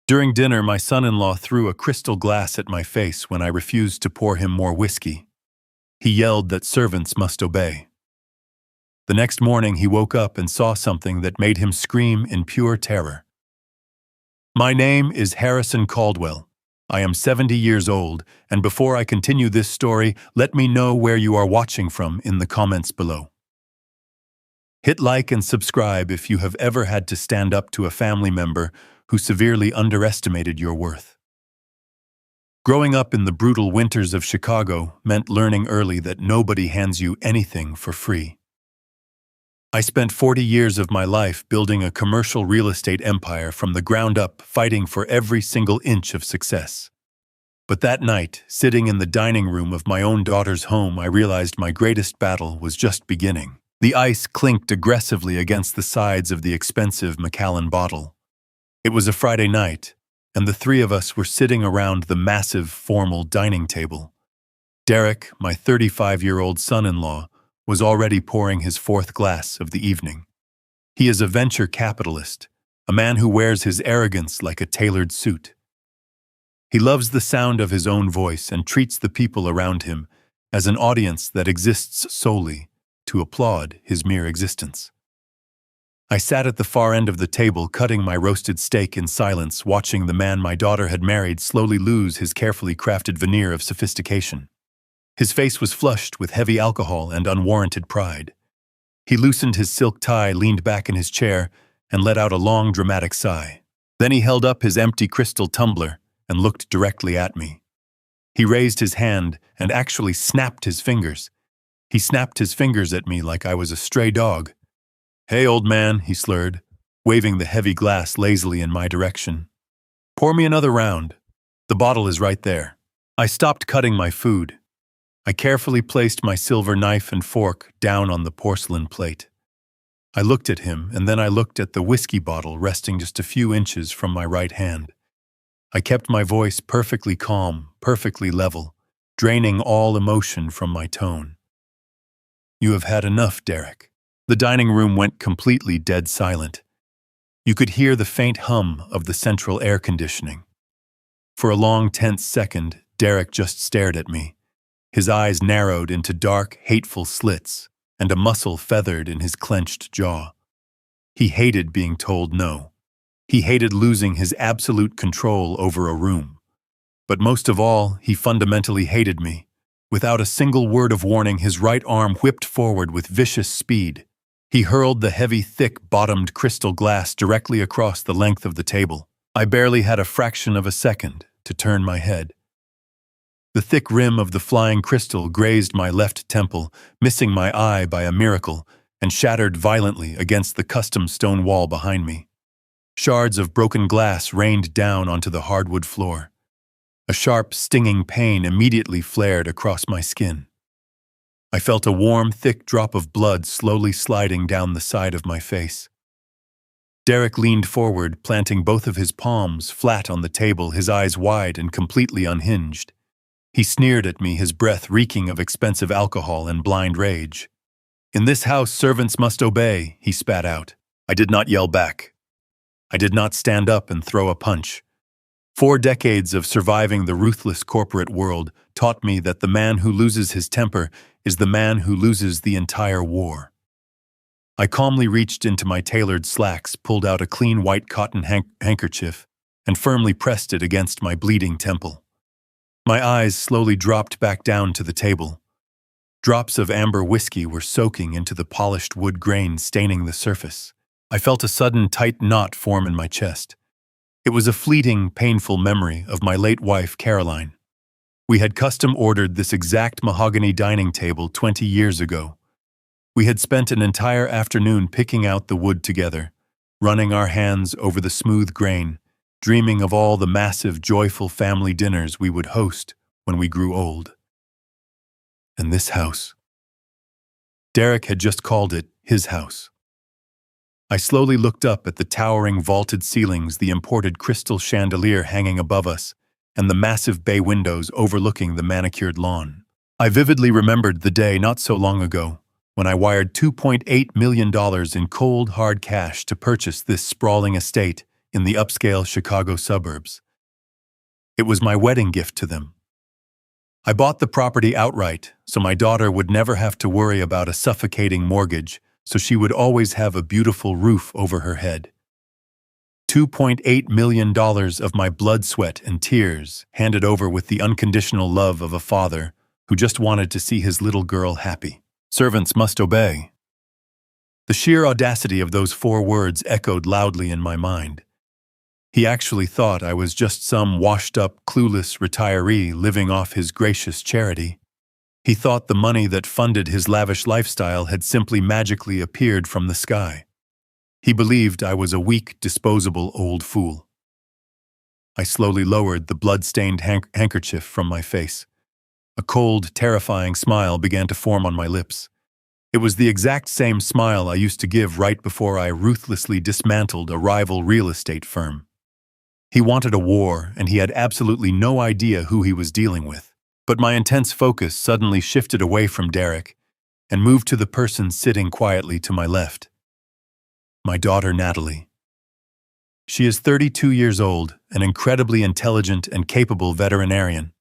During dinner, my son-in-law threw a crystal glass at my face when I refused to pour him more whiskey. He yelled that servants must obey. The next morning, he woke up and saw something that made him scream in pure terror. My name is Harrison Caldwell. I am 70 years old, and before I continue this story, let me know where you are watching from in the comments below. Hit like and subscribe if you have ever had to stand up to a family member who severely underestimated your worth. Growing up in the brutal winters of Chicago meant learning early that nobody hands you anything for free. I spent 40 years of my life building a commercial real estate empire from the ground up, fighting for every single inch of success. But that night, sitting in the dining room of my own daughter's home, I realized my greatest battle was just beginning. The ice clinked aggressively against the sides of the expensive Macallan bottle. It was a Friday night, and the three of us were sitting around the massive, formal dining table. Derek, my 35-year-old son-in-law, was already pouring his fourth glass of the evening. He is a venture capitalist, a man who wears his arrogance like a tailored suit. He loves the sound of his own voice and treats the people around him as an audience that exists solely to applaud his mere existence. I sat at the far end of the table, cutting my roasted steak in silence, watching the man my daughter had married slowly lose his carefully crafted veneer of sophistication. His face was flushed with heavy alcohol and unwarranted pride. He loosened his silk tie, leaned back in his chair, and let out a long, dramatic sigh. Then he held up his empty crystal tumbler and looked directly at me. He raised his hand and actually snapped his fingers. He snapped his fingers at me like I was a stray dog. "Hey, old man," he slurred, waving the heavy glass lazily in my direction. "Pour me another round. The bottle is right there." I stopped cutting my food. I carefully placed my silver knife and fork down on the porcelain plate. I looked at him, and then I looked at the whiskey bottle resting just a few inches from my right hand. I kept my voice perfectly calm, perfectly level, draining all emotion from my tone. "You have had enough, Derek." The dining room went completely dead silent. You could hear the faint hum of the central air conditioning. For a long, tense second, Derek just stared at me. His eyes narrowed into dark, hateful slits, and a muscle feathered in his clenched jaw. He hated being told no. He hated losing his absolute control over a room. But most of all, he fundamentally hated me. Without a single word of warning, his right arm whipped forward with vicious speed. He hurled the heavy, thick-bottomed crystal glass directly across the length of the table. I barely had a fraction of a second to turn my head. The thick rim of the flying crystal grazed my left temple, missing my eye by a miracle, and shattered violently against the custom stone wall behind me. Shards of broken glass rained down onto the hardwood floor. A sharp, stinging pain immediately flared across my skin. I felt a warm, thick drop of blood slowly sliding down the side of my face. Derek leaned forward, planting both of his palms flat on the table, his eyes wide and completely unhinged. He sneered at me, his breath reeking of expensive alcohol and blind rage. "In this house, servants must obey," he spat out. I did not yell back. I did not stand up and throw a punch. 4 decades of surviving the ruthless corporate world taught me that the man who loses his temper is the man who loses the entire war. I calmly reached into my tailored slacks, pulled out a clean white cotton handkerchief, and firmly pressed it against my bleeding temple. My eyes slowly dropped back down to the table. Drops of amber whiskey were soaking into the polished wood grain, staining the surface. I felt a sudden tight knot form in my chest. It was a fleeting, painful memory of my late wife, Caroline. We had custom-ordered this exact mahogany dining table 20 years ago. We had spent an entire afternoon picking out the wood together, running our hands over the smooth grain, dreaming of all the massive, joyful family dinners we would host when we grew old. And this house. Derek had just called it his house. I slowly looked up at the towering vaulted ceilings, the imported crystal chandelier hanging above us, and the massive bay windows overlooking the manicured lawn. I vividly remembered the day not so long ago when I wired $2.8 million in cold, hard cash to purchase this sprawling estate in the upscale Chicago suburbs. It was my wedding gift to them. I bought the property outright, so my daughter would never have to worry about a suffocating mortgage, so she would always have a beautiful roof over her head. $2.8 million of my blood, sweat, and tears handed over with the unconditional love of a father who just wanted to see his little girl happy. Servants must obey. The sheer audacity of those 4 words echoed loudly in my mind. He actually thought I was just some washed-up, clueless retiree living off his gracious charity. He thought the money that funded his lavish lifestyle had simply magically appeared from the sky. He believed I was a weak, disposable old fool. I slowly lowered the blood-stained handkerchief from my face. A cold, terrifying smile began to form on my lips. It was the exact same smile I used to give right before I ruthlessly dismantled a rival real estate firm. He wanted a war, and he had absolutely no idea who he was dealing with. But my intense focus suddenly shifted away from Derek and moved to the person sitting quietly to my left. My daughter, Natalie. She is 32 years old, an incredibly intelligent and capable veterinarian.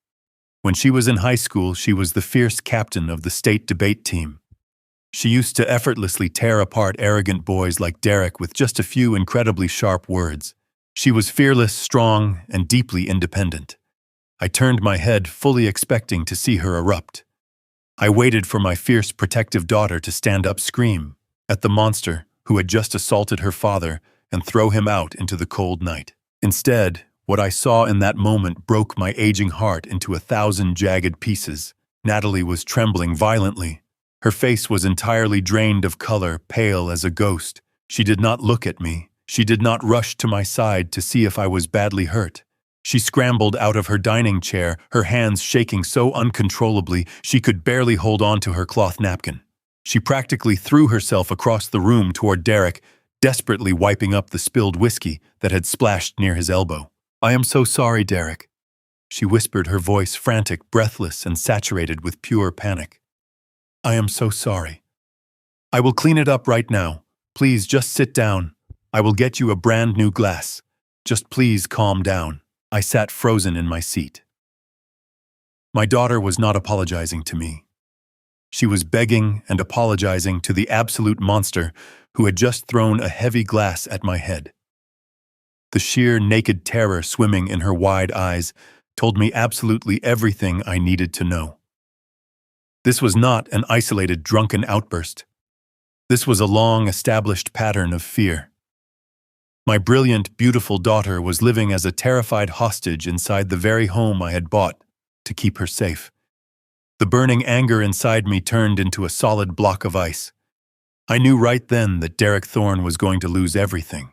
When she was in high school, she was the fierce captain of the state debate team. She used to effortlessly tear apart arrogant boys like Derek with just a few incredibly sharp words. She was fearless, strong, and deeply independent. I turned my head, fully expecting to see her erupt. I waited for my fierce, protective daughter to stand up, scream at the monster who had just assaulted her father and throw him out into the cold night. Instead, what I saw in that moment broke my aging heart into 1,000 jagged pieces. Natalie was trembling violently. Her face was entirely drained of color, pale as a ghost. She did not look at me. She did not rush to my side to see if I was badly hurt. She scrambled out of her dining chair, her hands shaking so uncontrollably she could barely hold on to her cloth napkin. She practically threw herself across the room toward Derek, desperately wiping up the spilled whiskey that had splashed near his elbow. "I am so sorry, Derek," she whispered, her voice frantic, breathless, and saturated with pure panic. "I am so sorry. I will clean it up right now. Please just sit down. I will get you a brand new glass. Just please calm down." I sat frozen in my seat. My daughter was not apologizing to me. She was begging and apologizing to the absolute monster who had just thrown a heavy glass at my head. The sheer naked terror swimming in her wide eyes told me absolutely everything I needed to know. This was not an isolated drunken outburst. This was a long-established pattern of fear. My brilliant, beautiful daughter was living as a terrified hostage inside the very home I had bought to keep her safe. The burning anger inside me turned into a solid block of ice. I knew right then that Derek Thorne was going to lose everything.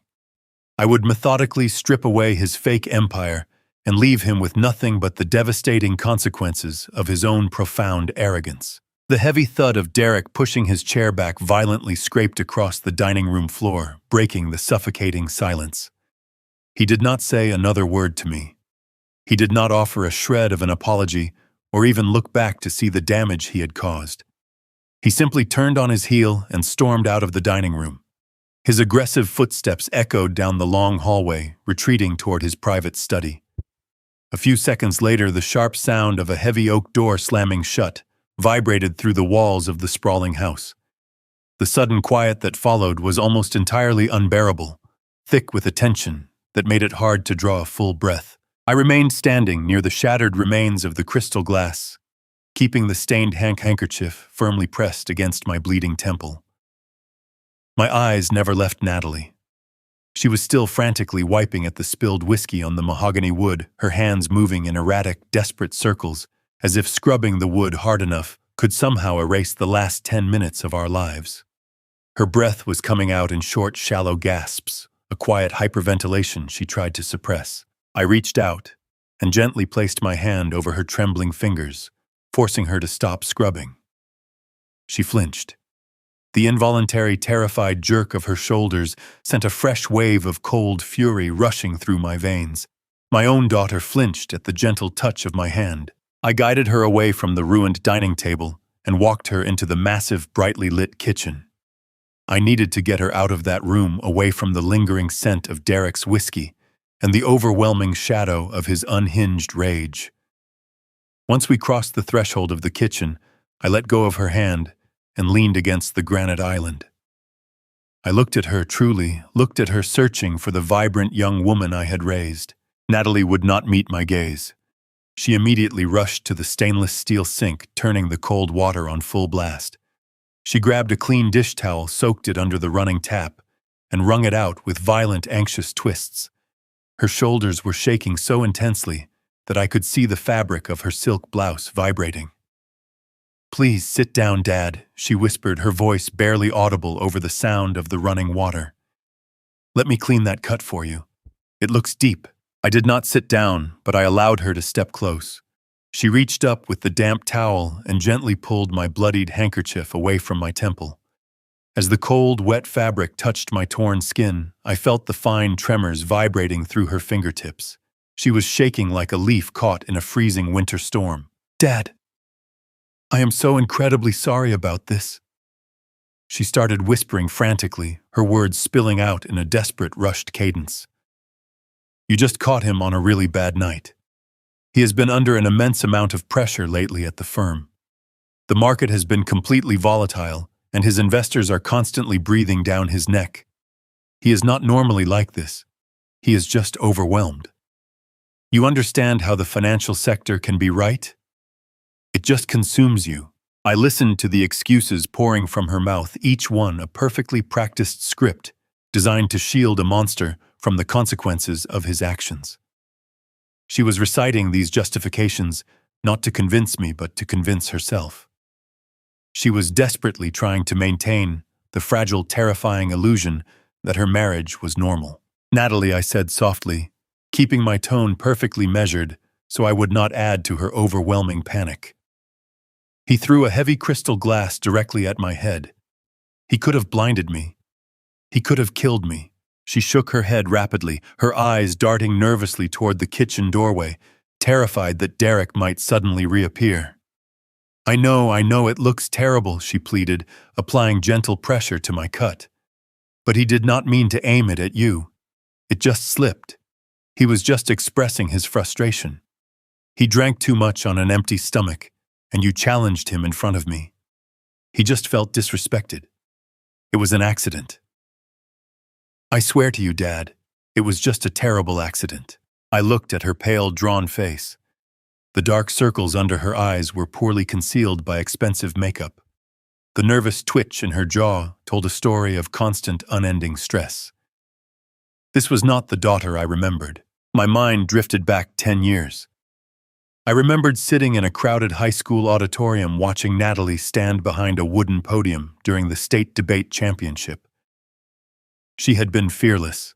I would methodically strip away his fake empire and leave him with nothing but the devastating consequences of his own profound arrogance. The heavy thud of Derek pushing his chair back violently scraped across the dining room floor, breaking the suffocating silence. He did not say another word to me. He did not offer a shred of an apology or even look back to see the damage he had caused. He simply turned on his heel and stormed out of the dining room. His aggressive footsteps echoed down the long hallway, retreating toward his private study. A few seconds later, the sharp sound of a heavy oak door slamming shut vibrated through the walls of the sprawling house. The sudden quiet that followed was almost entirely unbearable, thick with a tension that made it hard to draw a full breath. I remained standing near the shattered remains of the crystal glass, keeping the stained handkerchief firmly pressed against my bleeding temple. My eyes never left Natalie. She was still frantically wiping at the spilled whiskey on the mahogany wood, her hands moving in erratic, desperate circles, as if scrubbing the wood hard enough could somehow erase the last 10 minutes of our lives. Her breath was coming out in short, shallow gasps, a quiet hyperventilation she tried to suppress. I reached out and gently placed my hand over her trembling fingers, forcing her to stop scrubbing. She flinched. The involuntary, terrified jerk of her shoulders sent a fresh wave of cold fury rushing through my veins. My own daughter flinched at the gentle touch of my hand. I guided her away from the ruined dining table and walked her into the massive, brightly lit kitchen. I needed to get her out of that room, away from the lingering scent of Derek's whiskey and the overwhelming shadow of his unhinged rage. Once we crossed the threshold of the kitchen, I let go of her hand and leaned against the granite island. I looked at her, truly looked at her, searching for the vibrant young woman I had raised. Natalie would not meet my gaze. She immediately rushed to the stainless steel sink, turning the cold water on full blast. She grabbed a clean dish towel, soaked it under the running tap, and wrung it out with violent, anxious twists. Her shoulders were shaking so intensely that I could see the fabric of her silk blouse vibrating. "Please sit down, Dad," she whispered, her voice barely audible over the sound of the running water. "Let me clean that cut for you. It looks deep." I did not sit down, but I allowed her to step close. She reached up with the damp towel and gently pulled my bloodied handkerchief away from my temple. As the cold, wet fabric touched my torn skin, I felt the fine tremors vibrating through her fingertips. She was shaking like a leaf caught in a freezing winter storm. "Dad, I am so incredibly sorry about this." She started whispering frantically, her words spilling out in a desperate, rushed cadence. "You just caught him on a really bad night. He has been under an immense amount of pressure lately at the firm. The market has been completely volatile, and his investors are constantly breathing down his neck. He is not normally like this. He is just overwhelmed. You understand how the financial sector can be, right? It just consumes you." I listened to the excuses pouring from her mouth, each one a perfectly practiced script designed to shield a monster from the consequences of his actions. She was reciting these justifications not to convince me, but to convince herself. She was desperately trying to maintain the fragile, terrifying illusion that her marriage was normal. "Natalie," I said softly, keeping my tone perfectly measured so I would not add to her overwhelming panic. He threw a heavy crystal glass directly at my head. He could have blinded me. He could have killed me. She shook her head rapidly, her eyes darting nervously toward the kitchen doorway, terrified that Derek might suddenly reappear. I know, it looks terrible," she pleaded, applying gentle pressure to my cut. "But he did not mean to aim it at you. It just slipped. He was just expressing his frustration. He drank too much on an empty stomach, and you challenged him in front of me. He just felt disrespected. It was an accident." "I swear to you, Dad, it was just a terrible accident." I looked at her pale, drawn face. The dark circles under her eyes were poorly concealed by expensive makeup. The nervous twitch in her jaw told a story of constant, unending stress. This was not the daughter I remembered. My mind drifted back 10 years. I remembered sitting in a crowded high school auditorium watching Natalie stand behind a wooden podium during the state debate championship. She had been fearless.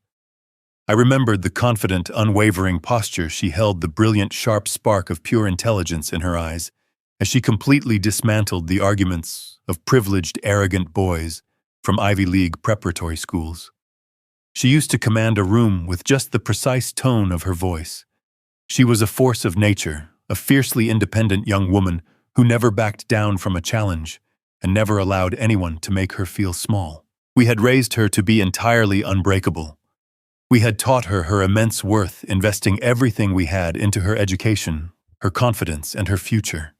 I remembered the confident, unwavering posture she held, the brilliant, sharp spark of pure intelligence in her eyes, as she completely dismantled the arguments of privileged, arrogant boys from Ivy League preparatory schools. She used to command a room with just the precise tone of her voice. She was a force of nature, a fiercely independent young woman who never backed down from a challenge and never allowed anyone to make her feel small. We had raised her to be entirely unbreakable. We had taught her her immense worth, investing everything we had into her education, her confidence, and her future.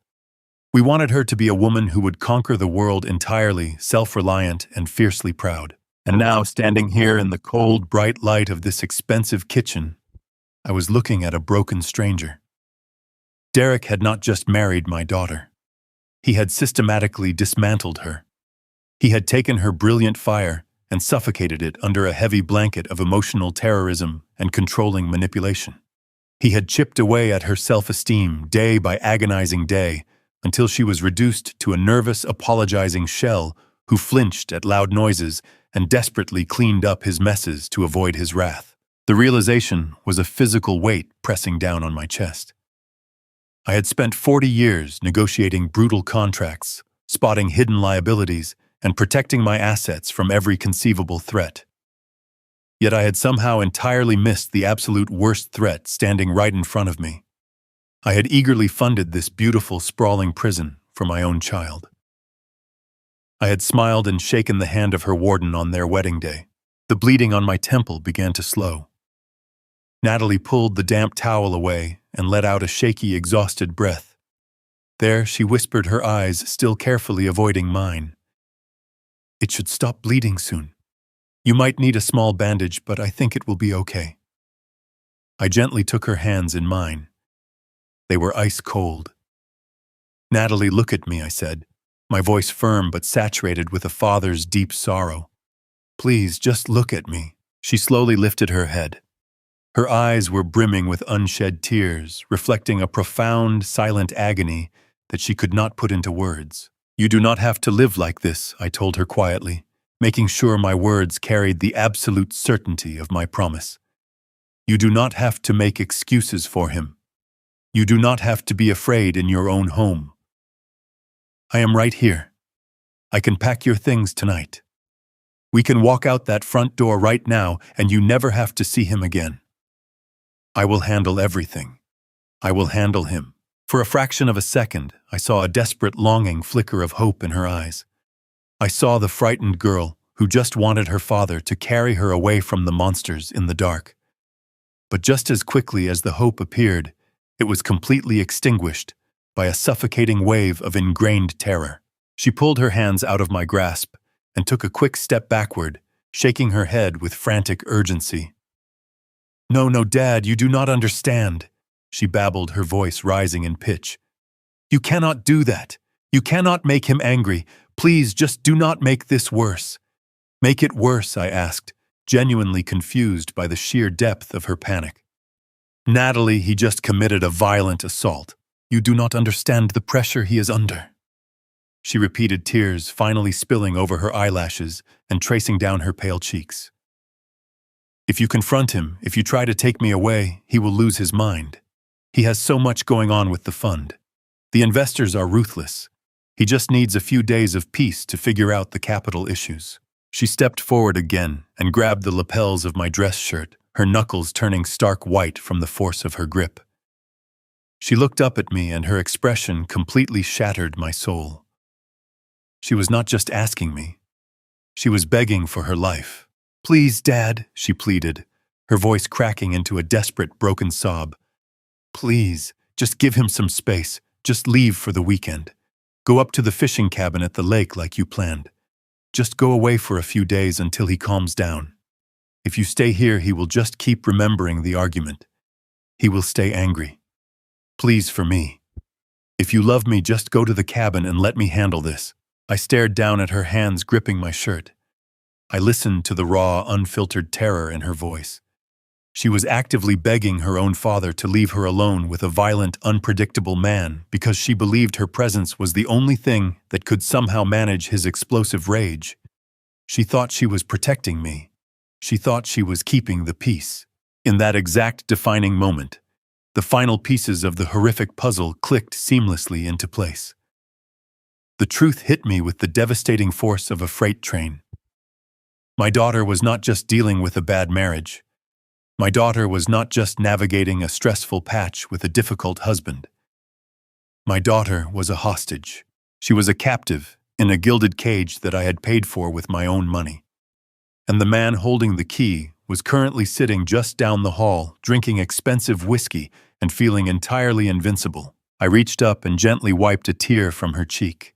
We wanted her to be a woman who would conquer the world entirely, self-reliant and fiercely proud. And now, standing here in the cold, bright light of this expensive kitchen, I was looking at a broken stranger. Derek had not just married my daughter. He had systematically dismantled her. He had taken her brilliant fire and suffocated it under a heavy blanket of emotional terrorism and controlling manipulation. He had chipped away at her self-esteem day by agonizing day until she was reduced to a nervous, apologizing shell who flinched at loud noises and desperately cleaned up his messes to avoid his wrath. The realization was a physical weight pressing down on my chest. I had spent 40 years negotiating brutal contracts, spotting hidden liabilities, and protecting my assets from every conceivable threat. Yet I had somehow entirely missed the absolute worst threat standing right in front of me. I had eagerly funded this beautiful, sprawling prison for my own child. I had smiled and shaken the hand of her warden on their wedding day. The bleeding on my temple began to slow. Natalie pulled the damp towel away and let out a shaky, exhausted breath. There, she whispered, her eyes still carefully avoiding mine. "It should stop bleeding soon. You might need a small bandage, but I think it will be okay." I gently took her hands in mine. They were ice cold. "Natalie, look at me," I said, my voice firm but saturated with a father's deep sorrow. "Please, just look at me." She slowly lifted her head. Her eyes were brimming with unshed tears, reflecting a profound, silent agony that she could not put into words. "You do not have to live like this," I told her quietly, making sure my words carried the absolute certainty of my promise. "You do not have to make excuses for him. You do not have to be afraid in your own home. I am right here. I can pack your things tonight. We can walk out that front door right now, and you never have to see him again. I will handle everything. I will handle him." For a fraction of a second, I saw a desperate longing flicker of hope in her eyes. I saw the frightened girl who just wanted her father to carry her away from the monsters in the dark. But just as quickly as the hope appeared, it was completely extinguished by a suffocating wave of ingrained terror. She pulled her hands out of my grasp and took a quick step backward, shaking her head with frantic urgency. "No, no, Dad, you do not understand," she babbled, her voice rising in pitch. "You cannot do that. You cannot make him angry. Please, just do not make this worse." "Make it worse?" I asked, genuinely confused by the sheer depth of her panic. "Natalie, he just committed a violent assault. You do not understand the pressure he is under," she repeated, tears finally spilling over her eyelashes and tracing down her pale cheeks. "If you confront him, if you try to take me away, he will lose his mind. He has so much going on with the fund. The investors are ruthless. He just needs a few days of peace to figure out the capital issues." She stepped forward again and grabbed the lapels of my dress shirt, her knuckles turning stark white from the force of her grip. She looked up at me, and her expression completely shattered my soul. She was not just asking me. She was begging for her life. "Please, Dad," she pleaded, her voice cracking into a desperate, broken sob. "Please, just give him some space. Just leave for the weekend. Go up to the fishing cabin at the lake like you planned. Just go away for a few days until he calms down. If you stay here, he will just keep remembering the argument. He will stay angry. Please, for me. If you love me, just go to the cabin and let me handle this." I stared down at her hands gripping my shirt. I listened to the raw, unfiltered terror in her voice. She was actively begging her own father to leave her alone with a violent, unpredictable man because she believed her presence was the only thing that could somehow manage his explosive rage. She thought she was protecting me. She thought she was keeping the peace. In that exact defining moment, the final pieces of the horrific puzzle clicked seamlessly into place. The truth hit me with the devastating force of a freight train. My daughter was not just dealing with a bad marriage. My daughter was not just navigating a stressful patch with a difficult husband. My daughter was a hostage. She was a captive in a gilded cage that I had paid for with my own money. And the man holding the key was currently sitting just down the hall, drinking expensive whiskey and feeling entirely invincible. I reached up and gently wiped a tear from her cheek.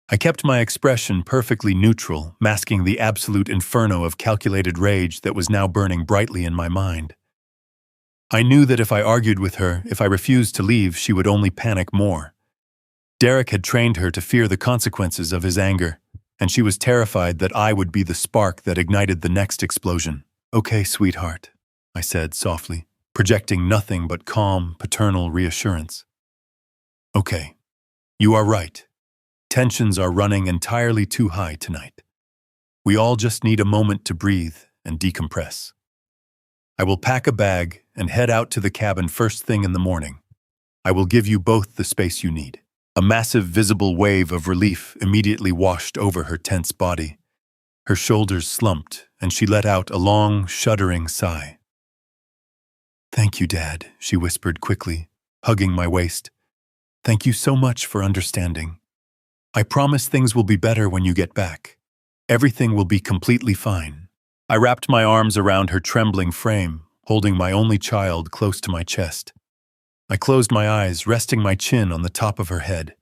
I kept my expression perfectly neutral, masking the absolute inferno of calculated rage that was now burning brightly in my mind. I knew that if I argued with her, if I refused to leave, she would only panic more. Derek had trained her to fear the consequences of his anger, and she was terrified that I would be the spark that ignited the next explosion. "Okay, sweetheart," I said softly, projecting nothing but calm, paternal reassurance. "Okay, you are right. Tensions are running entirely too high tonight. We all just need a moment to breathe and decompress. I will pack a bag and head out to the cabin first thing in the morning. I will give you both the space you need." A massive visible wave of relief immediately washed over her tense body. Her shoulders slumped, and she let out a long, shuddering sigh. "Thank you, Dad," she whispered quickly, hugging my waist. "Thank you so much for understanding." I promise things will be better when you get back. Everything will be completely fine. I wrapped my arms around her trembling frame, holding my only child close to my chest. I closed my eyes, resting my chin on the top of her head.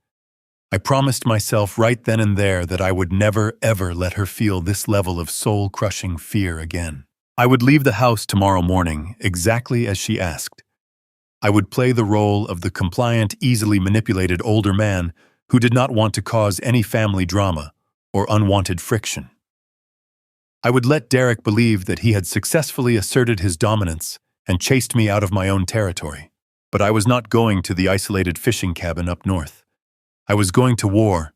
I promised myself right then and there that I would never, ever let her feel this level of soul-crushing fear again. I would leave the house tomorrow morning, exactly as she asked. I would play the role of the compliant, easily manipulated older man who did not want to cause any family drama or unwanted friction. I would let Derek believe that he had successfully asserted his dominance and chased me out of my own territory. But I was not going to the isolated fishing cabin up north. I was going to war,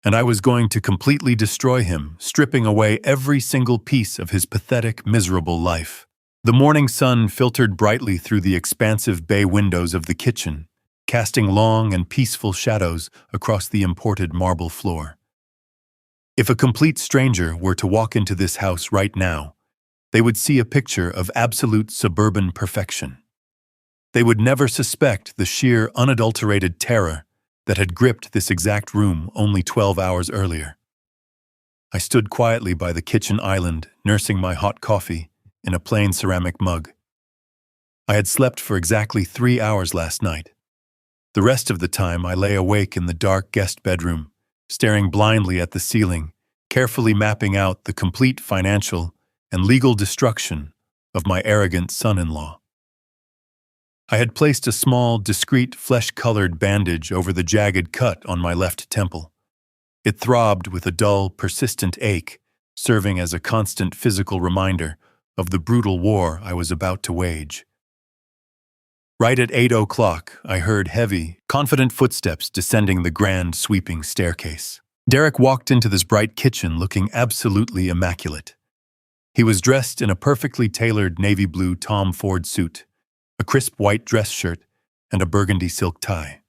and I was going to completely destroy him, stripping away every single piece of his pathetic, miserable life. The morning sun filtered brightly through the expansive bay windows of the kitchen, casting long and peaceful shadows across the imported marble floor. If a complete stranger were to walk into this house right now, they would see a picture of absolute suburban perfection. They would never suspect the sheer, unadulterated terror that had gripped this exact room only 12 hours earlier. I stood quietly by the kitchen island, nursing my hot coffee in a plain ceramic mug. I had slept for exactly 3 hours last night. The rest of the time I lay awake in the dark guest bedroom, staring blindly at the ceiling, carefully mapping out the complete financial and legal destruction of my arrogant son-in-law. I had placed a small, discreet, flesh-colored bandage over the jagged cut on my left temple. It throbbed with a dull, persistent ache, serving as a constant physical reminder of the brutal war I was about to wage. Right at 8 o'clock, I heard heavy, confident footsteps descending the grand, sweeping staircase. Derek walked into this bright kitchen looking absolutely immaculate. He was dressed in a perfectly tailored navy blue Tom Ford suit, a crisp white dress shirt, and a burgundy silk tie.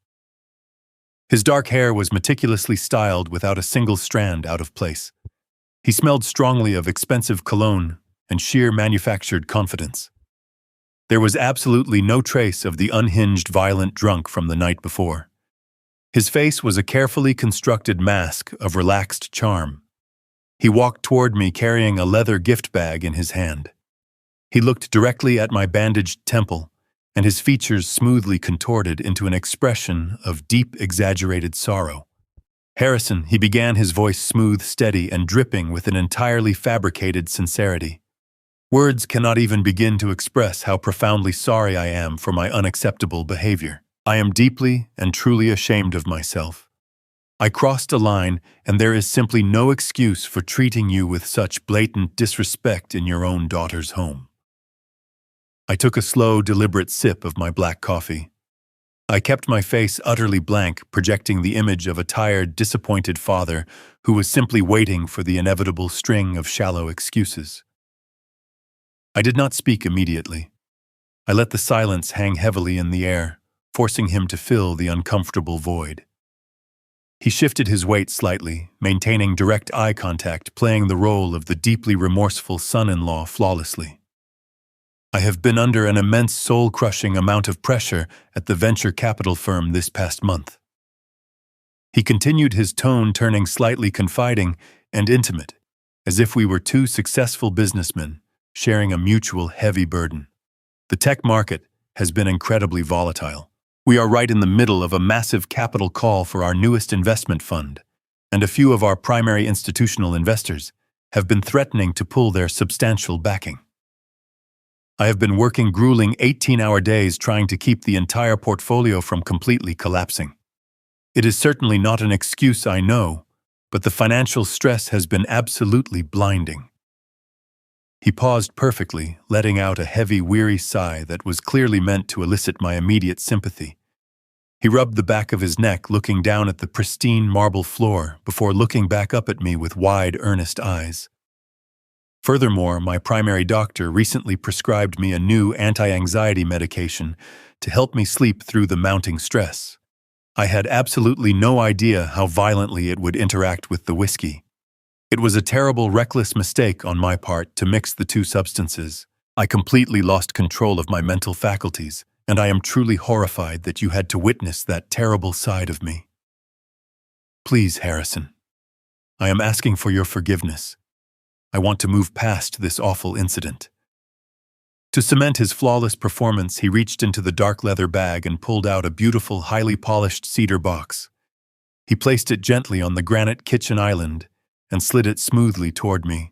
His dark hair was meticulously styled without a single strand out of place. He smelled strongly of expensive cologne and sheer manufactured confidence. There was absolutely no trace of the unhinged, violent drunk from the night before. His face was a carefully constructed mask of relaxed charm. He walked toward me carrying a leather gift bag in his hand. He looked directly at my bandaged temple, and his features smoothly contorted into an expression of deep, exaggerated sorrow. "Harrison," he began, his voice smooth, steady, and dripping with an entirely fabricated sincerity. "Words cannot even begin to express how profoundly sorry I am for my unacceptable behavior. I am deeply and truly ashamed of myself. I crossed a line, and there is simply no excuse for treating you with such blatant disrespect in your own daughter's home." I took a slow, deliberate sip of my black coffee. I kept my face utterly blank, projecting the image of a tired, disappointed father who was simply waiting for the inevitable string of shallow excuses. I did not speak immediately. I let the silence hang heavily in the air, forcing him to fill the uncomfortable void. He shifted his weight slightly, maintaining direct eye contact, playing the role of the deeply remorseful son-in-law flawlessly. "I have been under an immense soul-crushing amount of pressure at the venture capital firm this past month." He continued, his tone turning slightly confiding and intimate, as if we were two successful businessmen sharing a mutual heavy burden. "The tech market has been incredibly volatile. We are right in the middle of a massive capital call for our newest investment fund, and a few of our primary institutional investors have been threatening to pull their substantial backing. I have been working grueling 18-hour days trying to keep the entire portfolio from completely collapsing. It is certainly not an excuse, I know, but the financial stress has been absolutely blinding." He paused perfectly, letting out a heavy, weary sigh that was clearly meant to elicit my immediate sympathy. He rubbed the back of his neck, looking down at the pristine marble floor before looking back up at me with wide, earnest eyes. "Furthermore, my primary doctor recently prescribed me a new anti-anxiety medication to help me sleep through the mounting stress. I had absolutely no idea how violently it would interact with the whiskey. It was a terrible, reckless mistake on my part to mix the two substances. I completely lost control of my mental faculties, and I am truly horrified that you had to witness that terrible side of me." Please, Harrison. I am asking for your forgiveness. I want to move past this awful incident. To cement his flawless performance, he reached into the dark leather bag and pulled out a beautiful, highly polished cedar box. He placed it gently on the granite kitchen island and slid it smoothly toward me.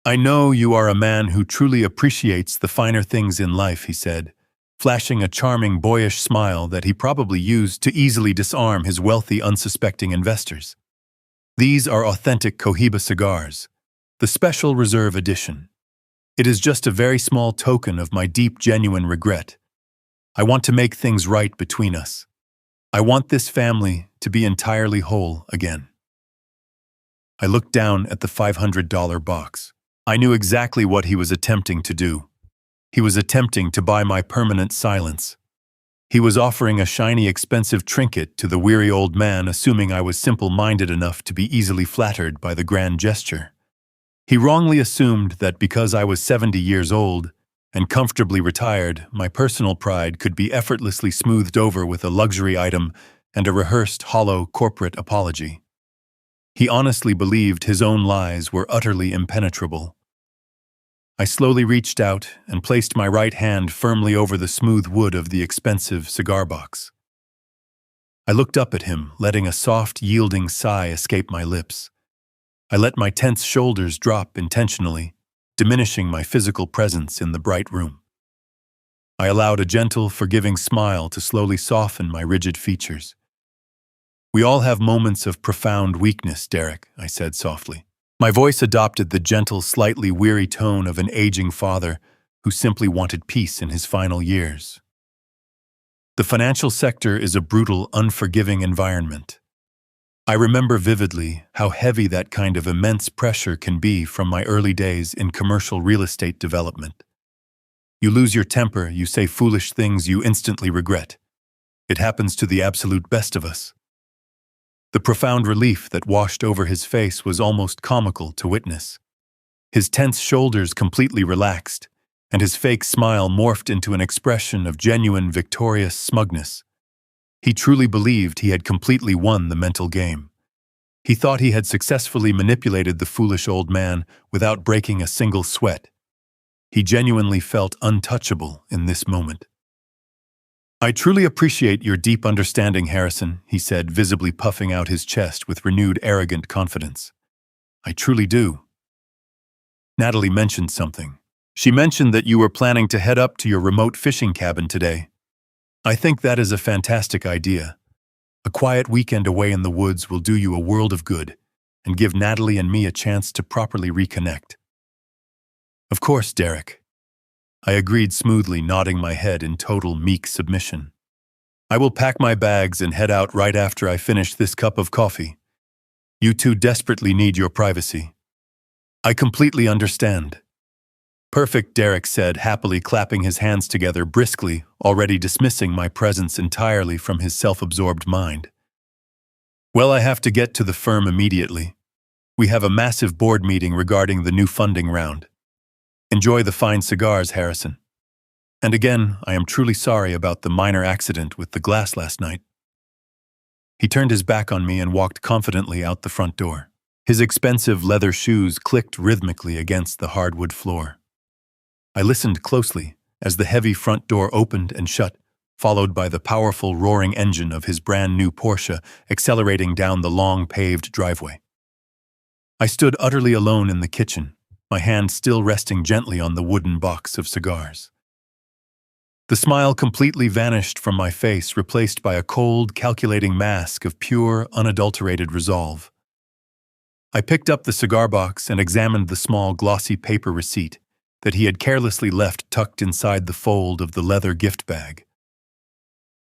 I know you are a man who truly appreciates the finer things in life, he said, flashing a charming, boyish smile that he probably used to easily disarm his wealthy, unsuspecting investors. These are authentic Cohiba cigars, the special reserve edition. It is just a very small token of my deep, genuine regret. I want to make things right between us. I want this family to be entirely whole again. I looked down at the $500 box. I knew exactly what he was attempting to do. He was attempting to buy my permanent silence. He was offering a shiny, expensive trinket to the weary old man, assuming I was simple-minded enough to be easily flattered by the grand gesture. He wrongly assumed that because I was 70 years old and comfortably retired, my personal pride could be effortlessly smoothed over with a luxury item and a rehearsed, hollow corporate apology. He honestly believed his own lies were utterly impenetrable. I slowly reached out and placed my right hand firmly over the smooth wood of the expensive cigar box. I looked up at him, letting a soft, yielding sigh escape my lips. I let my tense shoulders drop intentionally, diminishing my physical presence in the bright room. I allowed a gentle, forgiving smile to slowly soften my rigid features. We all have moments of profound weakness, Derek, I said softly. My voice adopted the gentle, slightly weary tone of an aging father who simply wanted peace in his final years. The financial sector is a brutal, unforgiving environment. I remember vividly how heavy that kind of immense pressure can be from my early days in commercial real estate development. You lose your temper, you say foolish things you instantly regret. It happens to the absolute best of us. The profound relief that washed over his face was almost comical to witness. His tense shoulders completely relaxed, and his fake smile morphed into an expression of genuine, victorious smugness. He truly believed he had completely won the mental game. He thought he had successfully manipulated the foolish old man without breaking a single sweat. He genuinely felt untouchable in this moment. I truly appreciate your deep understanding, Harrison, he said, visibly puffing out his chest with renewed arrogant confidence. I truly do. Natalie mentioned something. She mentioned that you were planning to head up to your remote fishing cabin today. I think that is a fantastic idea. A quiet weekend away in the woods will do you a world of good and give Natalie and me a chance to properly reconnect. Of course, Derek. I agreed smoothly, nodding my head in total meek submission. I will pack my bags and head out right after I finish this cup of coffee. You two desperately need your privacy. I completely understand. Perfect, Derek said, happily clapping his hands together briskly, already dismissing my presence entirely from his self-absorbed mind. Well, I have to get to the firm immediately. We have a massive board meeting regarding the new funding round. Enjoy the fine cigars, Harrison. And again, I am truly sorry about the minor accident with the glass last night. He turned his back on me and walked confidently out the front door. His expensive leather shoes clicked rhythmically against the hardwood floor. I listened closely as the heavy front door opened and shut, followed by the powerful roaring engine of his brand-new Porsche accelerating down the long paved driveway. I stood utterly alone in the kitchen, my hand still resting gently on the wooden box of cigars. The smile completely vanished from my face, replaced by a cold, calculating mask of pure, unadulterated resolve. I picked up the cigar box and examined the small, glossy paper receipt that he had carelessly left tucked inside the fold of the leather gift bag.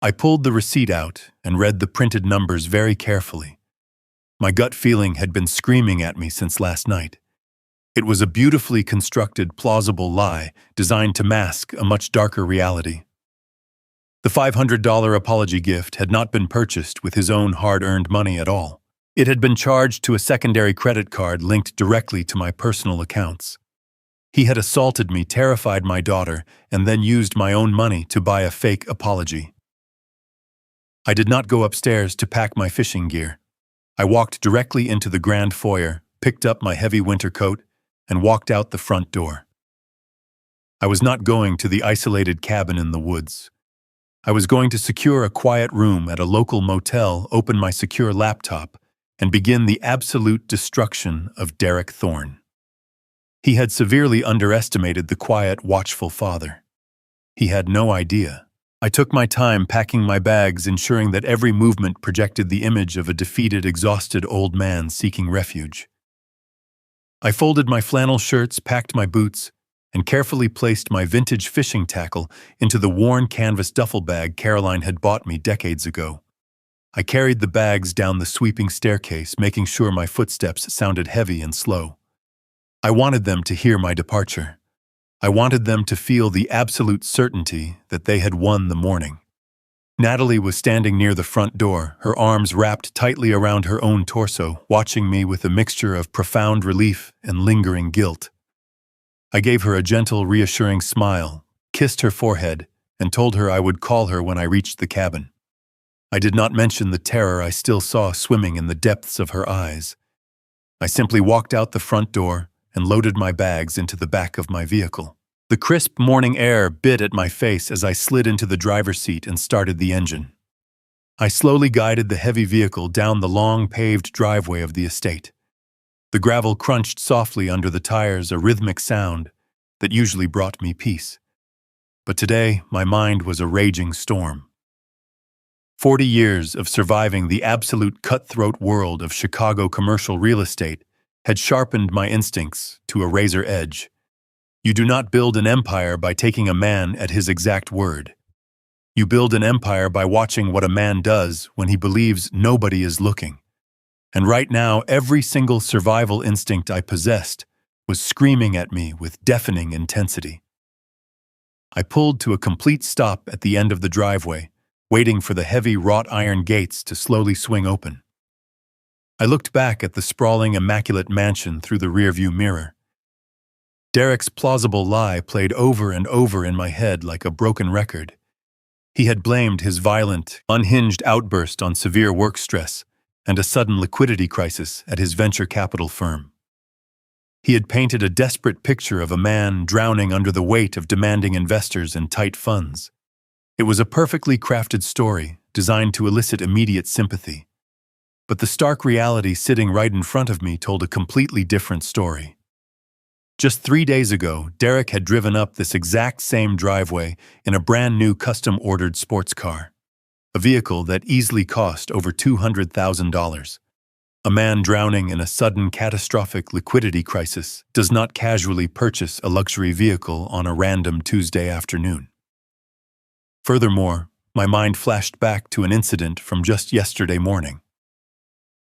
I pulled the receipt out and read the printed numbers very carefully. My gut feeling had been screaming at me since last night. It was a beautifully constructed, plausible lie designed to mask a much darker reality. The $500 apology gift had not been purchased with his own hard-earned money at all. It had been charged to a secondary credit card linked directly to my personal accounts. He had assaulted me, terrified my daughter, and then used my own money to buy a fake apology. I did not go upstairs to pack my fishing gear. I walked directly into the grand foyer, picked up my heavy winter coat, and walked out the front door. I was not going to the isolated cabin in the woods. I was going to secure a quiet room at a local motel, open my secure laptop, and begin the absolute destruction of Derek Thorne. He had severely underestimated the quiet, watchful father. He had no idea. I took my time packing my bags, ensuring that every movement projected the image of a defeated, exhausted old man seeking refuge. I folded my flannel shirts, packed my boots, and carefully placed my vintage fishing tackle into the worn canvas duffel bag Caroline had bought me decades ago. I carried the bags down the sweeping staircase, making sure my footsteps sounded heavy and slow. I wanted them to hear my departure. I wanted them to feel the absolute certainty that they had won the morning. Natalie was standing near the front door, her arms wrapped tightly around her own torso, watching me with a mixture of profound relief and lingering guilt. I gave her a gentle, reassuring smile, kissed her forehead, and told her I would call her when I reached the cabin. I did not mention the terror I still saw swimming in the depths of her eyes. I simply walked out the front door and loaded my bags into the back of my vehicle. The crisp morning air bit at my face as I slid into the driver's seat and started the engine. I slowly guided the heavy vehicle down the long paved driveway of the estate. The gravel crunched softly under the tires, a rhythmic sound that usually brought me peace. But today, my mind was a raging storm. 40 years of surviving the absolute cutthroat world of Chicago commercial real estate had sharpened my instincts to a razor edge. You do not build an empire by taking a man at his exact word. You build an empire by watching what a man does when he believes nobody is looking. And right now, every single survival instinct I possessed was screaming at me with deafening intensity. I pulled to a complete stop at the end of the driveway, waiting for the heavy wrought iron gates to slowly swing open. I looked back at the sprawling, immaculate mansion through the rearview mirror. Derek's plausible lie played over and over in my head like a broken record. He had blamed his violent, unhinged outburst on severe work stress and a sudden liquidity crisis at his venture capital firm. He had painted a desperate picture of a man drowning under the weight of demanding investors and tight funds. It was a perfectly crafted story designed to elicit immediate sympathy. But the stark reality sitting right in front of me told a completely different story. Just 3 days ago, Derek had driven up this exact same driveway in a brand new custom-ordered sports car, a vehicle that easily cost over $200,000. A man drowning in a sudden catastrophic liquidity crisis does not casually purchase a luxury vehicle on a random Tuesday afternoon. Furthermore, my mind flashed back to an incident from just yesterday morning.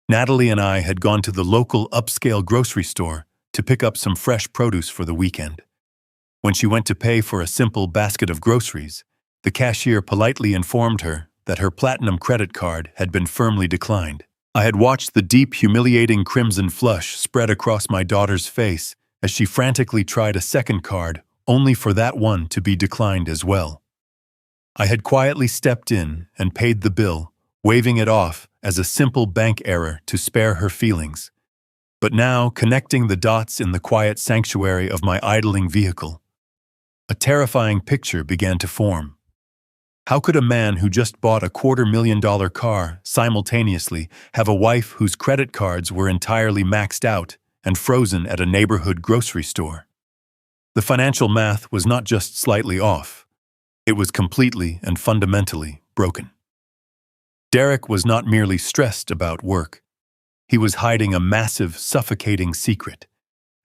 Natalie and I had gone to the local upscale grocery store to pick up some fresh produce for the weekend. When she went to pay for a simple basket of groceries, the cashier politely informed her that her platinum credit card had been firmly declined. I had watched the deep, humiliating crimson flush spread across my daughter's face as she frantically tried a second card, only for that one to be declined as well. I had quietly stepped in and paid the bill, waving it off as a simple bank error to spare her feelings. But now, connecting the dots in the quiet sanctuary of my idling vehicle, a terrifying picture began to form. How could a man who just bought a $250,000 car simultaneously have a wife whose credit cards were entirely maxed out and frozen at a neighborhood grocery store? The financial math was not just slightly off. It was completely and fundamentally broken. Derek was not merely stressed about work. He was hiding a massive, suffocating secret,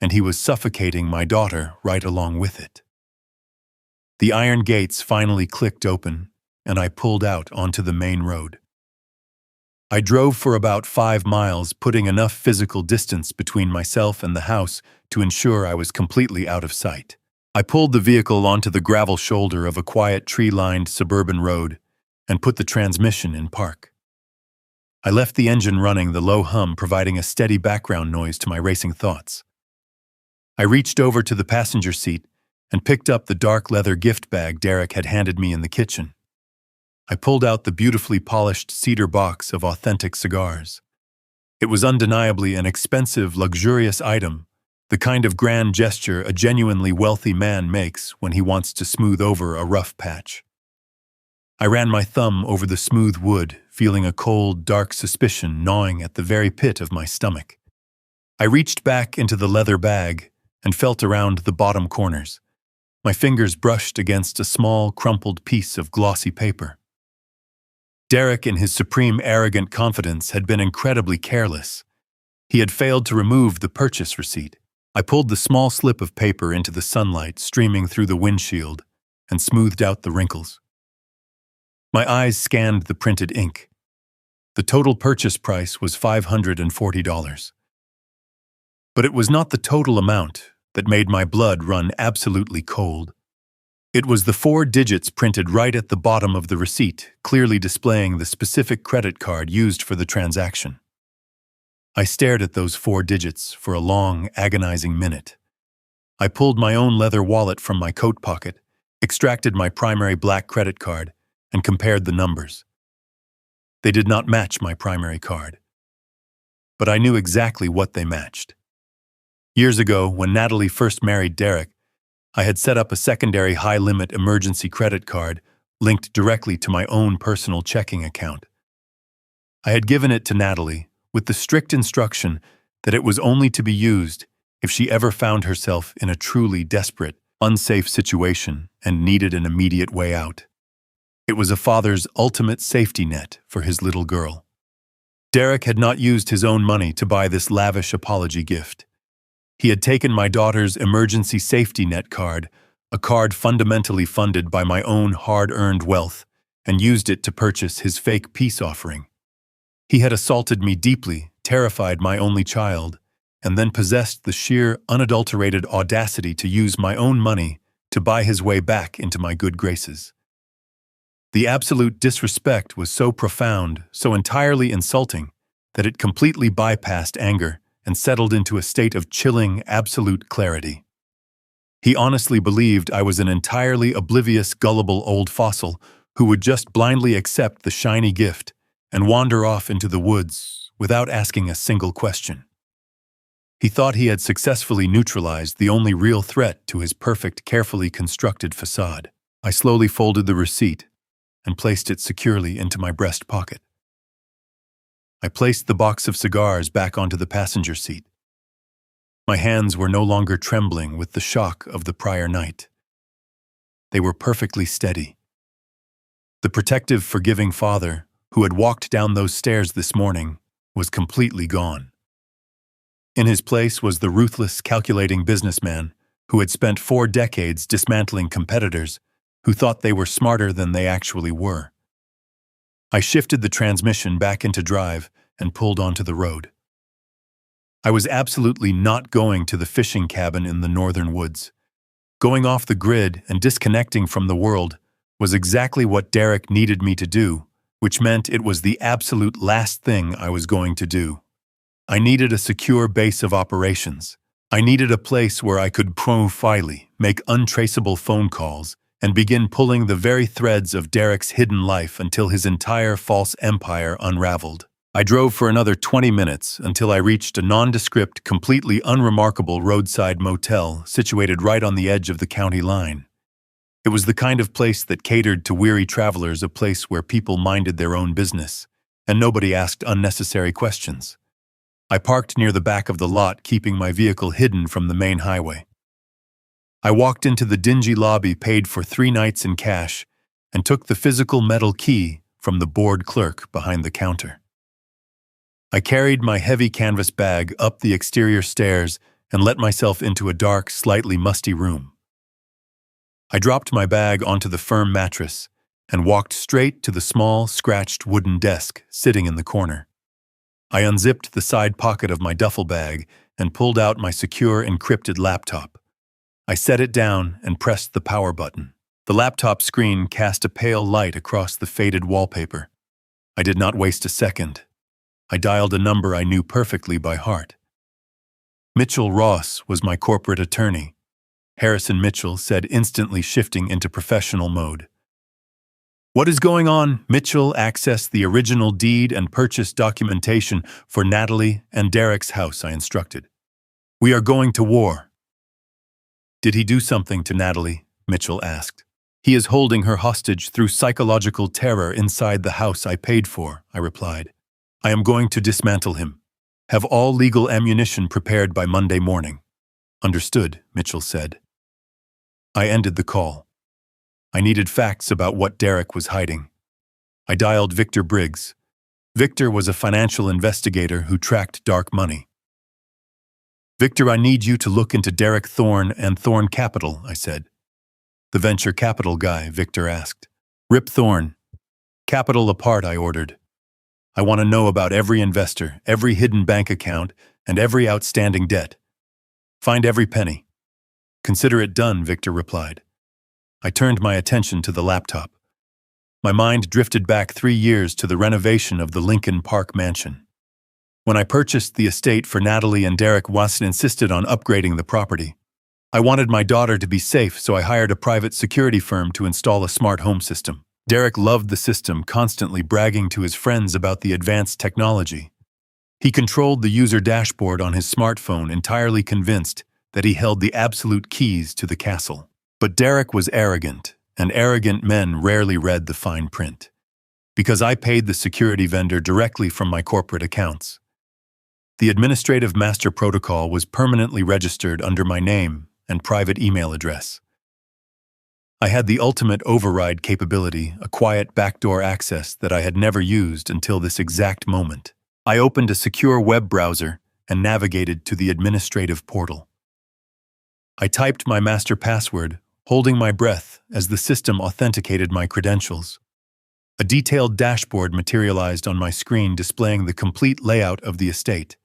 and he was suffocating my daughter right along with it. The iron gates finally clicked open, and I pulled out onto the main road. I drove for about 5 miles, putting enough physical distance between myself and the house to ensure I was completely out of sight. I pulled the vehicle onto the gravel shoulder of a quiet, tree-lined suburban road and put the transmission in park. I left the engine running, the low hum providing a steady background noise to my racing thoughts. I reached over to the passenger seat and picked up the dark leather gift bag Derek had handed me in the kitchen. I pulled out the beautifully polished cedar box of authentic cigars. It was undeniably an expensive, luxurious item, the kind of grand gesture a genuinely wealthy man makes when he wants to smooth over a rough patch. I ran my thumb over the smooth wood, feeling a cold, dark suspicion gnawing at the very pit of my stomach. I reached back into the leather bag and felt around the bottom corners. My fingers brushed against a small, crumpled piece of glossy paper. Derek, in his supreme arrogant confidence, had been incredibly careless. He had failed to remove the purchase receipt. I pulled the small slip of paper into the sunlight streaming through the windshield and smoothed out the wrinkles. My eyes scanned the printed ink. The total purchase price was $540. But it was not the total amount that made my blood run absolutely cold. It was the 4 digits printed right at the bottom of the receipt, clearly displaying the specific credit card used for the transaction. I stared at those 4 digits for a long, agonizing minute. I pulled my own leather wallet from my coat pocket, extracted my primary black credit card, and compared the numbers. They did not match my primary card. But I knew exactly what they matched. Years ago, when Natalie first married Derek, I had set up a secondary high-limit emergency credit card linked directly to my own personal checking account. I had given it to Natalie with the strict instruction that it was only to be used if she ever found herself in a truly desperate, unsafe situation and needed an immediate way out. It was a father's ultimate safety net for his little girl. Derek had not used his own money to buy this lavish apology gift. He had taken my daughter's emergency safety net card, a card fundamentally funded by my own hard-earned wealth, and used it to purchase his fake peace offering. He had assaulted me deeply, terrified my only child, and then possessed the sheer, unadulterated audacity to use my own money to buy his way back into my good graces. The absolute disrespect was so profound, so entirely insulting, that it completely bypassed anger and settled into a state of chilling, absolute clarity. He honestly believed I was an entirely oblivious, gullible old fossil who would just blindly accept the shiny gift and wander off into the woods without asking a single question. He thought he had successfully neutralized the only real threat to his perfect, carefully constructed facade. I slowly folded the receipt and placed it securely into my breast pocket. I placed the box of cigars back onto the passenger seat. My hands were no longer trembling with the shock of the prior night. They were perfectly steady. The protective, forgiving father who had walked down those stairs this morning was completely gone. In his place was the ruthless, calculating businessman who had spent 4 decades dismantling competitors who thought they were smarter than they actually were. I shifted the transmission back into drive and pulled onto the road. I was absolutely not going to the fishing cabin in the northern woods. Going off the grid and disconnecting from the world was exactly what Derek needed me to do, which meant it was the absolute last thing I was going to do. I needed a secure base of operations. I needed a place where I could profilely make untraceable phone calls and begin pulling the very threads of Derek's hidden life until his entire false empire unraveled. I drove for another 20 minutes until I reached a nondescript, completely unremarkable roadside motel situated right on the edge of the county line. It was the kind of place that catered to weary travelers, a place where people minded their own business, and nobody asked unnecessary questions. I parked near the back of the lot, keeping my vehicle hidden from the main highway. I walked into the dingy lobby, paid for 3 nights in cash, and took the physical metal key from the bored clerk behind the counter. I carried my heavy canvas bag up the exterior stairs and let myself into a dark, slightly musty room. I dropped my bag onto the firm mattress and walked straight to the small, scratched wooden desk sitting in the corner. I unzipped the side pocket of my duffel bag and pulled out my secure, encrypted laptop. I set it down and pressed the power button. The laptop screen cast a pale light across the faded wallpaper. I did not waste a second. I dialed a number I knew perfectly by heart. Mitchell Ross was my corporate attorney. Harrison Mitchell said, instantly shifting into professional mode. "What is going on?" Mitchell accessed the original deed and purchase documentation for Natalie and Derek's house, I instructed. "We are going to war." "Did he do something to Natalie?" Mitchell asked. "He is holding her hostage through psychological terror inside the house I paid for," I replied. "I am going to dismantle him. Have all legal ammunition prepared by Monday morning." "Understood," Mitchell said. I ended the call. I needed facts about what Derek was hiding. I dialed Victor Briggs. Victor was a financial investigator who tracked dark money. "Victor, I need you to look into Derek Thorne and Thorne Capital," I said. "The venture capital guy?" Victor asked. "Rip Thorne. Capital apart," I ordered. "I want to know about every investor, every hidden bank account, and every outstanding debt. Find every penny." "Consider it done," Victor replied. I turned my attention to the laptop. My mind drifted back 3 years to the renovation of the Lincoln Park mansion. When I purchased the estate for Natalie and Derek, Watson insisted on upgrading the property. I wanted my daughter to be safe, so I hired a private security firm to install a smart home system. Derek loved the system, constantly bragging to his friends about the advanced technology. He controlled the user dashboard on his smartphone, entirely convinced that he held the absolute keys to the castle. But Derek was arrogant, and arrogant men rarely read the fine print. Because I paid the security vendor directly from my corporate accounts. The administrative master protocol was permanently registered under my name and private email address. I had the ultimate override capability, a quiet backdoor access that I had never used until this exact moment. I opened a secure web browser and navigated to the administrative portal. I typed my master password, holding my breath as the system authenticated my credentials. A detailed dashboard materialized on my screen displaying the complete layout of the estate.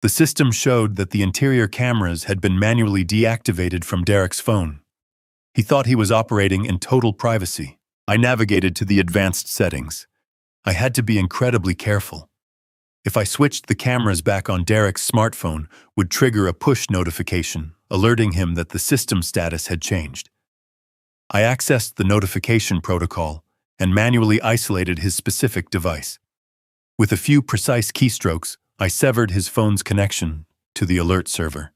The system showed that the interior cameras had been manually deactivated from Derek's phone. He thought he was operating in total privacy. I navigated to the advanced settings. I had to be incredibly careful. If I switched the cameras back on Derek's smartphone, would trigger a push notification, alerting him that the system status had changed. I accessed the notification protocol and manually isolated his specific device. With a few precise keystrokes, I severed his phone's connection to the alert server.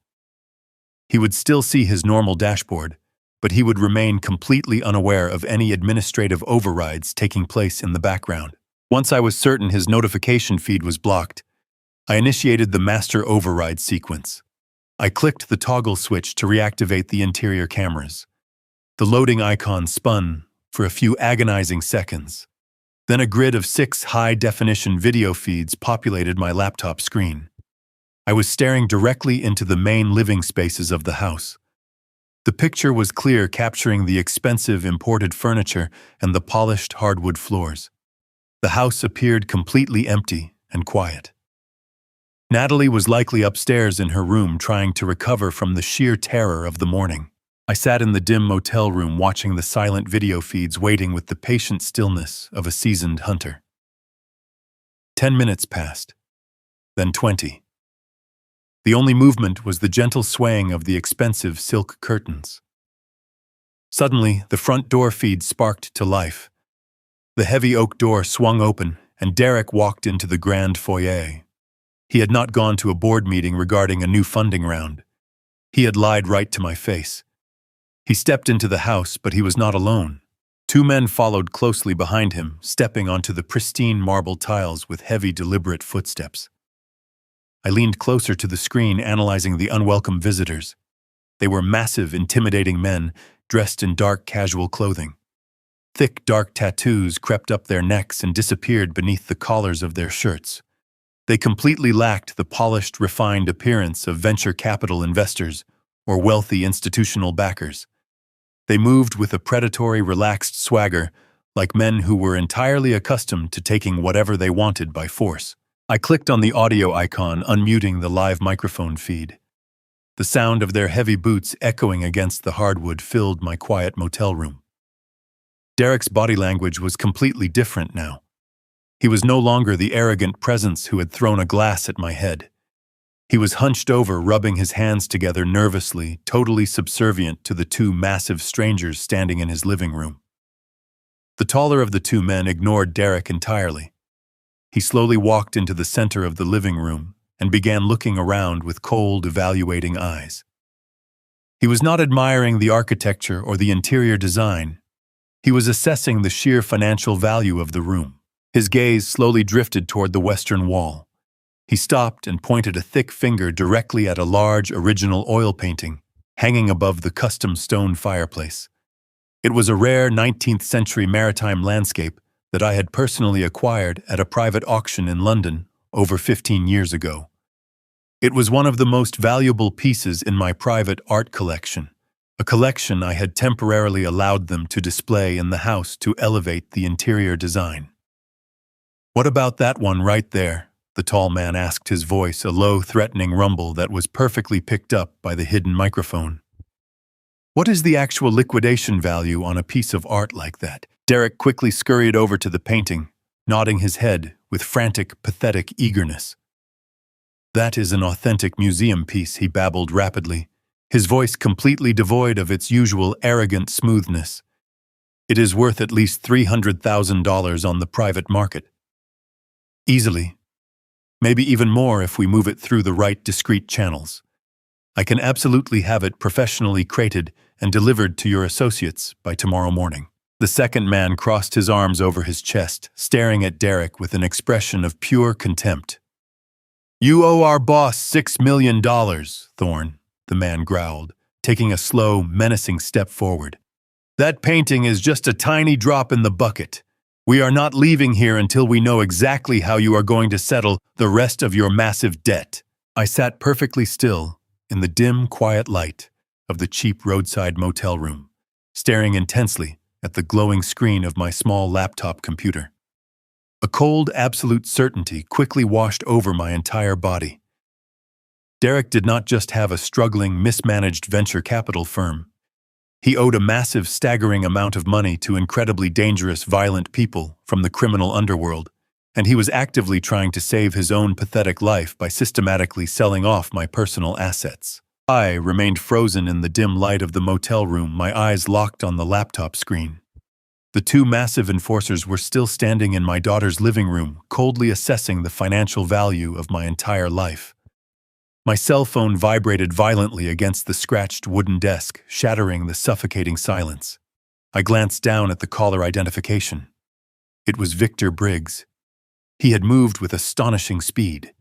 He would still see his normal dashboard, but he would remain completely unaware of any administrative overrides taking place in the background. Once I was certain his notification feed was blocked, I initiated the master override sequence. I clicked the toggle switch to reactivate the interior cameras. The loading icon spun for a few agonizing seconds. Then a grid of 6 high-definition video feeds populated my laptop screen. I was staring directly into the main living spaces of the house. The picture was clear, capturing the expensive imported furniture and the polished hardwood floors. The house appeared completely empty and quiet. Natalie was likely upstairs in her room trying to recover from the sheer terror of the morning. I sat in the dim motel room watching the silent video feeds, waiting with the patient stillness of a seasoned hunter. 10 minutes passed, then 20. The only movement was the gentle swaying of the expensive silk curtains. Suddenly, the front door feed sparked to life. The heavy oak door swung open, and Derek walked into the grand foyer. He had not gone to a board meeting regarding a new funding round. He had lied right to my face. He stepped into the house, but he was not alone. 2 men followed closely behind him, stepping onto the pristine marble tiles with heavy, deliberate footsteps. I leaned closer to the screen, analyzing the unwelcome visitors. They were massive, intimidating men, dressed in dark, casual clothing. Thick, dark tattoos crept up their necks and disappeared beneath the collars of their shirts. They completely lacked the polished, refined appearance of venture capital investors or wealthy institutional backers. They moved with a predatory, relaxed swagger, like men who were entirely accustomed to taking whatever they wanted by force. I clicked on the audio icon, unmuting the live microphone feed. The sound of their heavy boots echoing against the hardwood filled my quiet motel room. Derek's body language was completely different now. He was no longer the arrogant presence who had thrown a glass at my head. He was hunched over, rubbing his hands together nervously, totally subservient to the 2 massive strangers standing in his living room. The taller of the two men ignored Derek entirely. He slowly walked into the center of the living room and began looking around with cold, evaluating eyes. He was not admiring the architecture or the interior design. He was assessing the sheer financial value of the room. His gaze slowly drifted toward the western wall. He stopped and pointed a thick finger directly at a large original oil painting hanging above the custom stone fireplace. It was a rare 19th century maritime landscape that I had personally acquired at a private auction in London over 15 years ago. It was one of the most valuable pieces in my private art collection, a collection I had temporarily allowed them to display in the house to elevate the interior design. "What about that one right there?" the tall man asked, his voice a low, threatening rumble that was perfectly picked up by the hidden microphone. "What is the actual liquidation value on a piece of art like that?" Derek quickly scurried over to the painting, nodding his head with frantic, pathetic eagerness. "That is an authentic museum piece," he babbled rapidly, his voice completely devoid of its usual arrogant smoothness. "It is worth at least $300,000 on the private market. Easily. Maybe even more if we move it through the right discreet channels. I can absolutely have it professionally crated and delivered to your associates by tomorrow morning." The second man crossed his arms over his chest, staring at Derek with an expression of pure contempt. "You owe our boss $6 million, Thorne," the man growled, taking a slow, menacing step forward. "That painting is just a tiny drop in the bucket. We are not leaving here until we know exactly how you are going to settle the rest of your massive debt." I sat perfectly still in the dim, quiet light of the cheap roadside motel room, staring intensely at the glowing screen of my small laptop computer. A cold, absolute certainty quickly washed over my entire body. Derek did not just have a struggling, mismanaged venture capital firm. He owed a massive, staggering amount of money to incredibly dangerous, violent people from the criminal underworld, and he was actively trying to save his own pathetic life by systematically selling off my personal assets. I remained frozen in the dim light of the motel room, my eyes locked on the laptop screen. The two massive enforcers were still standing in my daughter's living room, coldly assessing the financial value of my entire life. My cell phone vibrated violently against the scratched wooden desk, shattering the suffocating silence. I glanced down at the caller identification. It was Victor Briggs. He had moved with astonishing speed.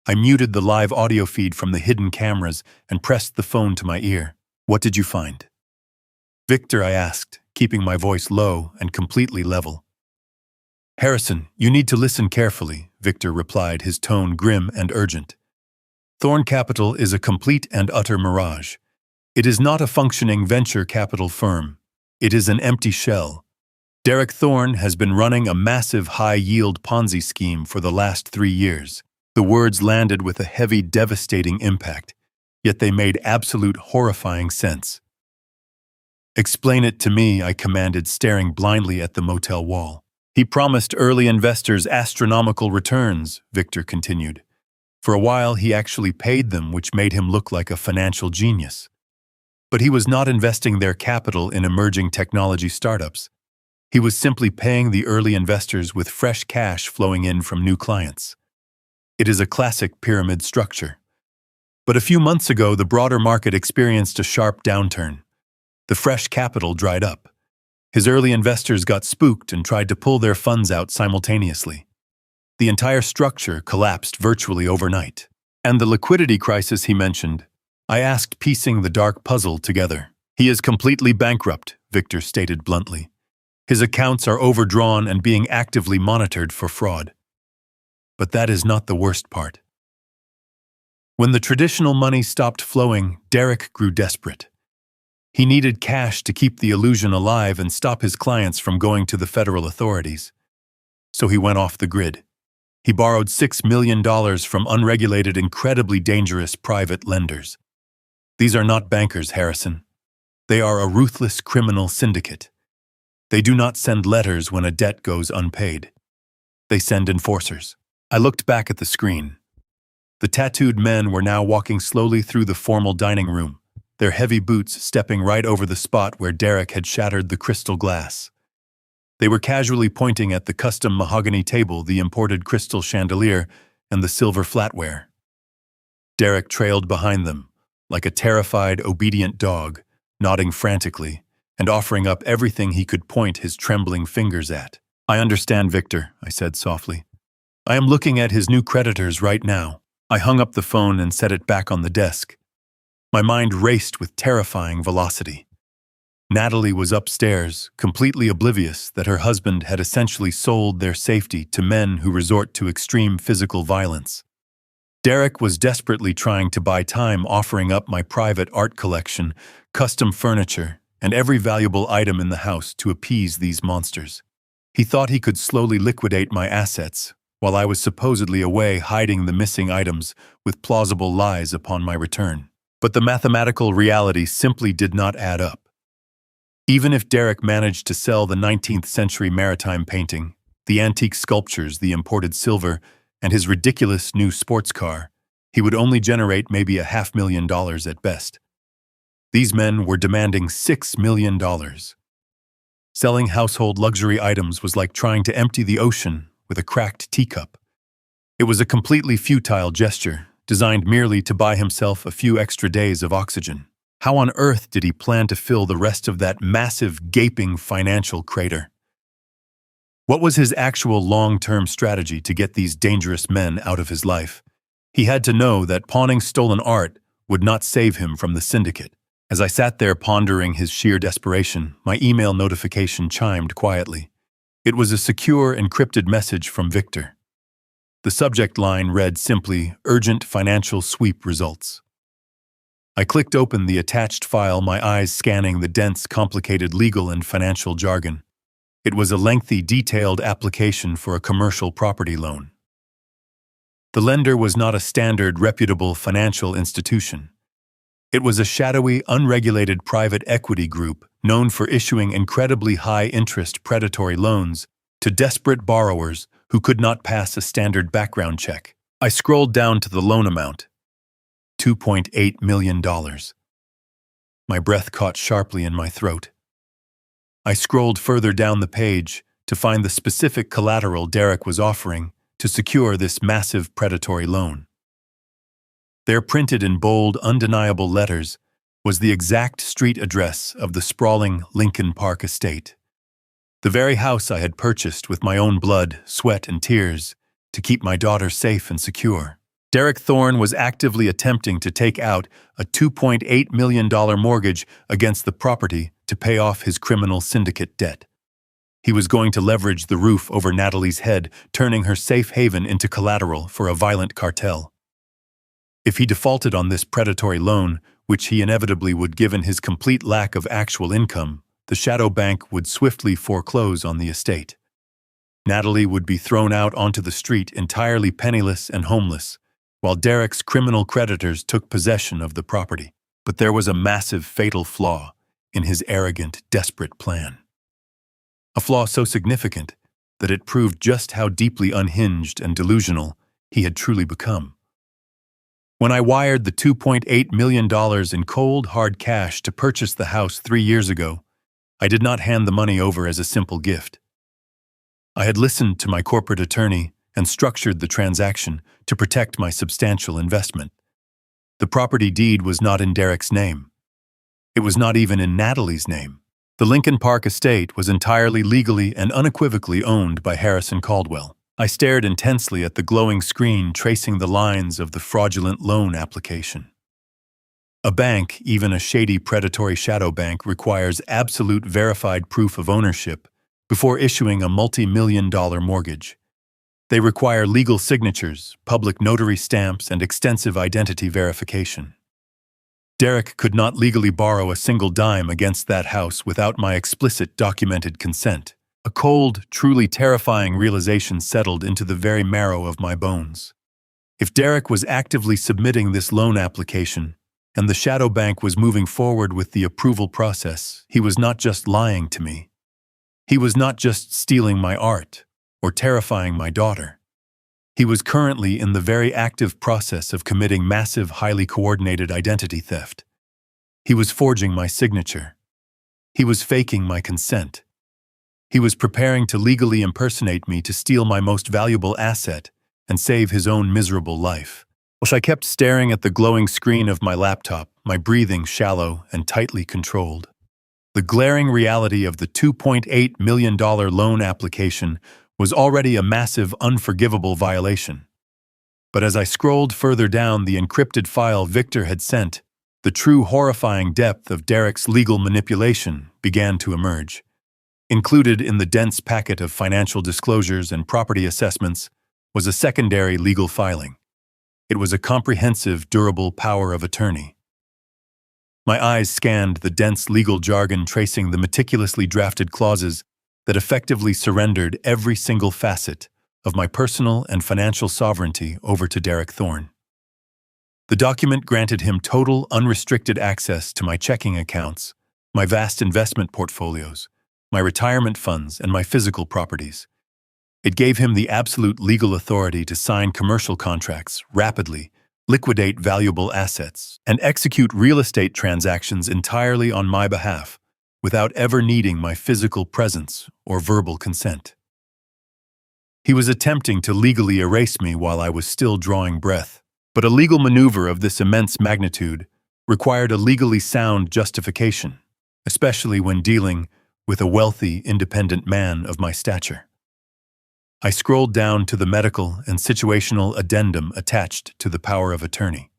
I muted the live audio feed from the hidden cameras and pressed the phone to my ear. "What did you find?" "Victor," I asked, keeping my voice low and completely level. "Harrison, you need to listen carefully," Victor replied, his tone grim and urgent. "Thorne Capital is a complete and utter mirage. It is not a functioning venture capital firm. It is an empty shell. Derek Thorne has been running a massive high-yield Ponzi scheme for the last 3 years." The words landed with a heavy, devastating impact, yet they made absolute horrifying sense. "Explain it to me," I commanded, staring blindly at the motel wall. "He promised early investors astronomical returns," Victor continued. "For a while, he actually paid them, which made him look like a financial genius. But he was not investing their capital in emerging technology startups. He was simply paying the early investors with fresh cash flowing in from new clients. It is a classic pyramid structure. But a few months ago, the broader market experienced a sharp downturn. The fresh capital dried up. His early investors got spooked and tried to pull their funds out simultaneously. The entire structure collapsed virtually overnight. And the liquidity crisis he mentioned, I asked, piecing the dark puzzle together. "He is completely bankrupt," Victor stated bluntly. "His accounts are overdrawn and being actively monitored for fraud." But that is not the worst part. When the traditional money stopped flowing, Derek grew desperate. He needed cash to keep the illusion alive and stop his clients from going to the federal authorities. So he went off the grid. He borrowed $6 million from unregulated, incredibly dangerous private lenders. These are not bankers, Harrison. They are a ruthless criminal syndicate. They do not send letters when a debt goes unpaid. They send enforcers. I looked back at the screen. The tattooed men were now walking slowly through the formal dining room, their heavy boots stepping right over the spot where Derek had shattered the crystal glass. They were casually pointing at the custom mahogany table, the imported crystal chandelier, and the silver flatware. Derek trailed behind them, like a terrified, obedient dog, nodding frantically and offering up everything he could point his trembling fingers at. "I understand, Victor," I said softly. "I am looking at his new creditors right now." I hung up the phone and set it back on the desk. My mind raced with terrifying velocity. Natalie was upstairs, completely oblivious that her husband had essentially sold their safety to men who resort to extreme physical violence. Derek was desperately trying to buy time, offering up my private art collection, custom furniture, and every valuable item in the house to appease these monsters. He thought he could slowly liquidate my assets, while I was supposedly away hiding the missing items with plausible lies upon my return. But the mathematical reality simply did not add up. Even if Derek managed to sell the 19th century maritime painting, the antique sculptures, the imported silver, and his ridiculous new sports car, he would only generate maybe $500,000 at best. These men were demanding $6 million. Selling household luxury items was like trying to empty the ocean with a cracked teacup. It was a completely futile gesture, designed merely to buy himself a few extra days of oxygen. How on earth did he plan to fill the rest of that massive, gaping financial crater? What was his actual long-term strategy to get these dangerous men out of his life? He had to know that pawning stolen art would not save him from the syndicate. As I sat there pondering his sheer desperation, my email notification chimed quietly. It was a secure, encrypted message from Victor. The subject line read simply, "Urgent financial sweep results." I clicked open the attached file, my eyes scanning the dense, complicated legal and financial jargon. It was a lengthy, detailed application for a commercial property loan. The lender was not a standard, reputable financial institution. It was a shadowy, unregulated private equity group known for issuing incredibly high-interest predatory loans to desperate borrowers who could not pass a standard background check. I scrolled down to the loan amount, $2.8 million. My breath caught sharply in my throat. I scrolled further down the page to find the specific collateral Derek was offering to secure this massive predatory loan. There, printed in bold, undeniable letters, was the exact street address of the sprawling Lincoln Park estate. The very house I had purchased with my own blood, sweat, and tears to keep my daughter safe and secure. Derek Thorne was actively attempting to take out a $2.8 million mortgage against the property to pay off his criminal syndicate debt. He was going to leverage the roof over Natalie's head, turning her safe haven into collateral for a violent cartel. If he defaulted on this predatory loan, which he inevitably would given his complete lack of actual income, the shadow bank would swiftly foreclose on the estate. Natalie would be thrown out onto the street entirely penniless and homeless, while Derek's criminal creditors took possession of the property. But there was a massive, fatal flaw in his arrogant, desperate plan. A flaw so significant that it proved just how deeply unhinged and delusional he had truly become. When I wired the $2.8 million in cold, hard cash to purchase the house 3 years ago, I did not hand the money over as a simple gift. I had listened to my corporate attorney and structured the transaction to protect my substantial investment. The property deed was not in Derek's name. It was not even in Natalie's name. The Lincoln Park estate was entirely legally and unequivocally owned by Harrison Caldwell. I stared intensely at the glowing screen tracing the lines of the fraudulent loan application. A bank, even a shady predatory shadow bank, requires absolute verified proof of ownership before issuing a multi-million-dollar mortgage. They require legal signatures, public notary stamps, and extensive identity verification. Derek could not legally borrow a single dime against that house without my explicit documented consent. A cold, truly terrifying realization settled into the very marrow of my bones. If Derek was actively submitting this loan application, and the shadow bank was moving forward with the approval process, he was not just lying to me. He was not just stealing my art or terrifying my daughter. He was currently in the very active process of committing massive, highly coordinated identity theft. He was forging my signature. He was faking my consent. He was preparing to legally impersonate me to steal my most valuable asset and save his own miserable life. While I kept staring at the glowing screen of my laptop, my breathing shallow and tightly controlled. The glaring reality of the $2.8 million loan application was already a massive, unforgivable violation. But as I scrolled further down the encrypted file Victor had sent, the true horrifying depth of Derek's legal manipulation began to emerge. Included in the dense packet of financial disclosures and property assessments was a secondary legal filing. It was a comprehensive, durable power of attorney. My eyes scanned the dense legal jargon tracing the meticulously drafted clauses that effectively surrendered every single facet of my personal and financial sovereignty over to Derek Thorne. The document granted him total, unrestricted access to my checking accounts, my vast investment portfolios, my retirement funds, and my physical properties. It gave him the absolute legal authority to sign commercial contracts rapidly, liquidate valuable assets, and execute real estate transactions entirely on my behalf, without ever needing my physical presence or verbal consent. He was attempting to legally erase me while I was still drawing breath, but a legal maneuver of this immense magnitude required a legally sound justification, especially when dealing with a wealthy, independent man of my stature. I scrolled down to the medical and situational addendum attached to the power of attorney.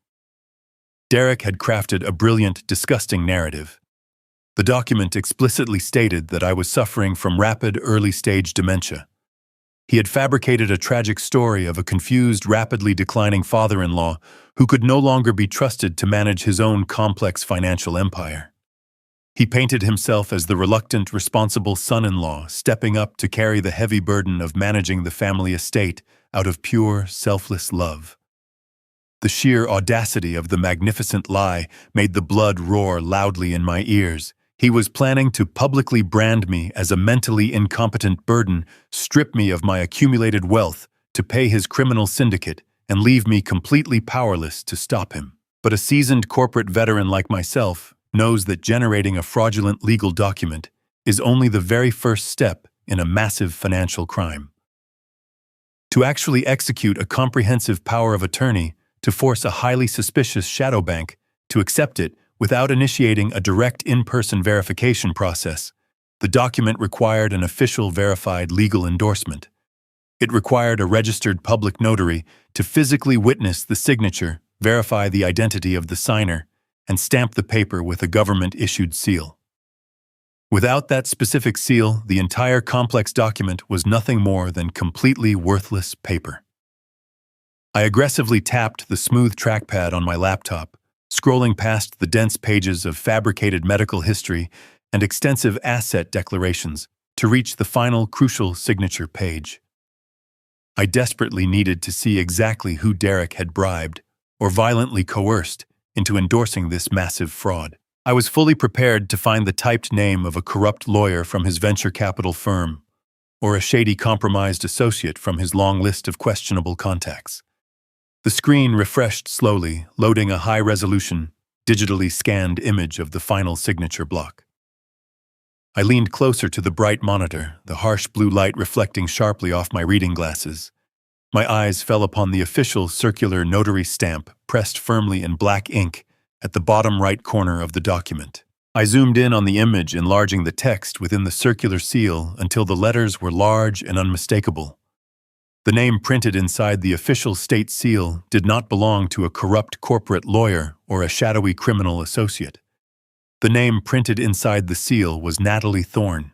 Derek had crafted a brilliant, disgusting narrative. The document explicitly stated that I was suffering from rapid early-stage dementia. He had fabricated a tragic story of a confused, rapidly declining father-in-law who could no longer be trusted to manage his own complex financial empire. He painted himself as the reluctant, responsible son-in-law stepping up to carry the heavy burden of managing the family estate out of pure, selfless love. The sheer audacity of the magnificent lie made the blood roar loudly in my ears. He was planning to publicly brand me as a mentally incompetent burden, strip me of my accumulated wealth to pay his criminal syndicate, and leave me completely powerless to stop him. But a seasoned corporate veteran like myself knows that generating a fraudulent legal document is only the very first step in a massive financial crime. To actually execute a comprehensive power of attorney to force a highly suspicious shadow bank to accept it without initiating a direct in-person verification process, the document required an official verified legal endorsement. It required a registered public notary to physically witness the signature, verify the identity of the signer, and stamp the paper with a government-issued seal. Without that specific seal, the entire complex document was nothing more than completely worthless paper. I aggressively tapped the smooth trackpad on my laptop, scrolling past the dense pages of fabricated medical history and extensive asset declarations to reach the final crucial signature page. I desperately needed to see exactly who Derek had bribed or violently coerced into endorsing this massive fraud. I was fully prepared to find the typed name of a corrupt lawyer from his venture capital firm, or a shady compromised associate from his long list of questionable contacts. The screen refreshed slowly, loading a high-resolution, digitally scanned image of the final signature block. I leaned closer to the bright monitor, the harsh blue light reflecting sharply off my reading glasses. My eyes fell upon the official circular notary stamp pressed firmly in black ink at the bottom right corner of the document. I zoomed in on the image, enlarging the text within the circular seal until the letters were large and unmistakable. The name printed inside the official state seal did not belong to a corrupt corporate lawyer or a shadowy criminal associate. The name printed inside the seal was Natalie Thorne.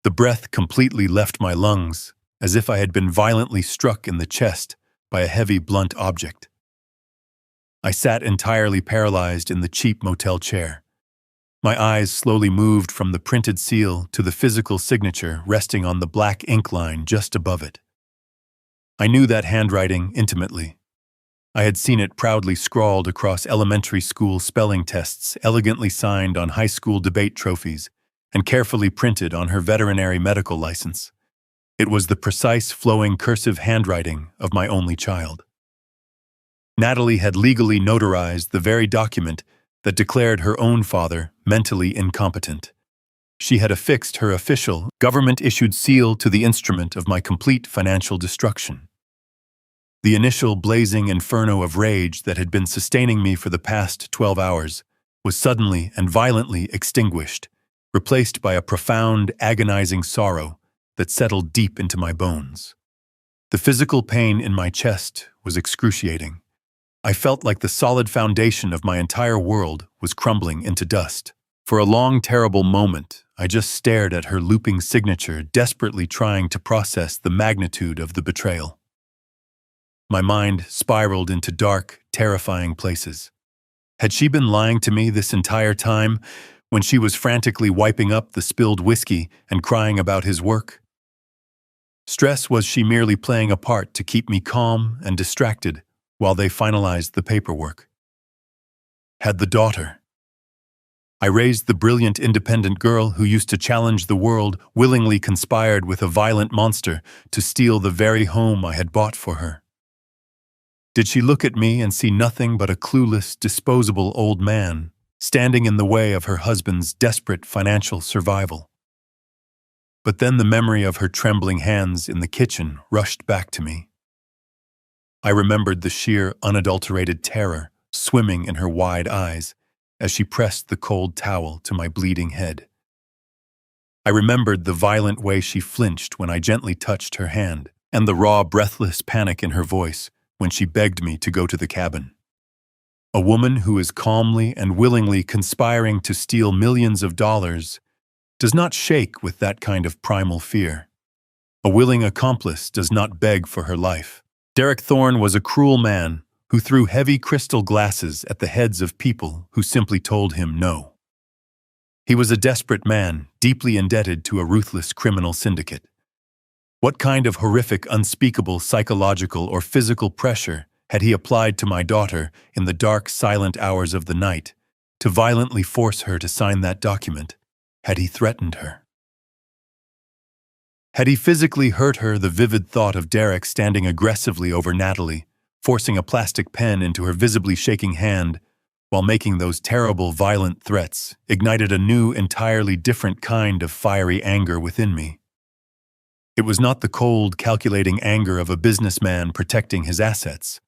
The breath completely left my lungs, as if I had been violently struck in the chest by a heavy, blunt object. I sat entirely paralyzed in the cheap motel chair. My eyes slowly moved from the printed seal to the physical signature resting on the black ink line just above it. I knew that handwriting intimately. I had seen it proudly scrawled across elementary school spelling tests, elegantly signed on high school debate trophies, and carefully printed on her veterinary medical license. It was the precise, flowing cursive handwriting of my only child. Natalie had legally notarized the very document that declared her own father mentally incompetent. She had affixed her official, government-issued seal to the instrument of my complete financial destruction. The initial blazing inferno of rage that had been sustaining me for the past 12 hours was suddenly and violently extinguished, replaced by a profound, agonizing sorrow that settled deep into my bones. The physical pain in my chest was excruciating. I felt like the solid foundation of my entire world was crumbling into dust. For a long, terrible moment, I just stared at her looping signature, desperately trying to process the magnitude of the betrayal. My mind spiraled into dark, terrifying places. Had she been lying to me this entire time, when she was frantically wiping up the spilled whiskey and crying about his work? Was she merely playing a part to keep me calm and distracted while they finalized the paperwork? Had the daughter I raised, the brilliant independent girl who used to challenge the world, willingly conspired with a violent monster to steal the very home I had bought for her? Did she look at me and see nothing but a clueless, disposable old man, standing in the way of her husband's desperate financial survival? But then the memory of her trembling hands in the kitchen rushed back to me. I remembered the sheer, unadulterated terror swimming in her wide eyes as she pressed the cold towel to my bleeding head. I remembered the violent way she flinched when I gently touched her hand, and the raw, breathless panic in her voice when she begged me to go to the cabin. A woman who is calmly and willingly conspiring to steal millions of dollars does not shake with that kind of primal fear. A willing accomplice does not beg for her life. Derek Thorne was a cruel man who threw heavy crystal glasses at the heads of people who simply told him no. He was a desperate man, deeply indebted to a ruthless criminal syndicate. What kind of horrific, unspeakable psychological or physical pressure had he applied to my daughter in the dark, silent hours of the night to violently force her to sign that document? Had he threatened her? Had he physically hurt her? The vivid thought of Derek standing aggressively over Natalie, forcing a plastic pen into her visibly shaking hand while making those terrible, violent threats, ignited a new, entirely different kind of fiery anger within me. It was not the cold, calculating anger of a businessman protecting his assets.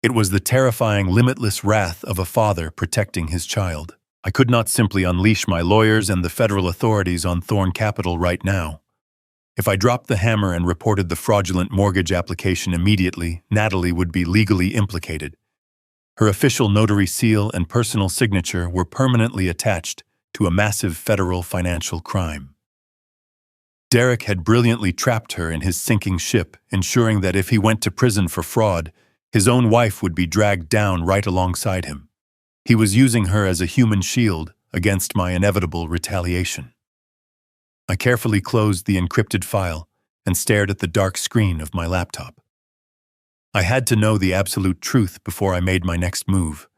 It was the terrifying, limitless wrath of a father protecting his child. I could not simply unleash my lawyers and the federal authorities on Thorne Capital right now. If I dropped the hammer and reported the fraudulent mortgage application immediately, Natalie would be legally implicated. Her official notary seal and personal signature were permanently attached to a massive federal financial crime. Derek had brilliantly trapped her in his sinking ship, ensuring that if he went to prison for fraud, his own wife would be dragged down right alongside him. He was using her as a human shield against my inevitable retaliation. I carefully closed the encrypted file and stared at the dark screen of my laptop. I had to know the absolute truth before I made my next move.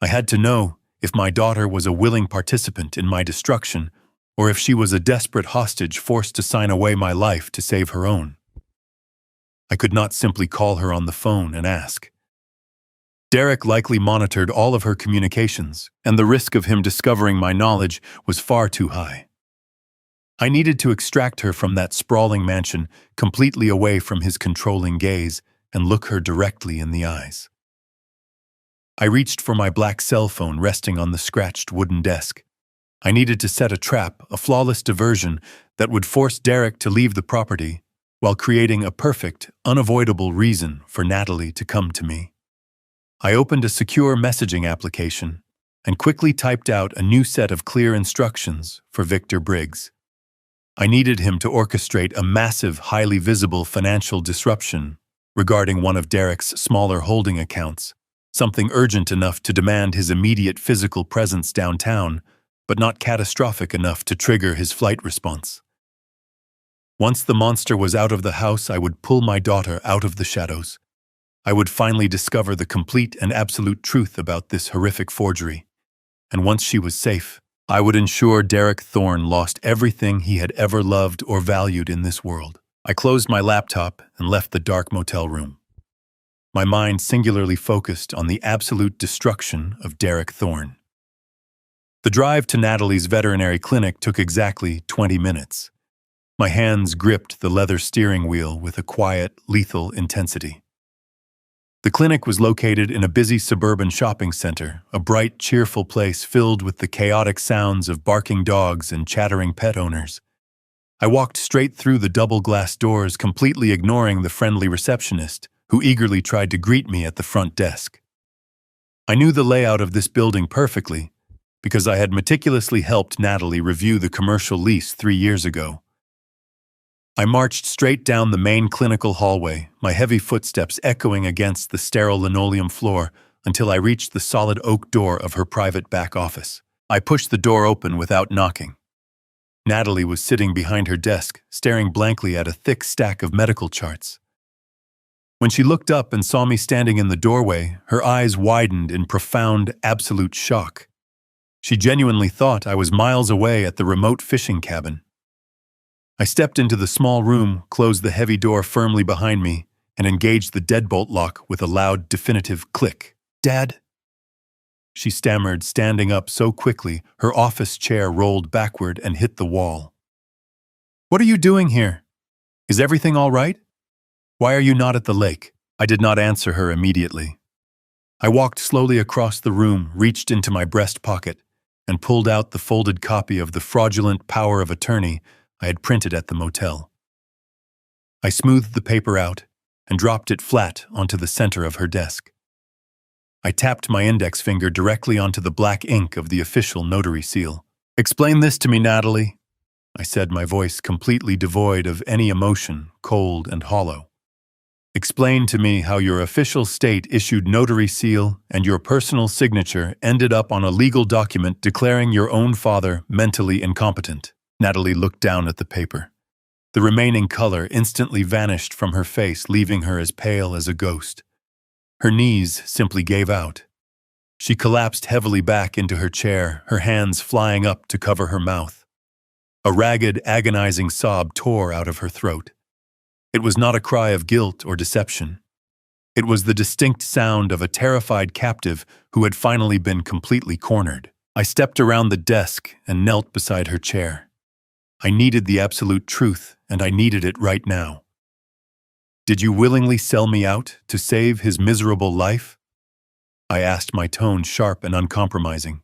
I had to know if my daughter was a willing participant in my destruction or if she was a desperate hostage forced to sign away my life to save her own. I could not simply call her on the phone and ask. Derek likely monitored all of her communications, and the risk of him discovering my knowledge was far too high. I needed to extract her from that sprawling mansion, completely away from his controlling gaze, and look her directly in the eyes. I reached for my black cell phone resting on the scratched wooden desk. I needed to set a trap, a flawless diversion that would force Derek to leave the property while creating a perfect, unavoidable reason for Natalie to come to me. I opened a secure messaging application and quickly typed out a new set of clear instructions for Victor Briggs. I needed him to orchestrate a massive, highly visible financial disruption regarding one of Derek's smaller holding accounts, something urgent enough to demand his immediate physical presence downtown, but not catastrophic enough to trigger his flight response. Once the monster was out of the house, I would pull my daughter out of the shadows. I would finally discover the complete and absolute truth about this horrific forgery. And once she was safe, I would ensure Derek Thorne lost everything he had ever loved or valued in this world. I closed my laptop and left the dark motel room. My mind singularly focused on the absolute destruction of Derek Thorne. The drive to Natalie's veterinary clinic took exactly 20 minutes. My hands gripped the leather steering wheel with a quiet, lethal intensity. The clinic was located in a busy suburban shopping center, a bright, cheerful place filled with the chaotic sounds of barking dogs and chattering pet owners. I walked straight through the double-glass doors, completely ignoring the friendly receptionist, who eagerly tried to greet me at the front desk. I knew the layout of this building perfectly, because I had meticulously helped Natalie review the commercial lease 3 years ago. I marched straight down the main clinical hallway, my heavy footsteps echoing against the sterile linoleum floor until I reached the solid oak door of her private back office. I pushed the door open without knocking. Natalie was sitting behind her desk, staring blankly at a thick stack of medical charts. When she looked up and saw me standing in the doorway, her eyes widened in profound, absolute shock. She genuinely thought I was miles away at the remote fishing cabin. I stepped into the small room, closed the heavy door firmly behind me, and engaged the deadbolt lock with a loud, definitive click. "Dad?" She stammered, standing up so quickly her office chair rolled backward and hit the wall. "What are you doing here? Is everything all right? Why are you not at the lake?" I did not answer her immediately. I walked slowly across the room, reached into my breast pocket, and pulled out the folded copy of the fraudulent power of attorney I had printed at the motel. I smoothed the paper out and dropped it flat onto the center of her desk. I tapped my index finger directly onto the black ink of the official notary seal. "Explain this to me, Natalie," I said, my voice completely devoid of any emotion, cold and hollow. "Explain to me how your official state-issued notary seal and your personal signature ended up on a legal document declaring your own father mentally incompetent." Natalie looked down at the paper. The remaining color instantly vanished from her face, leaving her as pale as a ghost. Her knees simply gave out. She collapsed heavily back into her chair, her hands flying up to cover her mouth. A ragged, agonizing sob tore out of her throat. It was not a cry of guilt or deception. It was the distinct sound of a terrified captive who had finally been completely cornered. I stepped around the desk and knelt beside her chair. I needed the absolute truth, and I needed it right now. "Did you willingly sell me out to save his miserable life?" I asked, my tone sharp and uncompromising.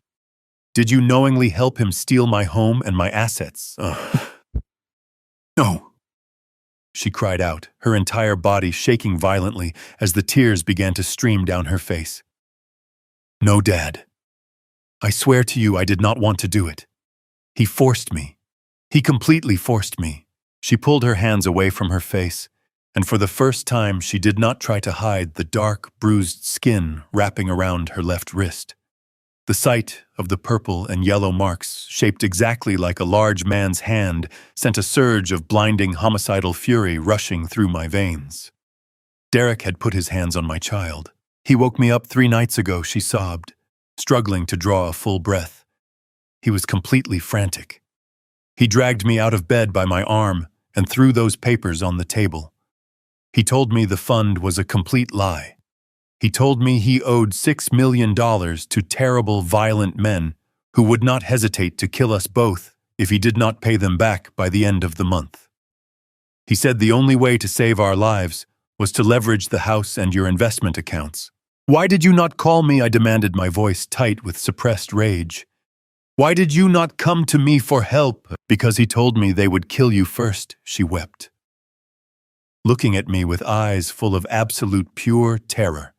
"Did you knowingly help him steal my home and my assets?" "No," she cried out, her entire body shaking violently as the tears began to stream down her face. "No, Dad. I swear to you I did not want to do it. He forced me. He completely forced me." She pulled her hands away from her face, and for the first time she did not try to hide the dark, bruised skin wrapping around her left wrist. The sight of the purple and yellow marks, shaped exactly like a large man's hand, sent a surge of blinding homicidal fury rushing through my veins. Derek had put his hands on my child. "He woke me up 3 nights ago," she sobbed, struggling to draw a full breath. "He was completely frantic. He dragged me out of bed by my arm and threw those papers on the table. He told me the fund was a complete lie. He told me he owed $6 million to terrible, violent men who would not hesitate to kill us both if he did not pay them back by the end of the month. He said the only way to save our lives was to leverage the house and your investment accounts. Why did you not call me?" I demanded, my voice tight with suppressed rage. "Why did you not come to me for help?" "Because he told me they would kill you first," she wept, looking at me with eyes full of absolute pure terror.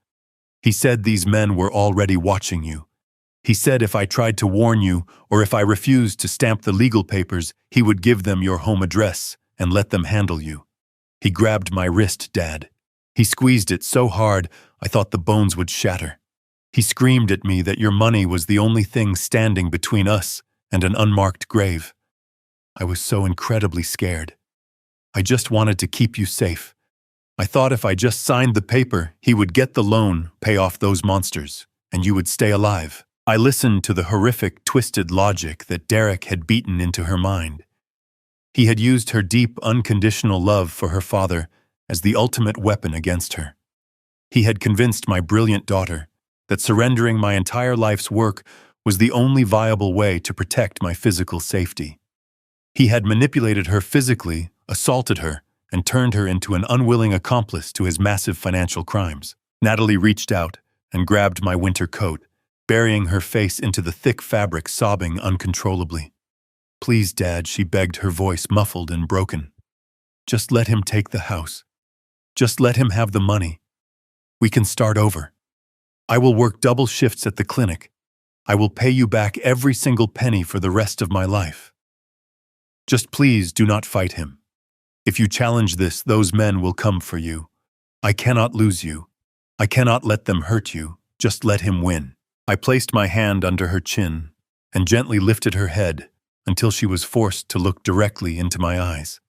"He said these men were already watching you. He said if I tried to warn you or if I refused to stamp the legal papers, he would give them your home address and let them handle you. He grabbed my wrist, Dad. He squeezed it so hard I thought the bones would shatter. He screamed at me that your money was the only thing standing between us and an unmarked grave. I was so incredibly scared. I just wanted to keep you safe. I thought if I just signed the paper, he would get the loan, pay off those monsters, and you would stay alive." I listened to the horrific, twisted logic that Derek had beaten into her mind. He had used her deep, unconditional love for her father as the ultimate weapon against her. He had convinced my brilliant daughter that surrendering my entire life's work was the only viable way to protect my physical safety. He had manipulated her physically, assaulted her, and turned her into an unwilling accomplice to his massive financial crimes. Natalie reached out and grabbed my winter coat, burying her face into the thick fabric, sobbing uncontrollably. "Please, Dad," she begged, her voice muffled and broken. "Just let him take the house. Just let him have the money. We can start over. I will work double shifts at the clinic. I will pay you back every single penny for the rest of my life. Just please do not fight him. If you challenge this, those men will come for you. I cannot lose you. I cannot let them hurt you. Just let him win." I placed my hand under her chin and gently lifted her head until she was forced to look directly into my eyes.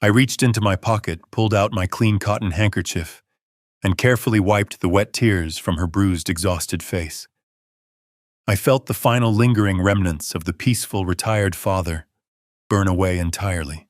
I reached into my pocket, pulled out my clean cotton handkerchief, and carefully wiped the wet tears from her bruised, exhausted face. I felt the final lingering remnants of the peaceful, retired father burn away entirely.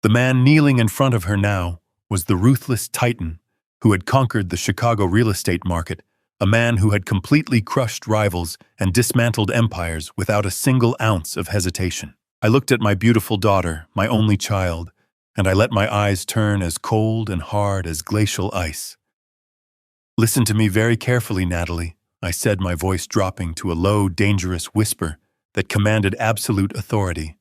The man kneeling in front of her now was the ruthless titan who had conquered the Chicago real estate market, a man who had completely crushed rivals and dismantled empires without a single ounce of hesitation. I looked at my beautiful daughter, my only child, and I let my eyes turn as cold and hard as glacial ice. "Listen to me very carefully, Natalie," I said, my voice dropping to a low, dangerous whisper that commanded absolute authority.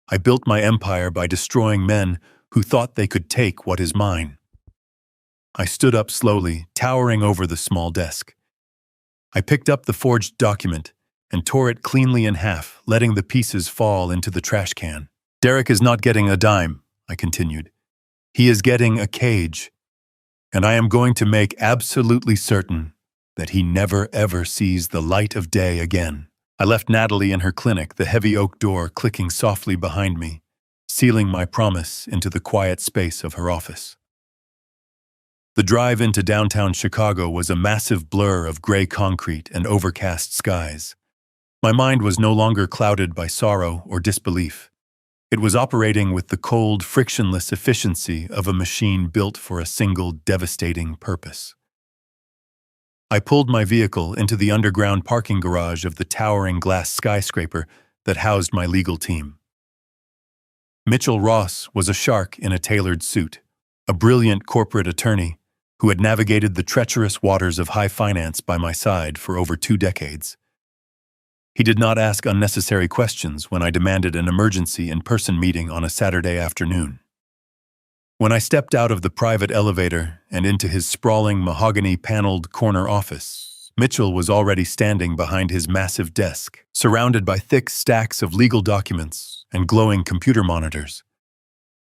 "I built my empire by destroying men who thought they could take what is mine." I stood up slowly, towering over the small desk. I picked up the forged document and tore it cleanly in half, letting the pieces fall into the trash can. "Derek is not getting a dime," I continued. "He is getting a cage, and I am going to make absolutely certain that he never ever sees the light of day again." I left Natalie in her clinic, the heavy oak door clicking softly behind me, sealing my promise into the quiet space of her office. The drive into downtown Chicago was a massive blur of gray concrete and overcast skies. My mind was no longer clouded by sorrow or disbelief. It was operating with the cold, frictionless efficiency of a machine built for a single, devastating purpose. I pulled my vehicle into the underground parking garage of the towering glass skyscraper that housed my legal team. Mitchell Ross was a shark in a tailored suit, a brilliant corporate attorney who had navigated the treacherous waters of high finance by my side for over 2 decades. He did not ask unnecessary questions when I demanded an emergency in-person meeting on a Saturday afternoon. When I stepped out of the private elevator and into his sprawling, mahogany-paneled corner office, Mitchell was already standing behind his massive desk, surrounded by thick stacks of legal documents and glowing computer monitors.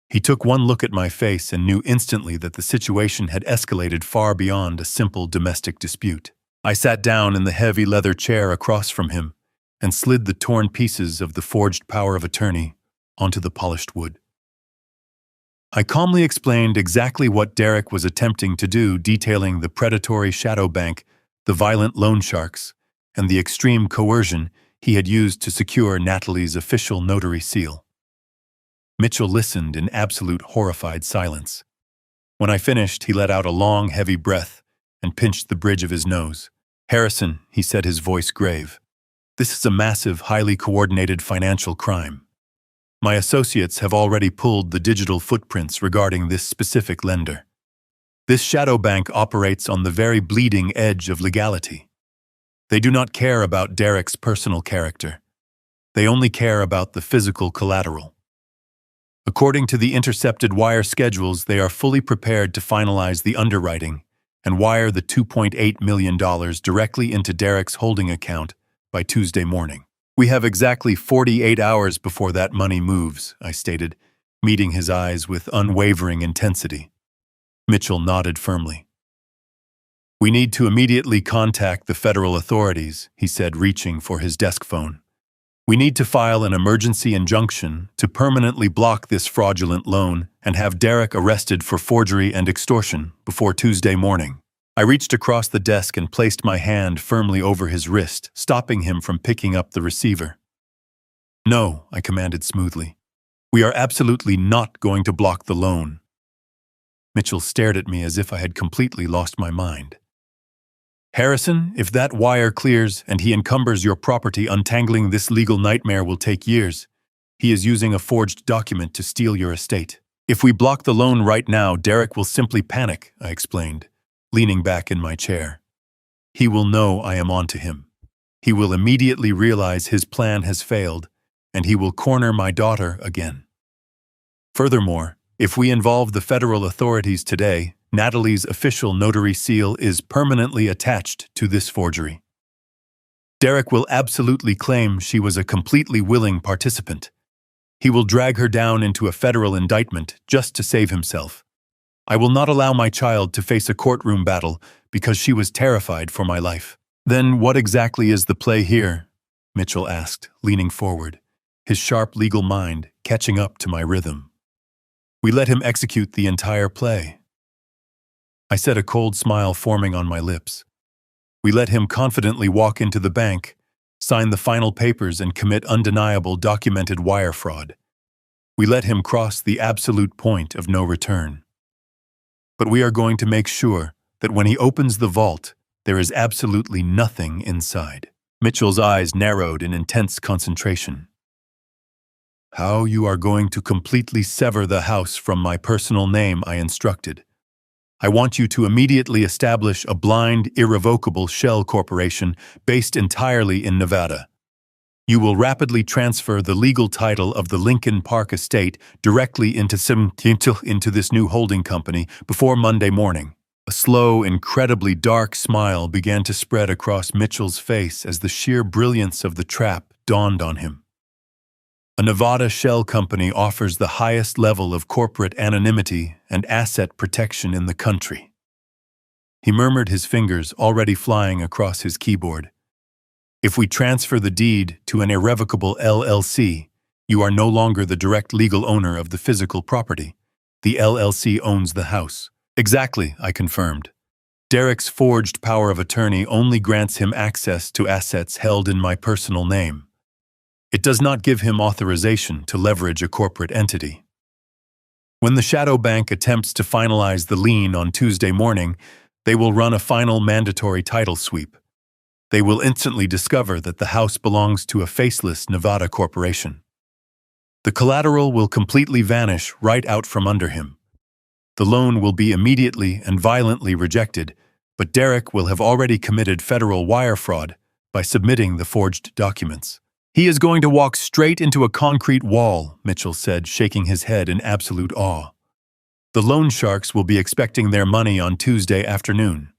He took one look at my face and knew instantly that the situation had escalated far beyond a simple domestic dispute. I sat down in the heavy leather chair across from him and slid the torn pieces of the forged power of attorney onto the polished wood. I calmly explained exactly what Derek was attempting to do, detailing the predatory shadow bank, the violent loan sharks, and the extreme coercion he had used to secure Natalie's official notary seal. Mitchell listened in absolute horrified silence. When I finished, he let out a long, heavy breath and pinched the bridge of his nose. "Harrison," he said, his voice grave, "this is a massive, highly coordinated financial crime. My associates have already pulled the digital footprints regarding this specific lender. This shadow bank operates on the very bleeding edge of legality. They do not care about Derek's personal character. They only care about the physical collateral. According to the intercepted wire schedules, they are fully prepared to finalize the underwriting and wire the $2.8 million directly into Derek's holding account by Tuesday morning. We have exactly 48 hours before that money moves," I stated, meeting his eyes with unwavering intensity. Mitchell nodded firmly. "We need to immediately contact the federal authorities," he said, reaching for his desk phone. "We need to file an emergency injunction to permanently block this fraudulent loan and have Derek arrested for forgery and extortion before Tuesday morning." I reached across the desk and placed my hand firmly over his wrist, stopping him from picking up the receiver. "No," I commanded smoothly. "We are absolutely not going to block the loan." Mitchell stared at me as if I had completely lost my mind. Harrison, if that wire clears and he encumbers your property, untangling this legal nightmare will take years. He is using a forged document to steal your estate. If we block the loan right now, Derek will simply panic, I explained, leaning back in my chair. He will know I am onto him. He will immediately realize his plan has failed, and he will corner my daughter again. Furthermore, if we involve the federal authorities today, Natalie's official notary seal is permanently attached to this forgery. Derek will absolutely claim she was a completely willing participant. He will drag her down into a federal indictment just to save himself. I will not allow my child to face a courtroom battle because she was terrified for my life. Then what exactly is the play here? Mitchell asked, leaning forward, his sharp legal mind catching up to my rhythm. We let him execute the entire play. I said, a cold smile forming on my lips. We let him confidently walk into the bank, sign the final papers, and commit undeniable documented wire fraud. We let him cross the absolute point of no return. But we are going to make sure that when he opens the vault, there is absolutely nothing inside. Mitchell's eyes narrowed in intense concentration. How you are going to completely sever the house from my personal name, I instructed. I want you to immediately establish a blind, irrevocable shell corporation based entirely in Nevada. You will rapidly transfer the legal title of the Lincoln Park estate directly into this new holding company before Monday morning. A slow, incredibly dark smile began to spread across Mitchell's face as the sheer brilliance of the trap dawned on him. A Nevada shell company offers the highest level of corporate anonymity and asset protection in the country. He murmured, his fingers already flying across his keyboard. If we transfer the deed to an irrevocable LLC, you are no longer the direct legal owner of the physical property. The LLC owns the house. Exactly, I confirmed. Derek's forged power of attorney only grants him access to assets held in my personal name. It does not give him authorization to leverage a corporate entity. When the shadow bank attempts to finalize the lien on Tuesday morning, they will run a final mandatory title sweep. They will instantly discover that the house belongs to a faceless Nevada corporation. The collateral will completely vanish right out from under him. The loan will be immediately and violently rejected, but Derek will have already committed federal wire fraud by submitting the forged documents. He is going to walk straight into a concrete wall, Mitchell said, shaking his head in absolute awe. The loan sharks will be expecting their money on Tuesday afternoon.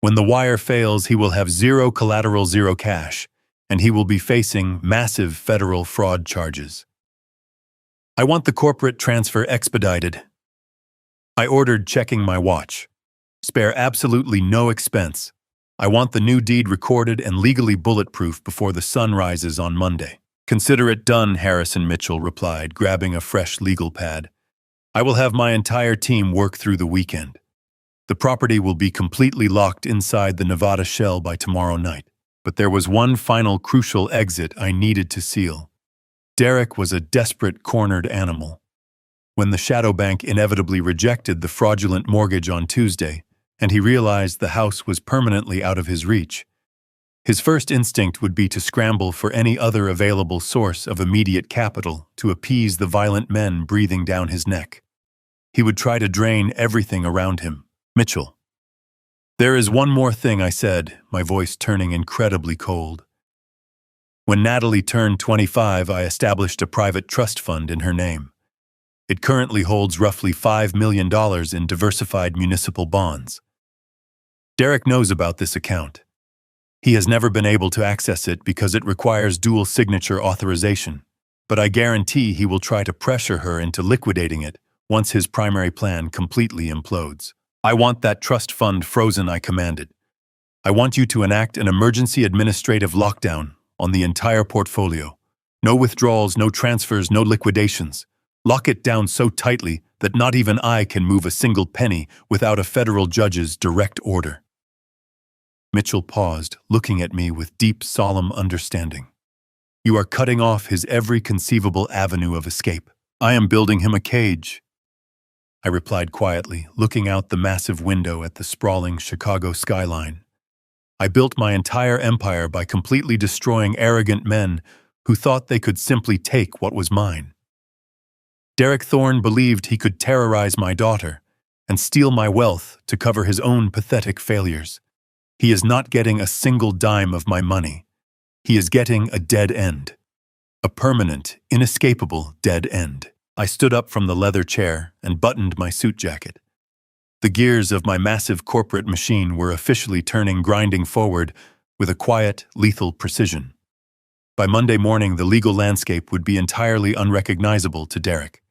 When the wire fails, he will have zero collateral, zero cash, and he will be facing massive federal fraud charges. I want the corporate transfer expedited. I ordered, checking my watch. Spare absolutely no expense. I want the new deed recorded and legally bulletproof before the sun rises on Monday. Consider it done, Harrison, Mitchell replied, grabbing a fresh legal pad. I will have my entire team work through the weekend. The property will be completely locked inside the Nevada shell by tomorrow night. But there was one final crucial exit I needed to seal. Derek was a desperate, cornered animal. When the shadow bank inevitably rejected the fraudulent mortgage on Tuesday, and he realized the house was permanently out of his reach, his first instinct would be to scramble for any other available source of immediate capital to appease the violent men breathing down his neck. He would try to drain everything around him. Mitchell. There is one more thing, I said, my voice turning incredibly cold. When Natalie turned 25, I established a private trust fund in her name. It currently holds roughly $5 million in diversified municipal bonds. Derek knows about this account. He has never been able to access it because it requires dual signature authorization, but I guarantee he will try to pressure her into liquidating it once his primary plan completely implodes. I want that trust fund frozen, I commanded. I want you to enact an emergency administrative lockdown on the entire portfolio. No withdrawals, no transfers, no liquidations. Lock it down so tightly that not even I can move a single penny without a federal judge's direct order. Mitchell paused, looking at me with deep, solemn understanding. You are cutting off his every conceivable avenue of escape. I am building him a cage. I replied quietly, looking out the massive window at the sprawling Chicago skyline. I built my entire empire by completely destroying arrogant men who thought they could simply take what was mine. Derek Thorne believed he could terrorize my daughter and steal my wealth to cover his own pathetic failures. He is not getting a single dime of my money. He is getting a dead end. A permanent, inescapable dead end. I stood up from the leather chair and buttoned my suit jacket. The gears of my massive corporate machine were officially turning, grinding forward with a quiet, lethal precision. By Monday morning, the legal landscape would be entirely unrecognizable to Derek.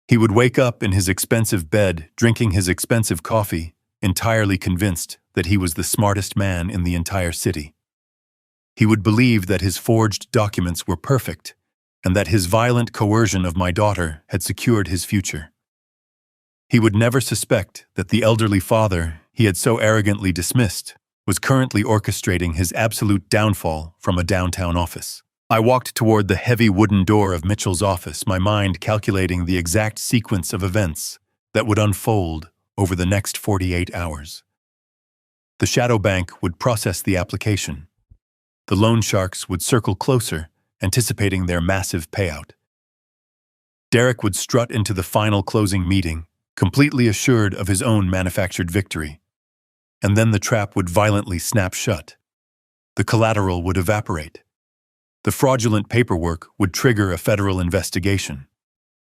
He would wake up in his expensive bed, drinking his expensive coffee, entirely convinced that he was the smartest man in the entire city. He would believe that his forged documents were perfect and that his violent coercion of my daughter had secured his future. He would never suspect that the elderly father he had so arrogantly dismissed was currently orchestrating his absolute downfall from a downtown office. I walked toward the heavy wooden door of Mitchell's office, my mind calculating the exact sequence of events that would unfold over the next 48 hours. The shadow bank would process the application. The loan sharks would circle closer, anticipating their massive payout. Derek would strut into the final closing meeting, completely assured of his own manufactured victory. And then the trap would violently snap shut. The collateral would evaporate. The fraudulent paperwork would trigger a federal investigation.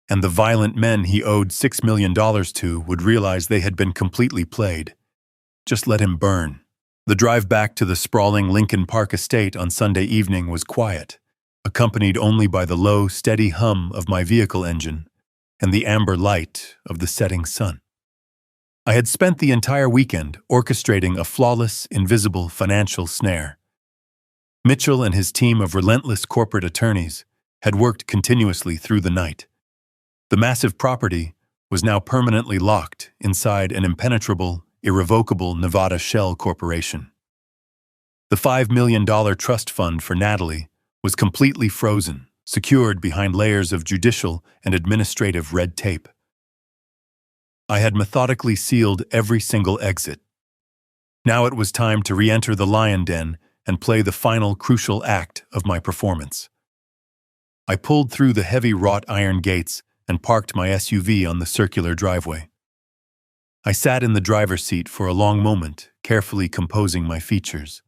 And the violent men he owed $6 million to would realize they had been completely played. Just let him burn. The drive back to the sprawling Lincoln Park estate on Sunday evening was quiet, accompanied only by the low, steady hum of my vehicle engine and the amber light of the setting sun. I had spent the entire weekend orchestrating a flawless, invisible financial snare. Mitchell and his team of relentless corporate attorneys had worked continuously through the night. The massive property was now permanently locked inside an impenetrable, irrevocable Nevada shell corporation. The $5 million trust fund for Natalie was completely frozen, secured behind layers of judicial and administrative red tape. I had methodically sealed every single exit. Now it was time to re-enter the lion den and play the final crucial act of my performance. I pulled through the heavy wrought iron gates and parked my SUV on the circular driveway. I sat in the driver's seat for a long moment, carefully composing my features.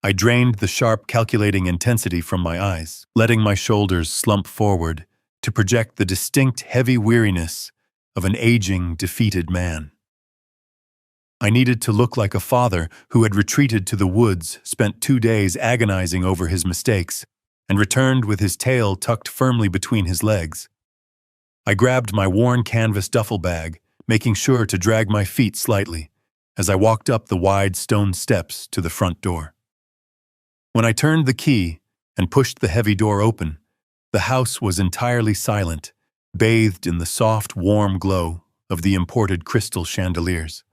I drained the sharp, calculating intensity from my eyes, letting my shoulders slump forward to project the distinct, heavy weariness of an aging, defeated man. I needed to look like a father who had retreated to the woods, spent 2 days agonizing over his mistakes, and returned with his tail tucked firmly between his legs. I grabbed my worn canvas duffel bag, making sure to drag my feet slightly as I walked up the wide stone steps to the front door. When I turned the key and pushed the heavy door open, the house was entirely silent, bathed in the soft, warm glow of the imported crystal chandeliers.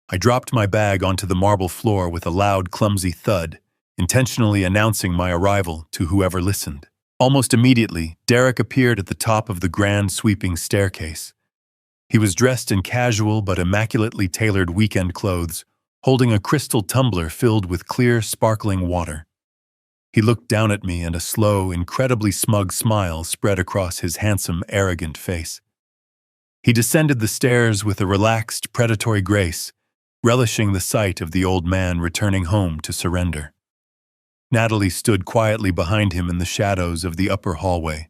I dropped my bag onto the marble floor with a loud, clumsy thud, intentionally announcing my arrival to whoever listened. Almost immediately, Derek appeared at the top of the grand, sweeping staircase. He was dressed in casual but immaculately tailored weekend clothes, holding a crystal tumbler filled with clear, sparkling water. He looked down at me and a slow, incredibly smug smile spread across his handsome, arrogant face. He descended the stairs with a relaxed, predatory grace, relishing the sight of the old man returning home to surrender. Natalie stood quietly behind him in the shadows of the upper hallway,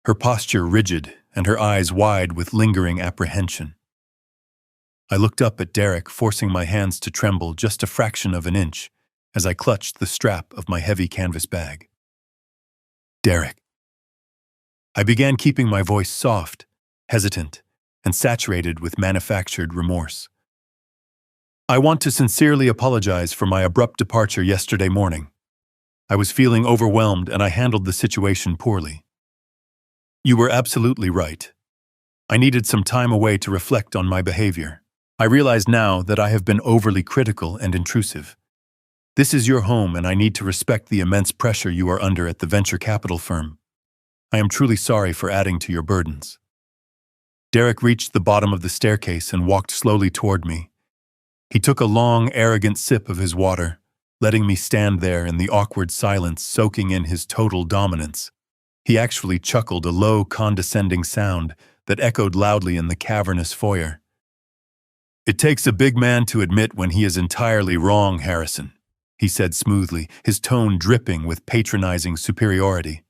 her posture rigid and her eyes wide with lingering apprehension. I looked up at Derek, forcing my hands to tremble just a fraction of an inch as I clutched the strap of my heavy canvas bag. Derek. I began keeping my voice soft, hesitant, and saturated with manufactured remorse. I want to sincerely apologize for my abrupt departure yesterday morning. I was feeling overwhelmed and I handled the situation poorly. You were absolutely right. I needed some time away to reflect on my behavior. I realize now that I have been overly critical and intrusive. This is your home and I need to respect the immense pressure you are under at the venture capital firm. I am truly sorry for adding to your burdens. Derek reached the bottom of the staircase and walked slowly toward me. He took a long, arrogant sip of his water, letting me stand there in the awkward silence, soaking in his total dominance. He actually chuckled, a low, condescending sound that echoed loudly in the cavernous foyer. "It takes a big man to admit when he is entirely wrong, Harrison," he said smoothly, his tone dripping with patronizing superiority.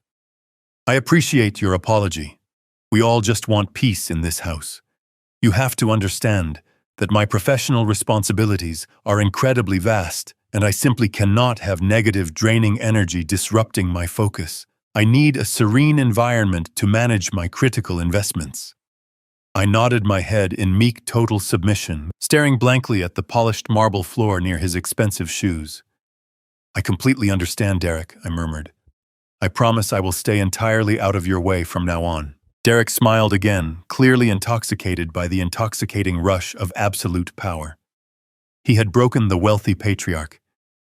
"I appreciate your apology. We all just want peace in this house. You have to understand that my professional responsibilities are incredibly vast, and I simply cannot have negative, draining energy disrupting my focus. I need a serene environment to manage my critical investments." I nodded my head in meek total submission, staring blankly at the polished marble floor near his expensive shoes. "I completely understand, Derek," I murmured. "I promise I will stay entirely out of your way from now on." Derek smiled again, clearly intoxicated by the intoxicating rush of absolute power. He had broken the wealthy patriarch.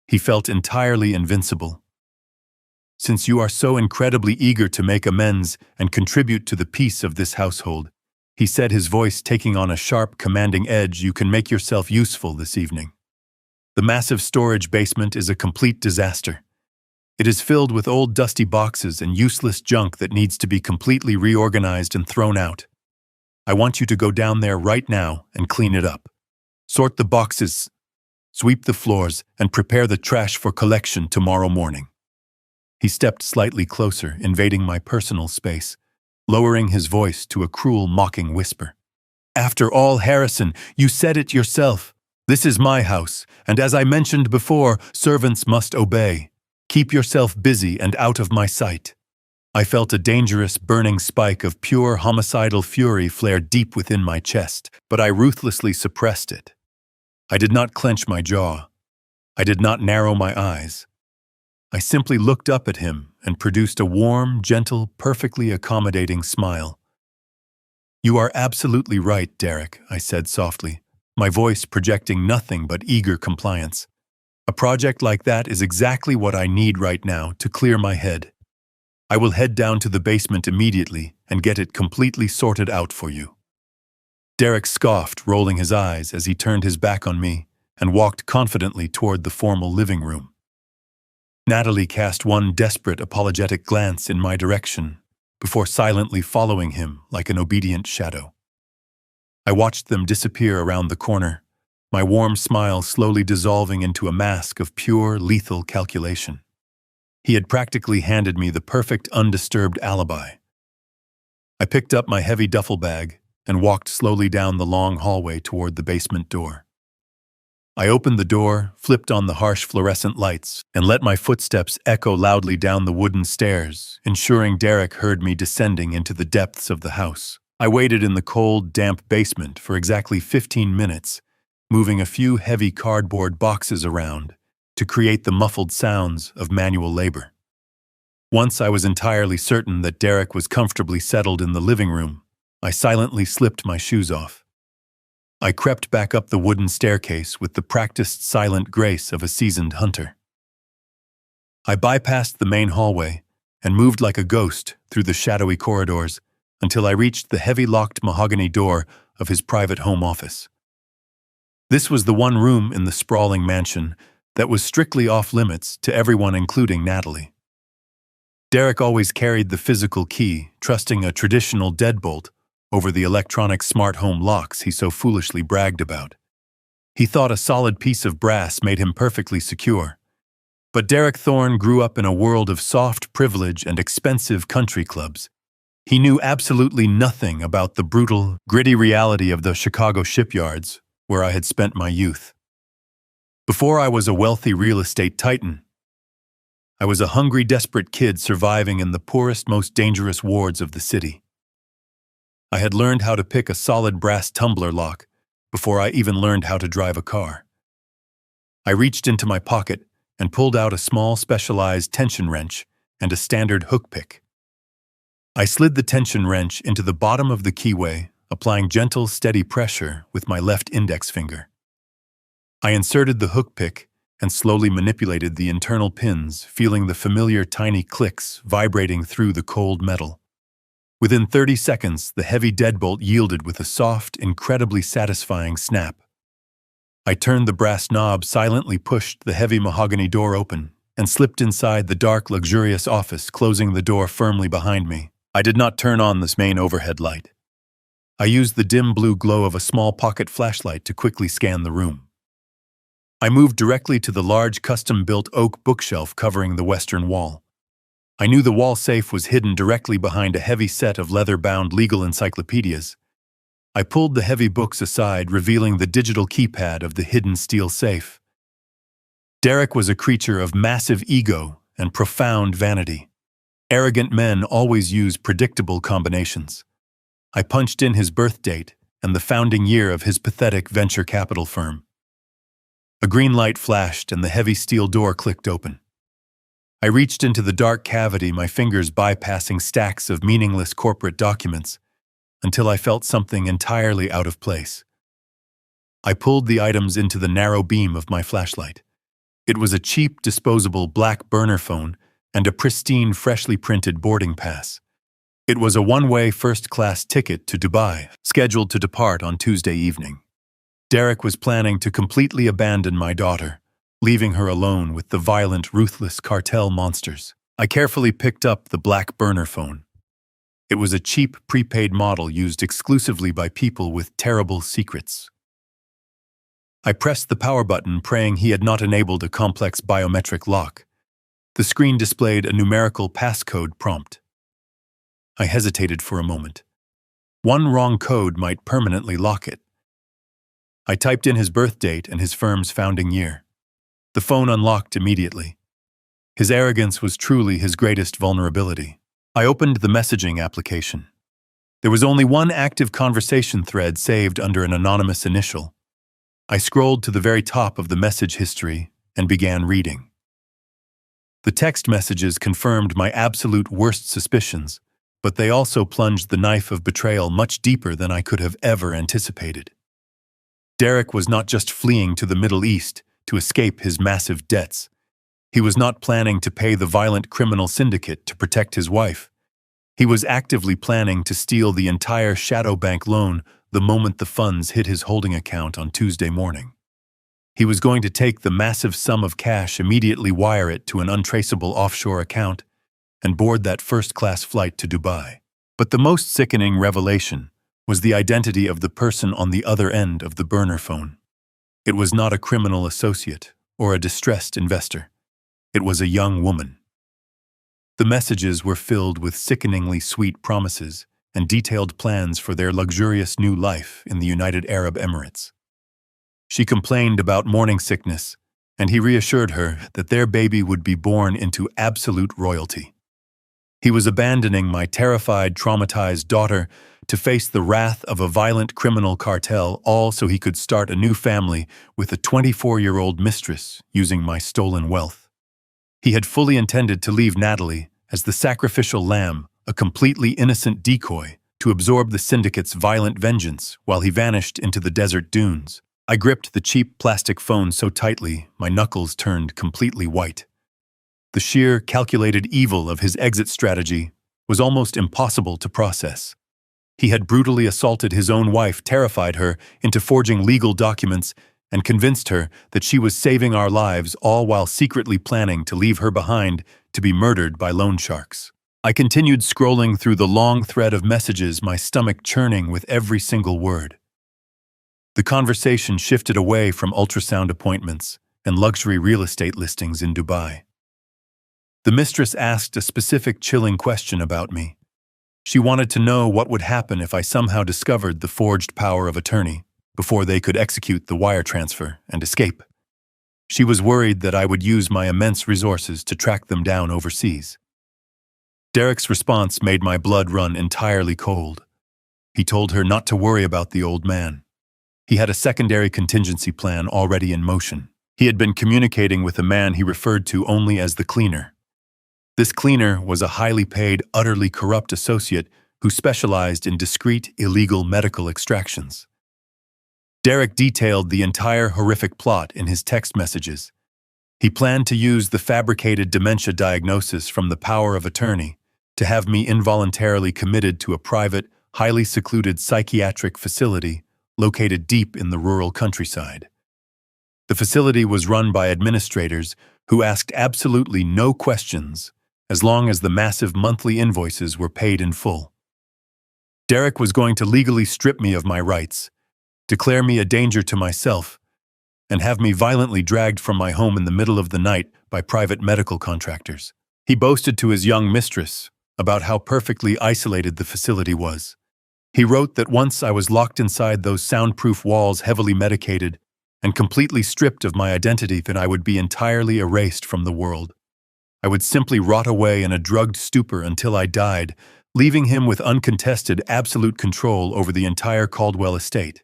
He felt entirely invincible. "Since you are so incredibly eager to make amends and contribute to the peace of this household," he said, his voice taking on a sharp, commanding edge, "you can make yourself useful this evening. The massive storage basement is a complete disaster. It is filled with old dusty boxes and useless junk that needs to be completely reorganized and thrown out. I want you to go down there right now and clean it up. Sort the boxes, sweep the floors, and prepare the trash for collection tomorrow morning." He stepped slightly closer, invading my personal space, lowering his voice to a cruel, mocking whisper. "After all, Harrison, you said it yourself. This is my house, and as I mentioned before, servants must obey. Keep yourself busy and out of my sight." I felt a dangerous, burning spike of pure homicidal fury flare deep within my chest, but I ruthlessly suppressed it. I did not clench my jaw. I did not narrow my eyes. I simply looked up at him and produced a warm, gentle, perfectly accommodating smile. "You are absolutely right, Derek," I said softly, my voice projecting nothing but eager compliance. "A project like that is exactly what I need right now to clear my head. I will head down to the basement immediately and get it completely sorted out for you." Derek scoffed, rolling his eyes as he turned his back on me and walked confidently toward the formal living room. Natalie cast one desperate, apologetic glance in my direction before silently following him like an obedient shadow. I watched them disappear around the corner, my warm smile slowly dissolving into a mask of pure, lethal calculation. He had practically handed me the perfect, undisturbed alibi. I picked up my heavy duffel bag and walked slowly down the long hallway toward the basement door. I opened the door, flipped on the harsh fluorescent lights, and let my footsteps echo loudly down the wooden stairs, ensuring Derek heard me descending into the depths of the house. I waited in the cold, damp basement for exactly 15 minutes, moving a few heavy cardboard boxes around to create the muffled sounds of manual labor. Once I was entirely certain that Derek was comfortably settled in the living room, I silently slipped my shoes off. I crept back up the wooden staircase with the practiced silent grace of a seasoned hunter. I bypassed the main hallway and moved like a ghost through the shadowy corridors until I reached the heavy locked mahogany door of his private home office. This was the one room in the sprawling mansion that was strictly off-limits to everyone, including Natalie. Derek always carried the physical key, trusting a traditional deadbolt over the electronic smart home locks he so foolishly bragged about. He thought a solid piece of brass made him perfectly secure. But Derek Thorne grew up in a world of soft privilege and expensive country clubs. He knew absolutely nothing about the brutal, gritty reality of the Chicago shipyards where I had spent my youth. Before I was a wealthy real estate titan, I was a hungry, desperate kid surviving in the poorest, most dangerous wards of the city. I had learned how to pick a solid brass tumbler lock before I even learned how to drive a car. I reached into my pocket and pulled out a small, specialized tension wrench and a standard hook pick. I slid the tension wrench into the bottom of the keyway, applying gentle, steady pressure with my left index finger. I inserted the hook pick and slowly manipulated the internal pins, feeling the familiar tiny clicks vibrating through the cold metal. Within 30 seconds, the heavy deadbolt yielded with a soft, incredibly satisfying snap. I turned the brass knob, silently pushed the heavy mahogany door open, and slipped inside the dark, luxurious office, closing the door firmly behind me. I did not turn on this main overhead light. I used the dim blue glow of a small pocket flashlight to quickly scan the room. I moved directly to the large custom-built oak bookshelf covering the western wall. I knew the wall safe was hidden directly behind a heavy set of leather-bound legal encyclopedias. I pulled the heavy books aside, revealing the digital keypad of the hidden steel safe. Derek was a creature of massive ego and profound vanity. Arrogant men always use predictable combinations. I punched in his birth date and the founding year of his pathetic venture capital firm. A green light flashed and the heavy steel door clicked open. I reached into the dark cavity, my fingers bypassing stacks of meaningless corporate documents, until I felt something entirely out of place. I pulled the items into the narrow beam of my flashlight. It was a cheap, disposable black burner phone and a pristine, freshly printed boarding pass. It was a one-way first-class ticket to Dubai, scheduled to depart on Tuesday evening. Derek was planning to completely abandon my daughter, leaving her alone with the violent, ruthless cartel monsters. I carefully picked up the black burner phone. It was a cheap, prepaid model used exclusively by people with terrible secrets. I pressed the power button, praying he had not enabled a complex biometric lock. The screen displayed a numerical passcode prompt. I hesitated for a moment. One wrong code might permanently lock it. I typed in his birth date and his firm's founding year. The phone unlocked immediately. His arrogance was truly his greatest vulnerability. I opened the messaging application. There was only one active conversation thread saved under an anonymous initial. I scrolled to the very top of the message history and began reading. The text messages confirmed my absolute worst suspicions, but they also plunged the knife of betrayal much deeper than I could have ever anticipated. Derek was not just fleeing to the Middle East to escape his massive debts. He was not planning to pay the violent criminal syndicate to protect his wife. He was actively planning to steal the entire shadow bank loan the moment the funds hit his holding account on Tuesday morning. He was going to take the massive sum of cash, immediately wire it to an untraceable offshore account, and board that first-class flight to Dubai. But the most sickening revelation was the identity of the person on the other end of the burner phone. It was not a criminal associate or a distressed investor. It was a young woman. The messages were filled with sickeningly sweet promises and detailed plans for their luxurious new life in the United Arab Emirates. She complained about morning sickness, and he reassured her that their baby would be born into absolute royalty. He was abandoning my terrified, traumatized daughter to face the wrath of a violent criminal cartel, all so he could start a new family with a 24-year-old mistress using my stolen wealth. He had fully intended to leave Natalie as the sacrificial lamb, a completely innocent decoy to absorb the syndicate's violent vengeance while he vanished into the desert dunes. I gripped the cheap plastic phone so tightly my knuckles turned completely white. The sheer, calculated evil of his exit strategy was almost impossible to process. He had brutally assaulted his own wife, terrified her into forging legal documents, and convinced her that she was saving our lives, all while secretly planning to leave her behind to be murdered by loan sharks. I continued scrolling through the long thread of messages, my stomach churning with every single word. The conversation shifted away from ultrasound appointments and luxury real estate listings in Dubai. The mistress asked a specific, chilling question about me. She wanted to know what would happen if I somehow discovered the forged power of attorney before they could execute the wire transfer and escape. She was worried that I would use my immense resources to track them down overseas. Derek's response made my blood run entirely cold. He told her not to worry about the old man. He had a secondary contingency plan already in motion. He had been communicating with a man he referred to only as the cleaner. This cleaner was a highly paid, utterly corrupt associate who specialized in discreet, illegal medical extractions. Derek detailed the entire horrific plot in his text messages. He planned to use the fabricated dementia diagnosis from the power of attorney to have me involuntarily committed to a private, highly secluded psychiatric facility located deep in the rural countryside. The facility was run by administrators who asked absolutely no questions as long as the massive monthly invoices were paid in full. Derek was going to legally strip me of my rights, declare me a danger to myself, and have me violently dragged from my home in the middle of the night by private medical contractors. He boasted to his young mistress about how perfectly isolated the facility was. He wrote that once I was locked inside those soundproof walls, heavily medicated, and completely stripped of my identity, that I would be entirely erased from the world. I would simply rot away in a drugged stupor until I died, leaving him with uncontested, absolute control over the entire Caldwell estate.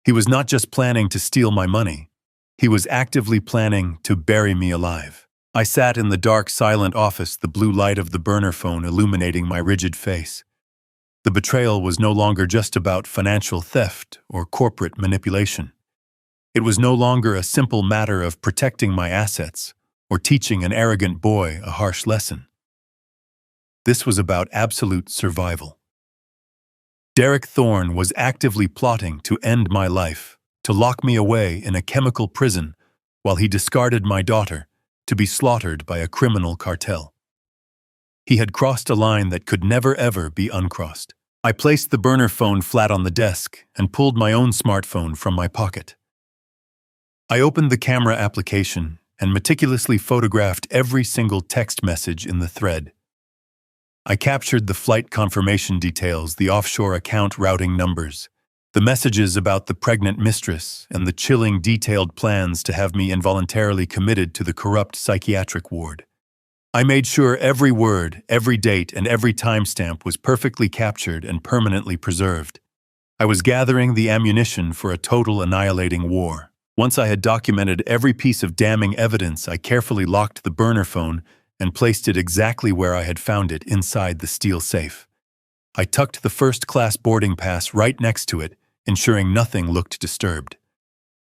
He was not just planning to steal my money. He was actively planning to bury me alive. I sat in the dark, silent office, the blue light of the burner phone illuminating my rigid face. The betrayal was no longer just about financial theft or corporate manipulation. It was no longer a simple matter of protecting my assets or teaching an arrogant boy a harsh lesson. This was about absolute survival. Derek Thorne was actively plotting to end my life, to lock me away in a chemical prison while he discarded my daughter to be slaughtered by a criminal cartel. He had crossed a line that could never ever be uncrossed. I placed the burner phone flat on the desk and pulled my own smartphone from my pocket. I opened the camera application and meticulously photographed every single text message in the thread. I captured the flight confirmation details, the offshore account routing numbers, the messages about the pregnant mistress, and the chilling, detailed plans to have me involuntarily committed to the corrupt psychiatric ward. I made sure every word, every date, and every timestamp was perfectly captured and permanently preserved. I was gathering the ammunition for a total annihilating war. Once I had documented every piece of damning evidence, I carefully locked the burner phone and placed it exactly where I had found it, inside the steel safe. I tucked the first-class boarding pass right next to it, ensuring nothing looked disturbed.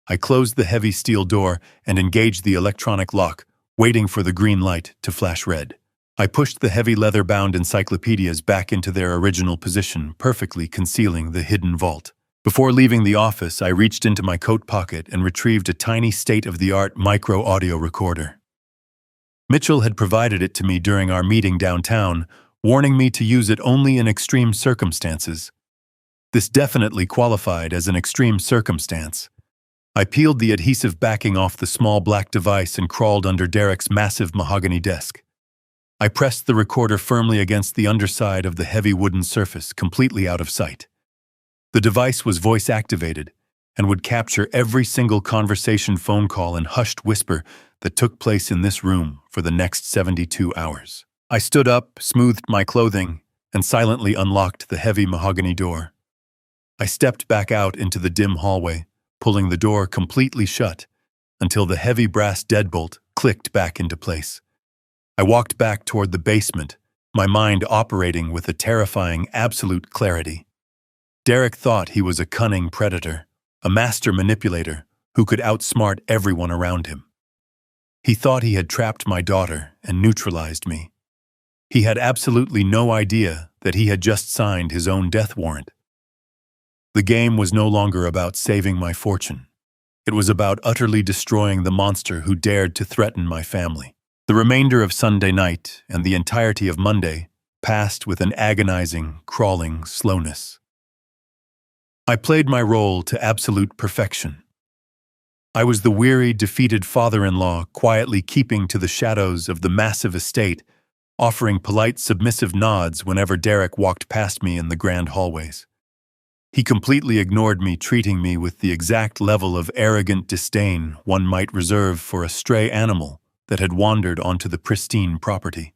I closed the heavy steel door and engaged the electronic lock, waiting for the green light to flash red. I pushed the heavy leather-bound encyclopedias back into their original position, perfectly concealing the hidden vault. Before leaving the office, I reached into my coat pocket and retrieved a tiny state-of-the-art micro-audio recorder. Mitchell had provided it to me during our meeting downtown, warning me to use it only in extreme circumstances. This definitely qualified as an extreme circumstance. I peeled the adhesive backing off the small black device and crawled under Derek's massive mahogany desk. I pressed the recorder firmly against the underside of the heavy wooden surface, completely out of sight. The device was voice-activated and would capture every single conversation, phone call, and hushed whisper that took place in this room for the next 72 hours. I stood up, smoothed my clothing, and silently unlocked the heavy mahogany door. I stepped back out into the dim hallway, pulling the door completely shut until the heavy brass deadbolt clicked back into place. I walked back toward the basement, my mind operating with a terrifying absolute clarity. Derek thought he was a cunning predator, a master manipulator who could outsmart everyone around him. He thought he had trapped my daughter and neutralized me. He had absolutely no idea that he had just signed his own death warrant. The game was no longer about saving my fortune. It was about utterly destroying the monster who dared to threaten my family. The remainder of Sunday night and the entirety of Monday passed with an agonizing, crawling slowness. I played my role to absolute perfection. I was the weary, defeated father-in-law, quietly keeping to the shadows of the massive estate, offering polite, submissive nods whenever Derek walked past me in the grand hallways. He completely ignored me, treating me with the exact level of arrogant disdain one might reserve for a stray animal that had wandered onto the pristine property.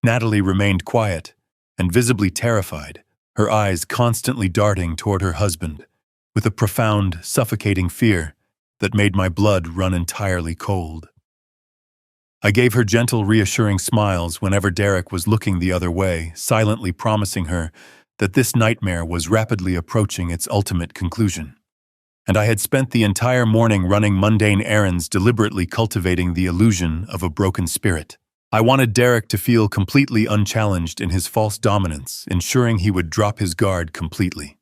Natalie remained quiet and visibly terrified, her eyes constantly darting toward her husband, with a profound, suffocating fear that made my blood run entirely cold. I gave her gentle, reassuring smiles whenever Derek was looking the other way, silently promising her that this nightmare was rapidly approaching its ultimate conclusion. And I had spent the entire morning running mundane errands, deliberately cultivating the illusion of a broken spirit. I wanted Derek to feel completely unchallenged in his false dominance, ensuring he would drop his guard completely.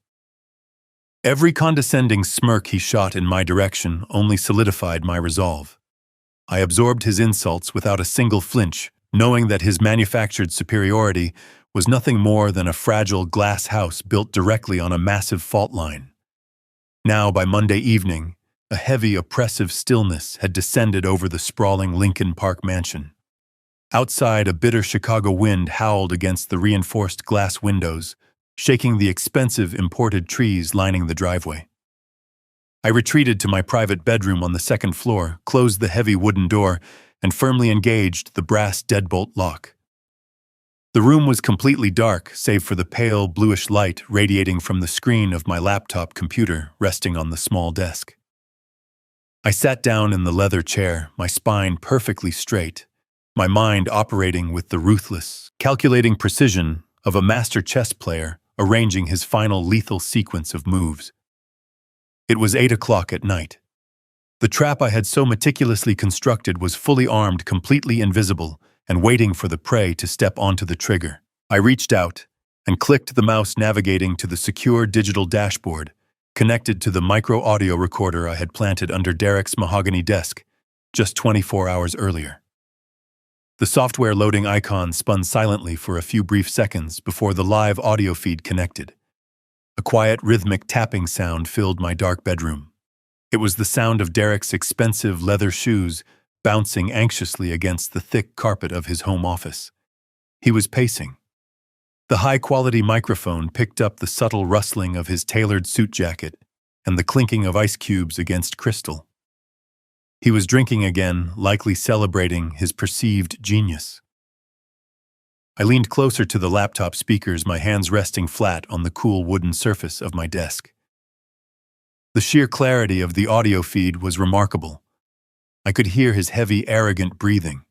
Every condescending smirk he shot in my direction only solidified my resolve. I absorbed his insults without a single flinch, knowing that his manufactured superiority was nothing more than a fragile glass house built directly on a massive fault line. Now, by Monday evening, a heavy, oppressive stillness had descended over the sprawling Lincoln Park mansion. Outside, a bitter Chicago wind howled against the reinforced glass windows, shaking the expensive imported trees lining the driveway. I retreated to my private bedroom on the second floor, closed the heavy wooden door, and firmly engaged the brass deadbolt lock. The room was completely dark, save for the pale, bluish light radiating from the screen of my laptop computer resting on the small desk. I sat down in the leather chair, my spine perfectly straight, my mind operating with the ruthless, calculating precision of a master chess player arranging his final lethal sequence of moves. It was 8 o'clock at night. The trap I had so meticulously constructed was fully armed, completely invisible, and waiting for the prey to step onto the trigger. I reached out and clicked the mouse, navigating to the secure digital dashboard, connected to the micro-audio recorder I had planted under Derek's mahogany desk just 24 hours earlier. The software loading icon spun silently for a few brief seconds before the live audio feed connected. A quiet, rhythmic tapping sound filled my dark bedroom. It was the sound of Derek's expensive leather shoes bouncing anxiously against the thick carpet of his home office. He was pacing. The high-quality microphone picked up the subtle rustling of his tailored suit jacket and the clinking of ice cubes against crystal. He was drinking again, likely celebrating his perceived genius. I leaned closer to the laptop speakers, my hands resting flat on the cool wooden surface of my desk. The sheer clarity of the audio feed was remarkable. I could hear his heavy, arrogant breathing.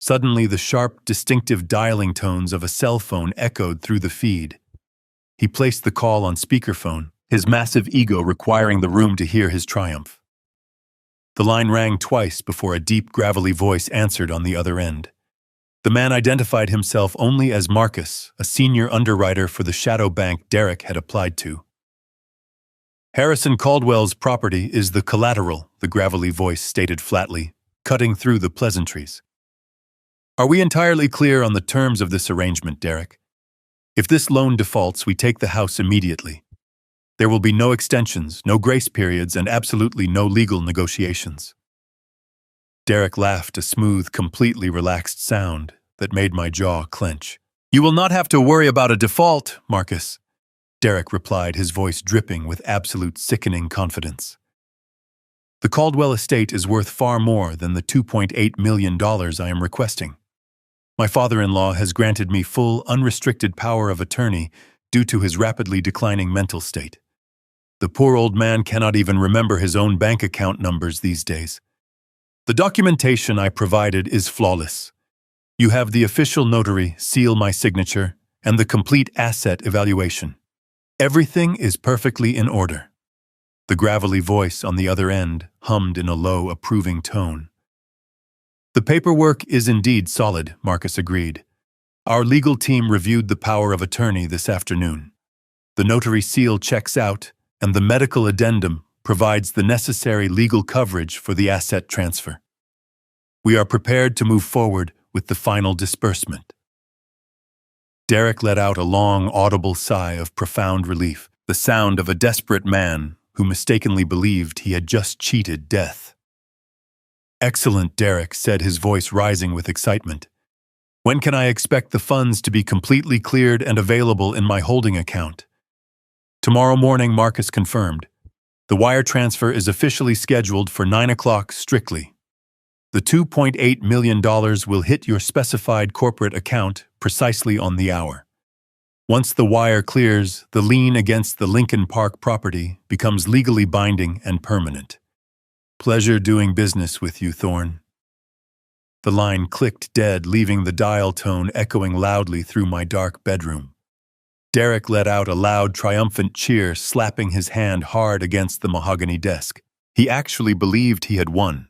Suddenly, the sharp, distinctive dialing tones of a cell phone echoed through the feed. He placed the call on speakerphone, his massive ego requiring the room to hear his triumph. The line rang twice before a deep, gravelly voice answered on the other end. The man identified himself only as Marcus, a senior underwriter for the shadow bank Derek had applied to. "Harrison Caldwell's property is the collateral," the gravelly voice stated flatly, cutting through the pleasantries. "Are we entirely clear on the terms of this arrangement, Derek? If this loan defaults, we take the house immediately. There will be no extensions, no grace periods, and absolutely no legal negotiations." Derek laughed, a smooth, completely relaxed sound that made my jaw clench. "You will not have to worry about a default, Marcus," Derek replied, his voice dripping with absolute sickening confidence. "The Caldwell estate is worth far more than the $2.8 million I am requesting. My father-in-law has granted me full, unrestricted power of attorney due to his rapidly declining mental state. The poor old man cannot even remember his own bank account numbers these days. The documentation I provided is flawless. You have the official notary seal my signature and the complete asset evaluation. Everything is perfectly in order." The gravelly voice on the other end hummed in a low, approving tone. "The paperwork is indeed solid," Marcus agreed. "Our legal team reviewed the power of attorney this afternoon. The notary seal checks out, and the medical addendum provides the necessary legal coverage for the asset transfer. We are prepared to move forward with the final disbursement." Derek let out a long, audible sigh of profound relief, the sound of a desperate man who mistakenly believed he had just cheated death. "Excellent, Derek," said, his voice rising with excitement. "When can I expect the funds to be completely cleared and available in my holding account?" "Tomorrow morning," Marcus confirmed. "The wire transfer is officially scheduled for 9 o'clock strictly. The $2.8 million will hit your specified corporate account precisely on the hour. Once the wire clears, the lien against the Lincoln Park property becomes legally binding and permanent. Pleasure doing business with you, Thorne." The line clicked dead, leaving the dial tone echoing loudly through my dark bedroom. Derek let out a loud, triumphant cheer, slapping his hand hard against the mahogany desk. He actually believed he had won.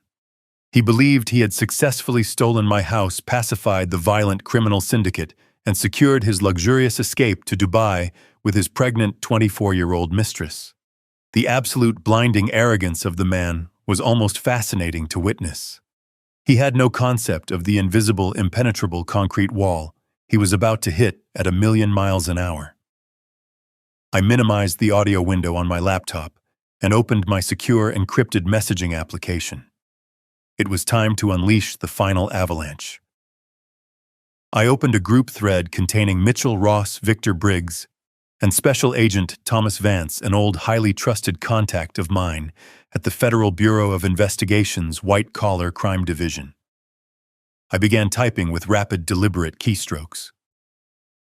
He believed he had successfully stolen my house, pacified the violent criminal syndicate, and secured his luxurious escape to Dubai with his pregnant 24-year-old mistress. The absolute blinding arrogance of the man was almost fascinating to witness. He had no concept of the invisible, impenetrable concrete wall he was about to hit at 1,000,000 miles an hour. I minimized the audio window on my laptop and opened my secure encrypted messaging application. It was time to unleash the final avalanche. I opened a group thread containing Mitchell Ross, Victor Briggs, and Special Agent Thomas Vance, an old, highly trusted contact of mine at the Federal Bureau of Investigation's White-Collar Crime Division. I began typing with rapid, deliberate keystrokes.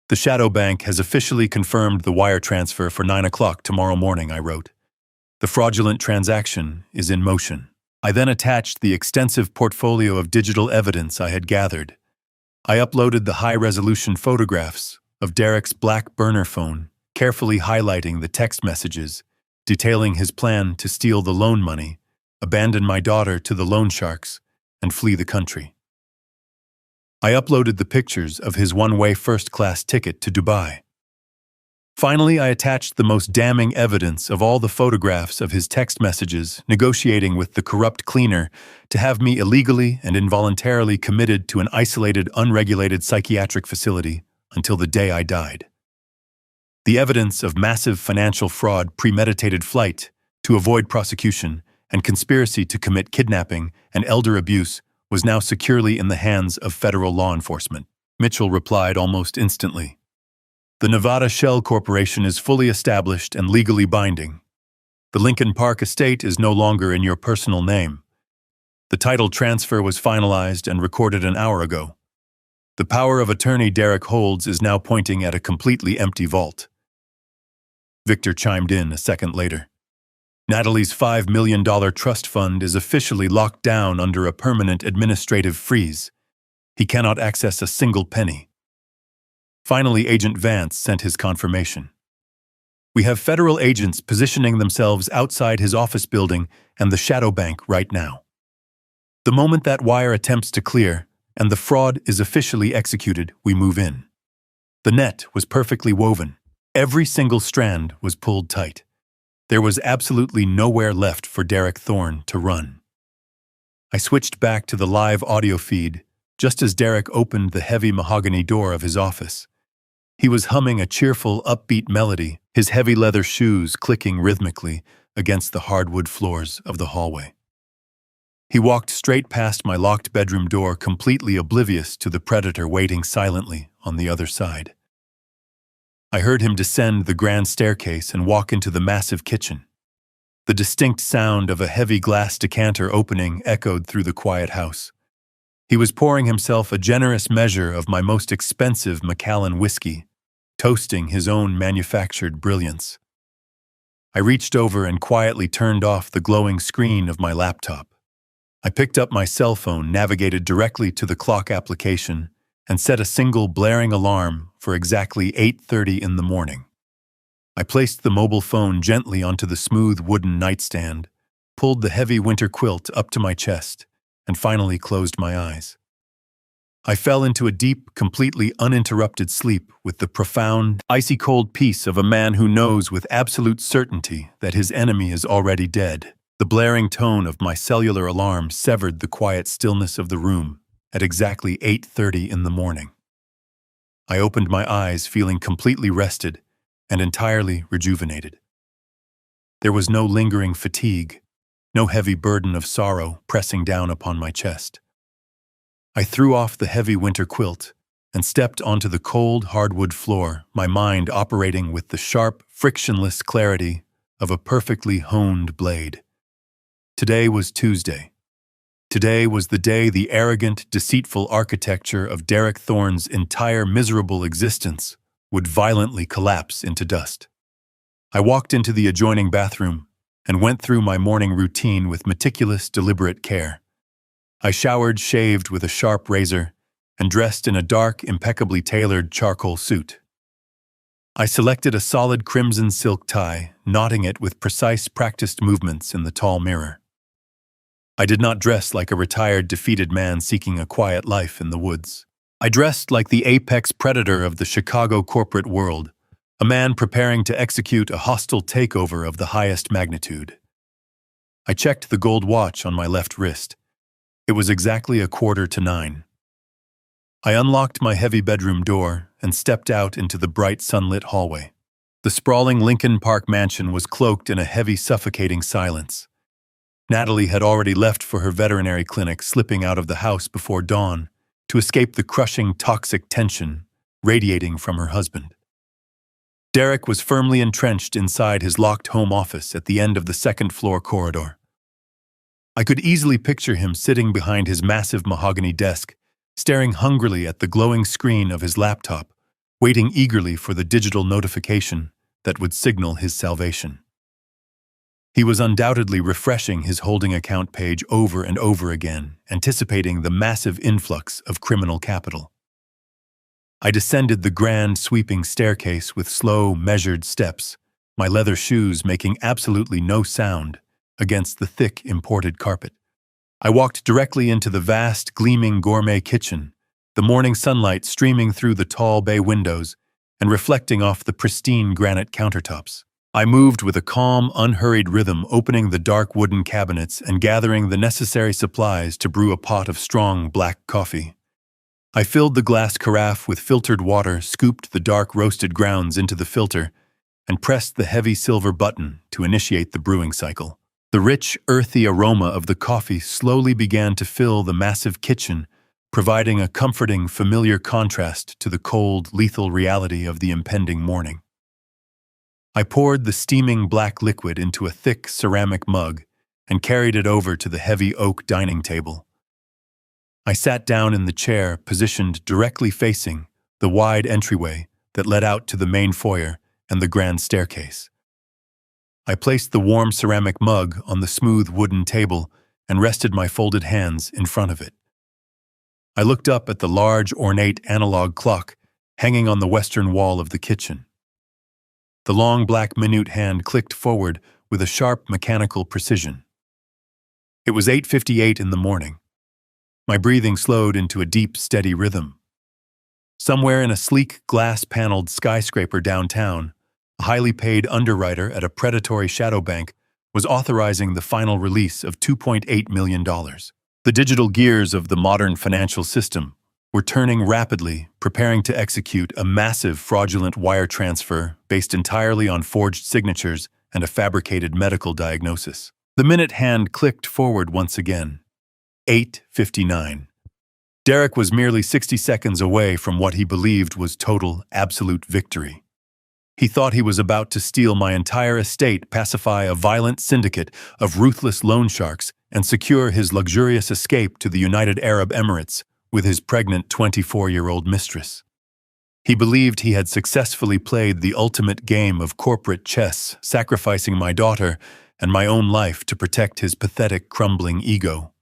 "The Shadow Bank has officially confirmed the wire transfer for 9 o'clock tomorrow morning," I wrote. "The fraudulent transaction is in motion." I then attached the extensive portfolio of digital evidence I had gathered. I uploaded the high-resolution photographs of Derek's black burner phone, carefully highlighting the text messages, detailing his plan to steal the loan money, abandon my daughter to the loan sharks, and flee the country. I uploaded the pictures of his one-way first-class ticket to Dubai. Finally, I attached the most damning evidence of all the photographs of his text messages negotiating with the corrupt cleaner to have me illegally and involuntarily committed to an isolated, unregulated psychiatric facility until the day I died. The evidence of massive financial fraud, premeditated flight to avoid prosecution, and conspiracy to commit kidnapping and elder abuse was now securely in the hands of federal law enforcement. Mitchell replied almost instantly. "The Nevada Shell Corporation is fully established and legally binding. The Lincoln Park estate is no longer in your personal name. The title transfer was finalized and recorded an hour ago. The power of attorney Derek holds is now pointing at a completely empty vault." Victor chimed in a second later. "Natalie's $5 million trust fund is officially locked down under a permanent administrative freeze. He cannot access a single penny." Finally, Agent Vance sent his confirmation. "We have federal agents positioning themselves outside his office building and the Shadow Bank right now. The moment that wire attempts to clear and the fraud is officially executed, we move in." The net was perfectly woven. Every single strand was pulled tight. There was absolutely nowhere left for Derek Thorne to run. I switched back to the live audio feed just as Derek opened the heavy mahogany door of his office. He was humming a cheerful, upbeat melody, his heavy leather shoes clicking rhythmically against the hardwood floors of the hallway. He walked straight past my locked bedroom door, completely oblivious to the predator waiting silently on the other side. I heard him descend the grand staircase and walk into the massive kitchen. The distinct sound of a heavy glass decanter opening echoed through the quiet house. He was pouring himself a generous measure of my most expensive Macallan whiskey, toasting his own manufactured brilliance. I reached over and quietly turned off the glowing screen of my laptop. I picked up my cell phone, navigated directly to the clock application, and set a single blaring alarm for exactly 8:30 in the morning. I placed the mobile phone gently onto the smooth wooden nightstand, pulled the heavy winter quilt up to my chest, and finally closed my eyes. I fell into a deep, completely uninterrupted sleep with the profound, icy-cold peace of a man who knows with absolute certainty that his enemy is already dead. The blaring tone of my cellular alarm severed the quiet stillness of the room at exactly 8:30 in the morning. I opened my eyes feeling completely rested and entirely rejuvenated. There was no lingering fatigue, no heavy burden of sorrow pressing down upon my chest. I threw off the heavy winter quilt and stepped onto the cold hardwood floor, my mind operating with the sharp, frictionless clarity of a perfectly honed blade. Today was Tuesday. Today was the day the arrogant, deceitful architecture of Derek Thorne's entire miserable existence would violently collapse into dust. I walked into the adjoining bathroom and went through my morning routine with meticulous, deliberate care. I showered, shaved with a sharp razor, and dressed in a dark, impeccably tailored charcoal suit. I selected a solid crimson silk tie, knotting it with precise, practiced movements in the tall mirror. I did not dress like a retired, defeated man seeking a quiet life in the woods. I dressed like the apex predator of the Chicago corporate world, a man preparing to execute a hostile takeover of the highest magnitude. I checked the gold watch on my left wrist. It was exactly 9:15. I unlocked my heavy bedroom door and stepped out into the bright sunlit hallway. The sprawling Lincoln Park mansion was cloaked in a heavy, suffocating silence. Natalie had already left for her veterinary clinic, slipping out of the house before dawn to escape the crushing, toxic tension radiating from her husband. Derek was firmly entrenched inside his locked home office at the end of the second-floor corridor. I could easily picture him sitting behind his massive mahogany desk, staring hungrily at the glowing screen of his laptop, waiting eagerly for the digital notification that would signal his salvation. He was undoubtedly refreshing his holding account page over and over again, anticipating the massive influx of criminal capital. I descended the grand, sweeping staircase with slow, measured steps, my leather shoes making absolutely no sound against the thick, imported carpet. I walked directly into the vast, gleaming gourmet kitchen, the morning sunlight streaming through the tall bay windows and reflecting off the pristine granite countertops. I moved with a calm, unhurried rhythm, opening the dark wooden cabinets and gathering the necessary supplies to brew a pot of strong black coffee. I filled the glass carafe with filtered water, scooped the dark roasted grounds into the filter, and pressed the heavy silver button to initiate the brewing cycle. The rich, earthy aroma of the coffee slowly began to fill the massive kitchen, providing a comforting, familiar contrast to the cold, lethal reality of the impending morning. I poured the steaming black liquid into a thick ceramic mug and carried it over to the heavy oak dining table. I sat down in the chair positioned directly facing the wide entryway that led out to the main foyer and the grand staircase. I placed the warm ceramic mug on the smooth wooden table and rested my folded hands in front of it. I looked up at the large, ornate analog clock hanging on the western wall of the kitchen. The long black minute hand clicked forward with a sharp mechanical precision. It was 8:58 in the morning. My breathing slowed into a deep, steady rhythm. Somewhere in a sleek, glass-paneled skyscraper downtown, a highly paid underwriter at a predatory shadow bank was authorizing the final release of $2.8 million. The digital gears of the modern financial system were turning rapidly, preparing to execute a massive fraudulent wire transfer based entirely on forged signatures and a fabricated medical diagnosis. The minute hand clicked forward once again. 8:59. Derek was merely 60 seconds away from what he believed was total, absolute victory. He thought he was about to steal my entire estate, pacify a violent syndicate of ruthless loan sharks, and secure his luxurious escape to the United Arab Emirates with his pregnant 24-year-old mistress. He believed he had successfully played the ultimate game of corporate chess, sacrificing my daughter and my own life to protect his pathetic, crumbling ego.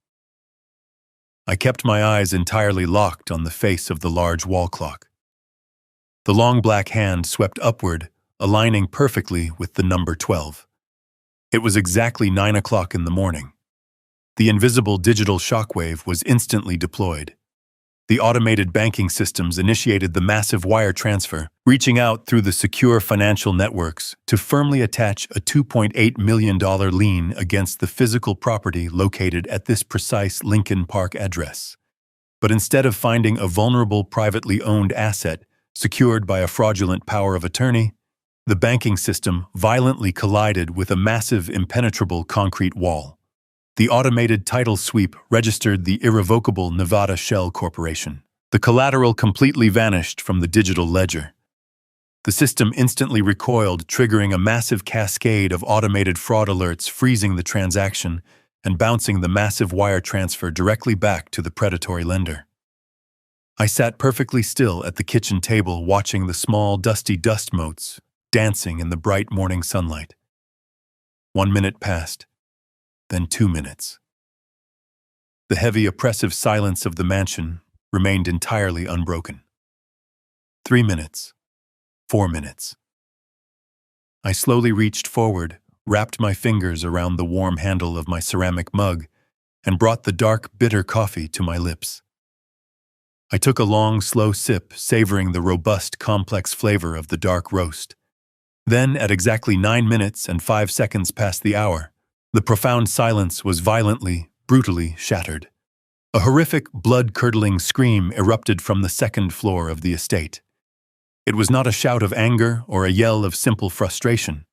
I kept my eyes entirely locked on the face of the large wall clock. The long black hand swept upward, aligning perfectly with the number 12. It was exactly 9 o'clock in the morning. The invisible digital shockwave was instantly deployed. The automated banking systems initiated the massive wire transfer, reaching out through the secure financial networks to firmly attach a $2.8 million lien against the physical property located at this precise Lincoln Park address. But instead of finding a vulnerable privately owned asset secured by a fraudulent power of attorney, the banking system violently collided with a massive, impenetrable concrete wall. The automated title sweep registered the irrevocable Nevada Shell Corporation. The collateral completely vanished from the digital ledger. The system instantly recoiled, triggering a massive cascade of automated fraud alerts, freezing the transaction and bouncing the massive wire transfer directly back to the predatory lender. I sat perfectly still at the kitchen table, watching the small, dusty dust motes dancing in the bright morning sunlight. 1 minute passed. Then 2 minutes. The heavy, oppressive silence of the mansion remained entirely unbroken. 3 minutes. 4 minutes. I slowly reached forward, wrapped my fingers around the warm handle of my ceramic mug, and brought the dark, bitter coffee to my lips. I took a long, slow sip, savoring the robust, complex flavor of the dark roast. Then, at exactly 9 minutes and 5 seconds past the hour, the profound silence was violently, brutally shattered. A horrific, blood-curdling scream erupted from the second floor of the estate. It was not a shout of anger or a yell of simple frustration.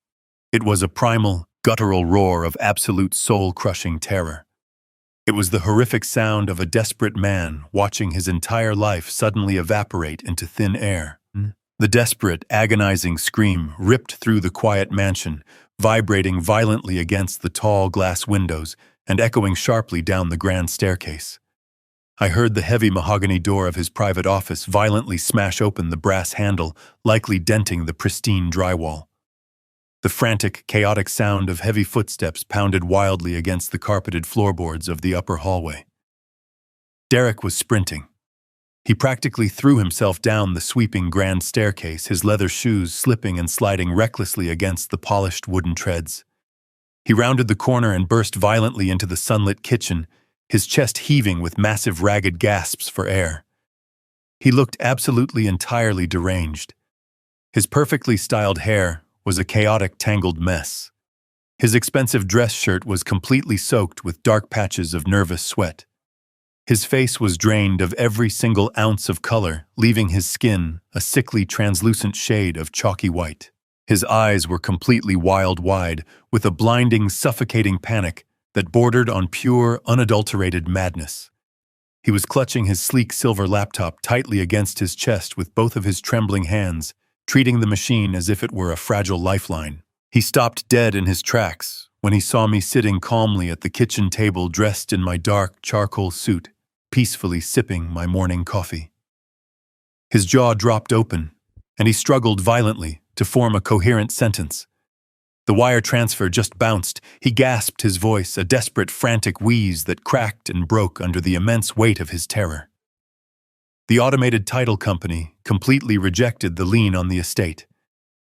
It was a primal, guttural roar of absolute soul-crushing terror. It was the horrific sound of a desperate man watching his entire life suddenly evaporate into thin air. The desperate, agonizing scream ripped through the quiet mansion, vibrating violently against the tall glass windows and echoing sharply down the grand staircase. I heard the heavy mahogany door of his private office violently smash open the brass handle, likely denting the pristine drywall. The frantic, chaotic sound of heavy footsteps pounded wildly against the carpeted floorboards of the upper hallway. Derek was sprinting. He practically threw himself down the sweeping grand staircase, his leather shoes slipping and sliding recklessly against the polished wooden treads. He rounded the corner and burst violently into the sunlit kitchen, his chest heaving with massive ragged gasps for air. He looked absolutely entirely deranged. His perfectly styled hair was a chaotic, tangled mess. His expensive dress shirt was completely soaked with dark patches of nervous sweat. His face was drained of every single ounce of color, leaving his skin a sickly, translucent shade of chalky white. His eyes were completely wild-wide, with a blinding, suffocating panic that bordered on pure, unadulterated madness. He was clutching his sleek silver laptop tightly against his chest with both of his trembling hands, treating the machine as if it were a fragile lifeline. He stopped dead in his tracks when he saw me sitting calmly at the kitchen table dressed in my dark charcoal suit, peacefully sipping my morning coffee. His jaw dropped open, and he struggled violently to form a coherent sentence. The wire transfer just bounced. He gasped, his voice a desperate, frantic wheeze that cracked and broke under the immense weight of his terror. The automated title company completely rejected the lien on the estate.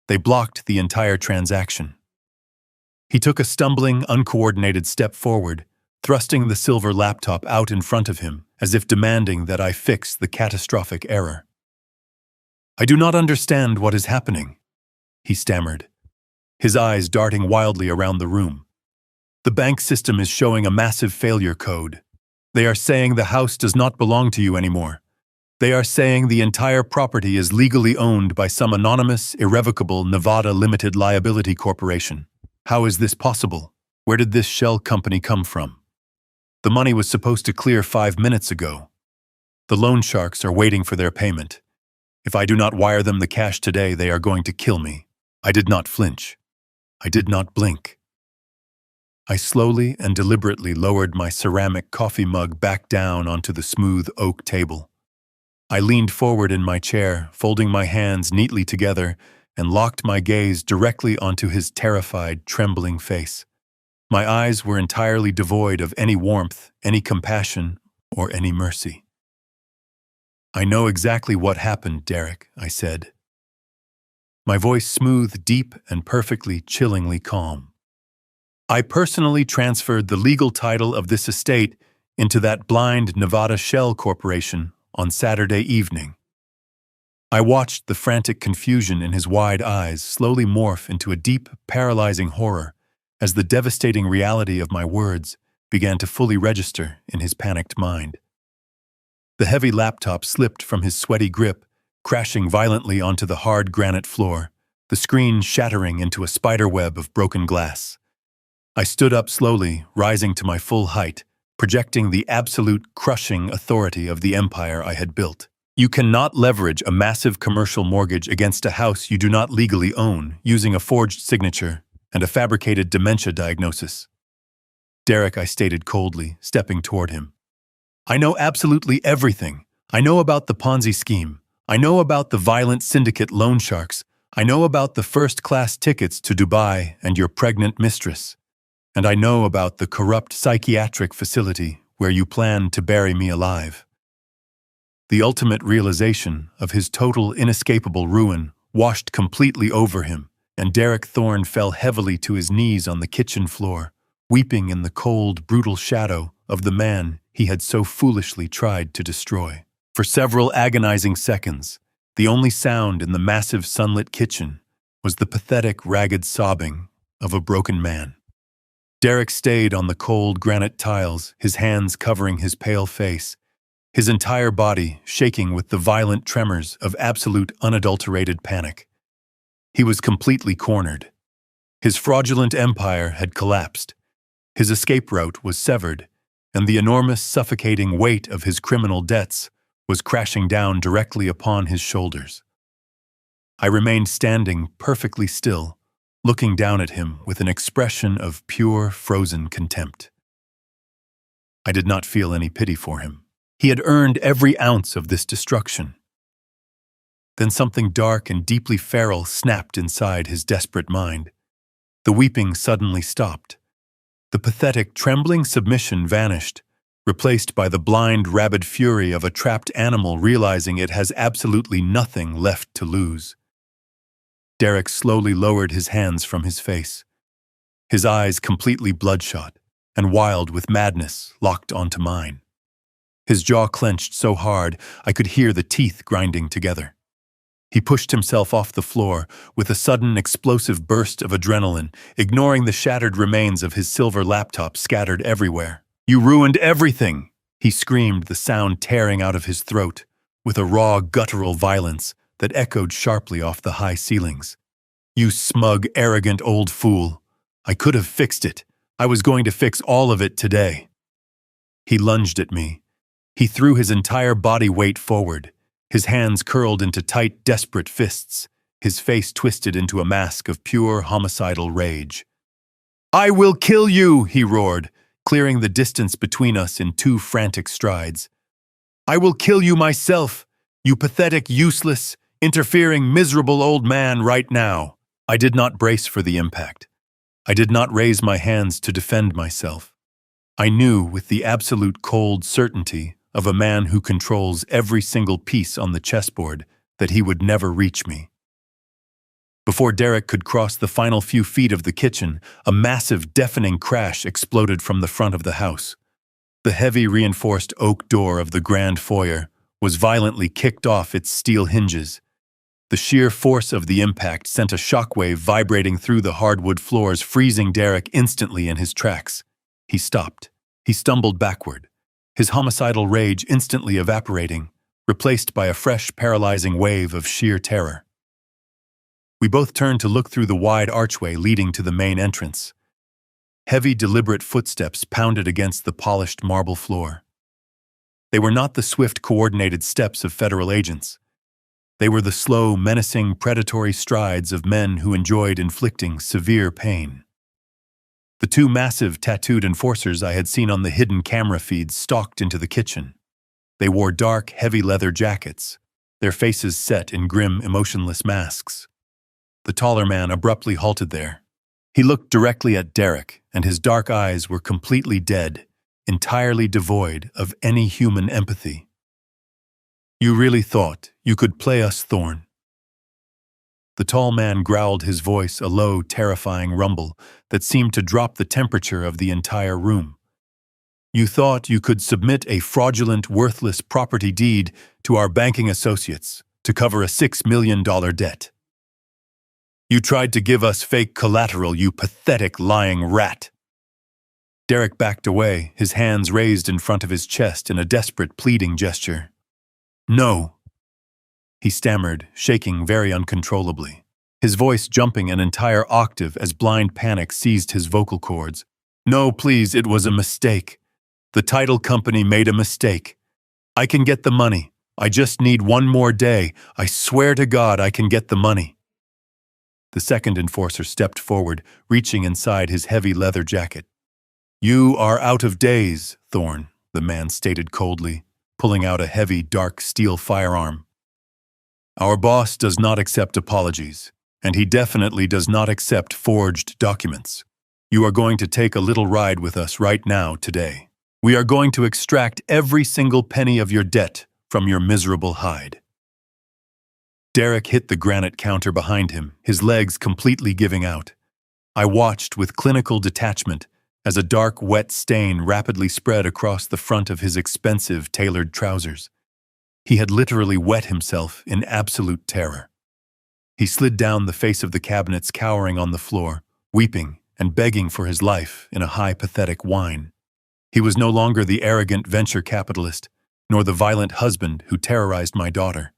They blocked the entire transaction. He took a stumbling, uncoordinated step forward, thrusting the silver laptop out in front of him, as if demanding that I fix the catastrophic error. "I do not understand what is happening," he stammered, his eyes darting wildly around the room. "The bank system is showing a massive failure code. They are saying the house does not belong to you anymore. They are saying the entire property is legally owned by some anonymous, irrevocable Nevada Limited Liability Corporation. How is this possible? Where did this shell company come from? The money was supposed to clear 5 minutes ago. The loan sharks are waiting for their payment. If I do not wire them the cash today, they are going to kill me." I did not flinch. I did not blink. I slowly and deliberately lowered my ceramic coffee mug back down onto the smooth oak table. I leaned forward in my chair, folding my hands neatly together, and locked my gaze directly onto his terrified, trembling face. My eyes were entirely devoid of any warmth, any compassion, or any mercy. "I know exactly what happened, Derek," I said. My voice smooth, deep, and perfectly, chillingly calm. "I personally transferred the legal title of this estate into that blind Nevada Shell Corporation on Saturday evening." I watched the frantic confusion in his wide eyes slowly morph into a deep, paralyzing horror as the devastating reality of my words began to fully register in his panicked mind. The heavy laptop slipped from his sweaty grip, crashing violently onto the hard granite floor, the screen shattering into a spiderweb of broken glass. I stood up slowly, rising to my full height, projecting the absolute crushing authority of the empire I had built. "You cannot leverage a massive commercial mortgage against a house you do not legally own using a forged signature and a fabricated dementia diagnosis." "Derek," I stated coldly, stepping toward him. "I know absolutely everything. I know about the Ponzi scheme. I know about the violent syndicate loan sharks. I know about the first-class tickets to Dubai and your pregnant mistress. And I know about the corrupt psychiatric facility where you plan to bury me alive." The ultimate realization of his total, inescapable ruin washed completely over him, and Derek Thorne fell heavily to his knees on the kitchen floor, weeping in the cold, brutal shadow of the man he had so foolishly tried to destroy. For several agonizing seconds, the only sound in the massive sunlit kitchen was the pathetic, ragged sobbing of a broken man. Derek stayed on the cold granite tiles, his hands covering his pale face, his entire body shaking with the violent tremors of absolute unadulterated panic. He was completely cornered. His fraudulent empire had collapsed. His escape route was severed, and the enormous, suffocating weight of his criminal debts was crashing down directly upon his shoulders. I remained standing perfectly still, looking down at him with an expression of pure, frozen contempt. I did not feel any pity for him. He had earned every ounce of this destruction. Then something dark and deeply feral snapped inside his desperate mind. The weeping suddenly stopped. The pathetic, trembling submission vanished, replaced by the blind, rabid fury of a trapped animal realizing it has absolutely nothing left to lose. Derek slowly lowered his hands from his face. His eyes, completely bloodshot and wild with madness, locked onto mine. His jaw clenched so hard I could hear the teeth grinding together. He pushed himself off the floor with a sudden explosive burst of adrenaline, ignoring the shattered remains of his silver laptop scattered everywhere. "You ruined everything!" he screamed, the sound tearing out of his throat, with a raw, guttural violence that echoed sharply off the high ceilings. "You smug, arrogant old fool! I could have fixed it. I was going to fix all of it today." He lunged at me. He threw his entire body weight forward, his hands curled into tight, desperate fists, his face twisted into a mask of pure, homicidal rage. "I will kill you!" he roared, clearing the distance between us in 2 frantic strides. "I will kill you myself, you pathetic, useless, interfering, miserable old man right now." I did not brace for the impact. I did not raise my hands to defend myself. I knew with the absolute cold certainty of a man who controls every single piece on the chessboard that he would never reach me. Before Derek could cross the final few feet of the kitchen, a massive, deafening crash exploded from the front of the house. The heavy, reinforced oak door of the grand foyer was violently kicked off its steel hinges. The sheer force of the impact sent a shockwave vibrating through the hardwood floors, freezing Derek instantly in his tracks. He stopped. He stumbled backward, his homicidal rage instantly evaporating, replaced by a fresh, paralyzing wave of sheer terror. We both turned to look through the wide archway leading to the main entrance. Heavy, deliberate footsteps pounded against the polished marble floor. They were not the swift, coordinated steps of federal agents. They were the slow, menacing, predatory strides of men who enjoyed inflicting severe pain. The 2 massive, tattooed enforcers I had seen on the hidden camera feeds stalked into the kitchen. They wore dark, heavy leather jackets, their faces set in grim, emotionless masks. The taller man abruptly halted there. He looked directly at Derek, and his dark eyes were completely dead, entirely devoid of any human empathy. "You really thought you could play us, Thorn?" The tall man growled, his voice a low, terrifying rumble that seemed to drop the temperature of the entire room. "You thought you could submit a fraudulent, worthless property deed to our banking associates to cover a $6 million debt. You tried to give us fake collateral, you pathetic, lying rat." Derek backed away, his hands raised in front of his chest in a desperate, pleading gesture. "No," he stammered, shaking very uncontrollably, his voice jumping an entire octave as blind panic seized his vocal cords. "No, please, it was a mistake. The title company made a mistake. I can get the money. I just need one more day. I swear to God I can get the money." The second enforcer stepped forward, reaching inside his heavy leather jacket. "You are out of days, Thorn," the man stated coldly, pulling out a heavy, dark steel firearm. "Our boss does not accept apologies, and he definitely does not accept forged documents. You are going to take a little ride with us right now today. We are going to extract every single penny of your debt from your miserable hide." Derek hit the granite counter behind him, his legs completely giving out. I watched with clinical detachment as a dark, wet stain rapidly spread across the front of his expensive, tailored trousers. He had literally wet himself in absolute terror. He slid down the face of the cabinets, cowering on the floor, weeping and begging for his life in a high, pathetic whine. He was no longer the arrogant venture capitalist, nor the violent husband who terrorized my daughter.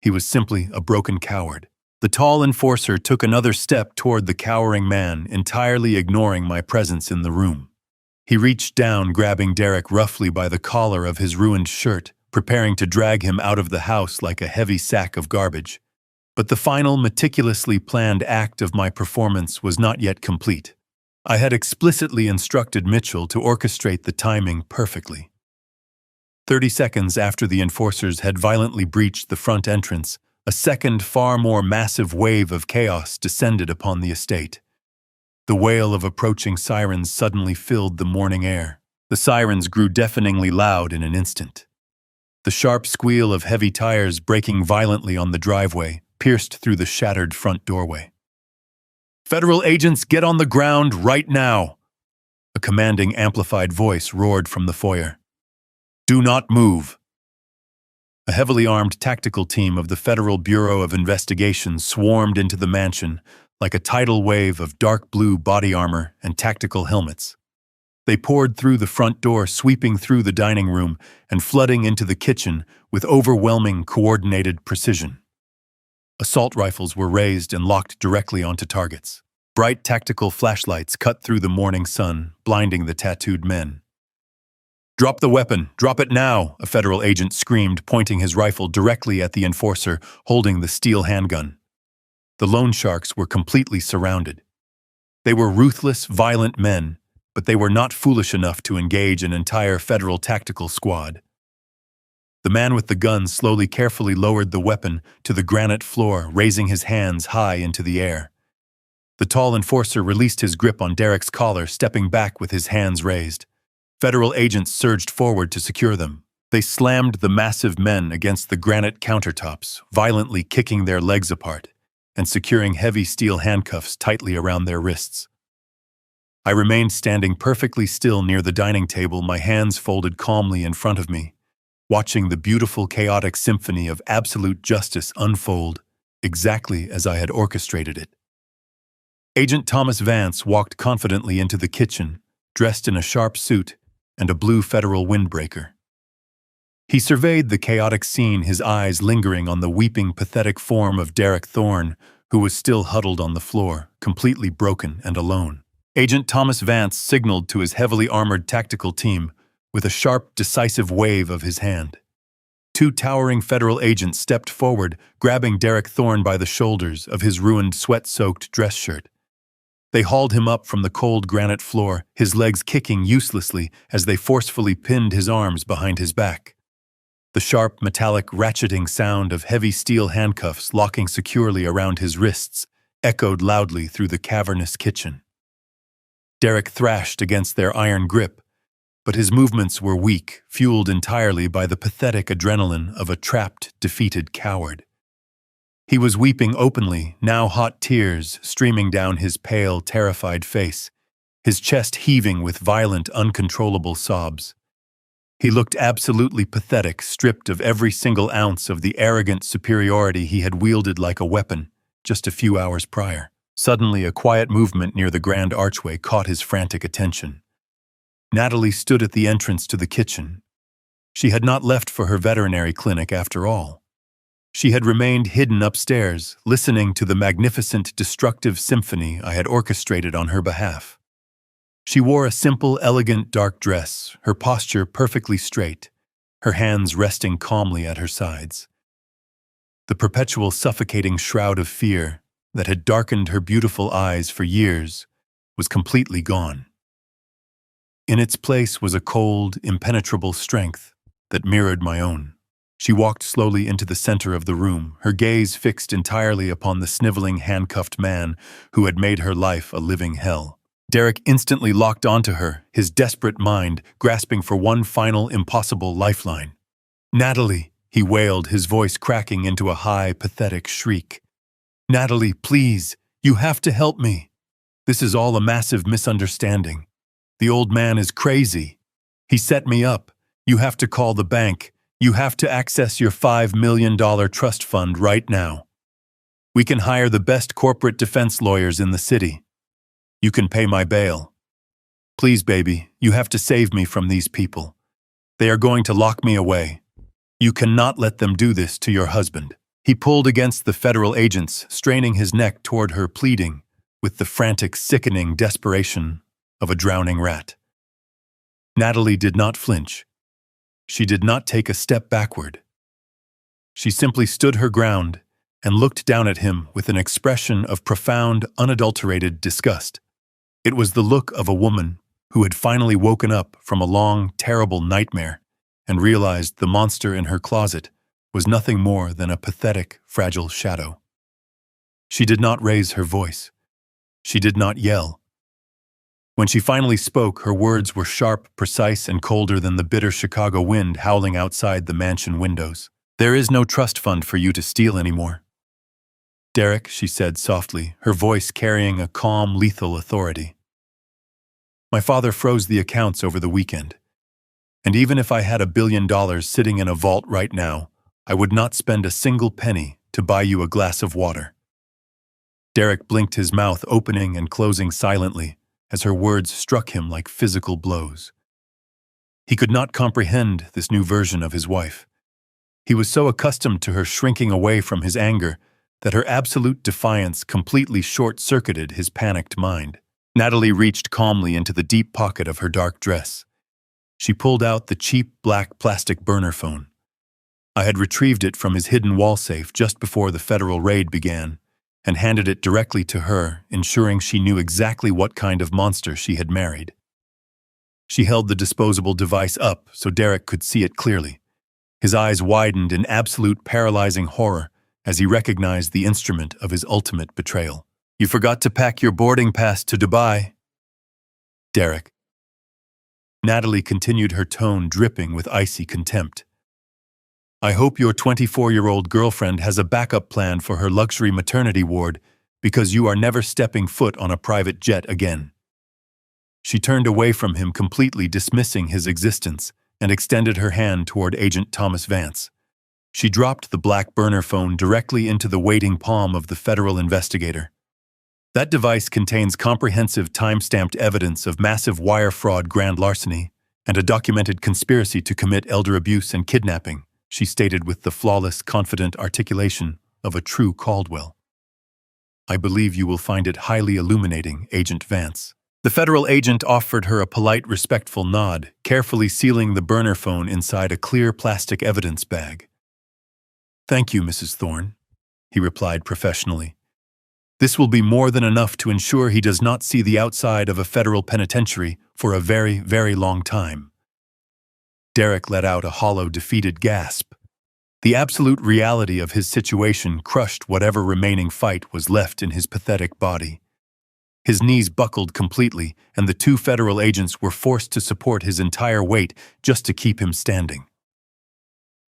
He was simply a broken coward. The tall enforcer took another step toward the cowering man, entirely ignoring my presence in the room. He reached down, grabbing Derek roughly by the collar of his ruined shirt, preparing to drag him out of the house like a heavy sack of garbage. But the final, meticulously planned act of my performance was not yet complete. I had explicitly instructed Mitchell to orchestrate the timing perfectly. 30 seconds after the enforcers had violently breached the front entrance, a second, far more massive wave of chaos descended upon the estate. The wail of approaching sirens suddenly filled the morning air. The sirens grew deafeningly loud in an instant. The sharp squeal of heavy tires braking violently on the driveway pierced through the shattered front doorway. "Federal agents, get on the ground right now!" A commanding, amplified voice roared from the foyer. "Do not move!" A heavily armed tactical team of the Federal Bureau of Investigation swarmed into the mansion like a tidal wave of dark blue body armor and tactical helmets. They poured through the front door, sweeping through the dining room and flooding into the kitchen with overwhelming, coordinated precision. Assault rifles were raised and locked directly onto targets. Bright tactical flashlights cut through the morning sun, blinding the tattooed men. "Drop the weapon! Drop it now!" a federal agent screamed, pointing his rifle directly at the enforcer holding the steel handgun. The loan sharks were completely surrounded. They were ruthless, violent men, but they were not foolish enough to engage an entire federal tactical squad. The man with the gun slowly, carefully lowered the weapon to the granite floor, raising his hands high into the air. The tall enforcer released his grip on Derek's collar, stepping back with his hands raised. Federal agents surged forward to secure them. They slammed the massive men against the granite countertops, violently kicking their legs apart and securing heavy steel handcuffs tightly around their wrists. I remained standing perfectly still near the dining table, my hands folded calmly in front of me, watching the beautiful, chaotic symphony of absolute justice unfold exactly as I had orchestrated it. Agent Thomas Vance walked confidently into the kitchen, dressed in a sharp suit and a blue federal windbreaker. He surveyed the chaotic scene, his eyes lingering on the weeping, pathetic form of Derek Thorne, who was still huddled on the floor, completely broken and alone. Agent Thomas Vance signaled to his heavily armored tactical team with a sharp, decisive wave of his hand. Two towering federal agents stepped forward, grabbing Derek Thorne by the shoulders of his ruined, sweat-soaked dress shirt. They hauled him up from the cold granite floor, his legs kicking uselessly as they forcefully pinned his arms behind his back. The sharp, metallic, ratcheting sound of heavy steel handcuffs locking securely around his wrists echoed loudly through the cavernous kitchen. Derek thrashed against their iron grip, but his movements were weak, fueled entirely by the pathetic adrenaline of a trapped, defeated coward. He was weeping openly, now hot tears streaming down his pale, terrified face, his chest heaving with violent, uncontrollable sobs. He looked absolutely pathetic, stripped of every single ounce of the arrogant superiority he had wielded like a weapon just a few hours prior. Suddenly, a quiet movement near the grand archway caught his frantic attention. Natalie stood at the entrance to the kitchen. She had not left for her veterinary clinic after all. She had remained hidden upstairs, listening to the magnificent, destructive symphony I had orchestrated on her behalf. She wore a simple, elegant dark dress, her posture perfectly straight, her hands resting calmly at her sides. The perpetual suffocating shroud of fear that had darkened her beautiful eyes for years was completely gone. In its place was a cold, impenetrable strength that mirrored my own. She walked slowly into the center of the room, her gaze fixed entirely upon the sniveling, handcuffed man who had made her life a living hell. Derek instantly locked onto her, his desperate mind grasping for one final, impossible lifeline. "Natalie," he wailed, his voice cracking into a high, pathetic shriek. "Natalie, please, you have to help me. This is all a massive misunderstanding. The old man is crazy. He set me up. You have to call the bank. You have to access your $5 million trust fund right now. We can hire the best corporate defense lawyers in the city. You can pay my bail. Please, baby, you have to save me from these people. They are going to lock me away. You cannot let them do this to your husband." He pulled against the federal agents, straining his neck toward her, pleading, with the frantic, sickening desperation of a drowning rat. Natalie did not flinch. She did not take a step backward. She simply stood her ground and looked down at him with an expression of profound, unadulterated disgust. It was the look of a woman who had finally woken up from a long, terrible nightmare and realized the monster in her closet was nothing more than a pathetic, fragile shadow. She did not raise her voice. She did not yell. When she finally spoke, her words were sharp, precise, and colder than the bitter Chicago wind howling outside the mansion windows. "There is no trust fund for you to steal anymore. Derek," she said softly, her voice carrying a calm, lethal authority. "My father froze the accounts over the weekend. And even if I had $1 billion sitting in a vault right now, I would not spend a single penny to buy you a glass of water." Derek blinked, his mouth opening and closing silently as her words struck him like physical blows. He could not comprehend this new version of his wife. He was so accustomed to her shrinking away from his anger that her absolute defiance completely short-circuited his panicked mind. Natalie reached calmly into the deep pocket of her dark dress. She pulled out the cheap black plastic burner phone. I had retrieved it from his hidden wall safe just before the federal raid began and handed it directly to her, ensuring she knew exactly what kind of monster she had married. She held the disposable device up so Derek could see it clearly. His eyes widened in absolute paralyzing horror as he recognized the instrument of his ultimate betrayal. "You forgot to pack your boarding pass to Dubai." "Derek." Natalie continued, her tone dripping with icy contempt. "I hope your 24-year-old girlfriend has a backup plan for her luxury maternity ward because you are never stepping foot on a private jet again." She turned away from him, completely dismissing his existence, and extended her hand toward Agent Thomas Vance. She dropped the black burner phone directly into the waiting palm of the federal investigator. "That device contains comprehensive time-stamped evidence of massive wire fraud, grand larceny, and a documented conspiracy to commit elder abuse and kidnapping," she stated with the flawless, confident articulation of a true Caldwell. "I believe you will find it highly illuminating, Agent Vance." The federal agent offered her a polite, respectful nod, carefully sealing the burner phone inside a clear plastic evidence bag. "Thank you, Mrs. Thorne," he replied professionally. "This will be more than enough to ensure he does not see the outside of a federal penitentiary for a very, very long time." Derek let out a hollow, defeated gasp. The absolute reality of his situation crushed whatever remaining fight was left in his pathetic body. His knees buckled completely, and the two federal agents were forced to support his entire weight just to keep him standing.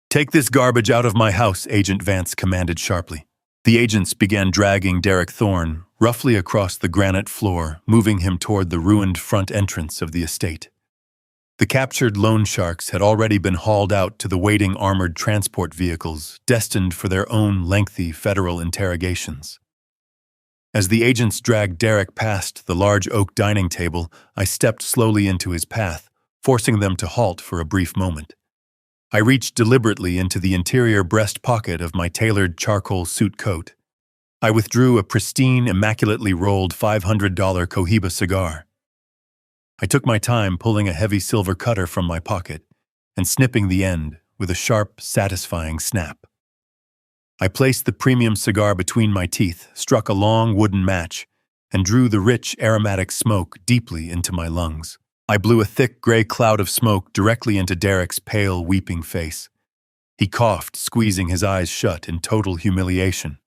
"Take this garbage out of my house," Agent Vance commanded sharply. The agents began dragging Derek Thorne roughly across the granite floor, moving him toward the ruined front entrance of the estate. The captured loan sharks had already been hauled out to the waiting armored transport vehicles, destined for their own lengthy federal interrogations. As the agents dragged Derek past the large oak dining table, I stepped slowly into his path, forcing them to halt for a brief moment. I reached deliberately into the interior breast pocket of my tailored charcoal suit coat. I withdrew a pristine, immaculately rolled $500 Cohiba cigar. I took my time, pulling a heavy silver cutter from my pocket and snipping the end with a sharp, satisfying snap. I placed the premium cigar between my teeth, struck a long wooden match, and drew the rich, aromatic smoke deeply into my lungs. I blew a thick gray cloud of smoke directly into Derek's pale, weeping face. He coughed, squeezing his eyes shut in total humiliation.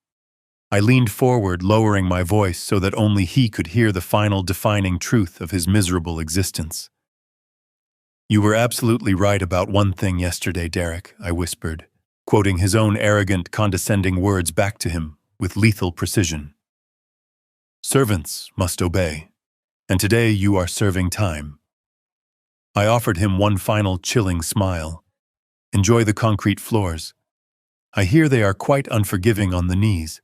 I leaned forward, lowering my voice so that only he could hear the final defining truth of his miserable existence. "You were absolutely right about one thing yesterday, Derek," I whispered, quoting his own arrogant, condescending words back to him with lethal precision. "Servants must obey, and today you are serving time." I offered him one final chilling smile. Enjoy the concrete floors. I hear they are quite unforgiving on the knees.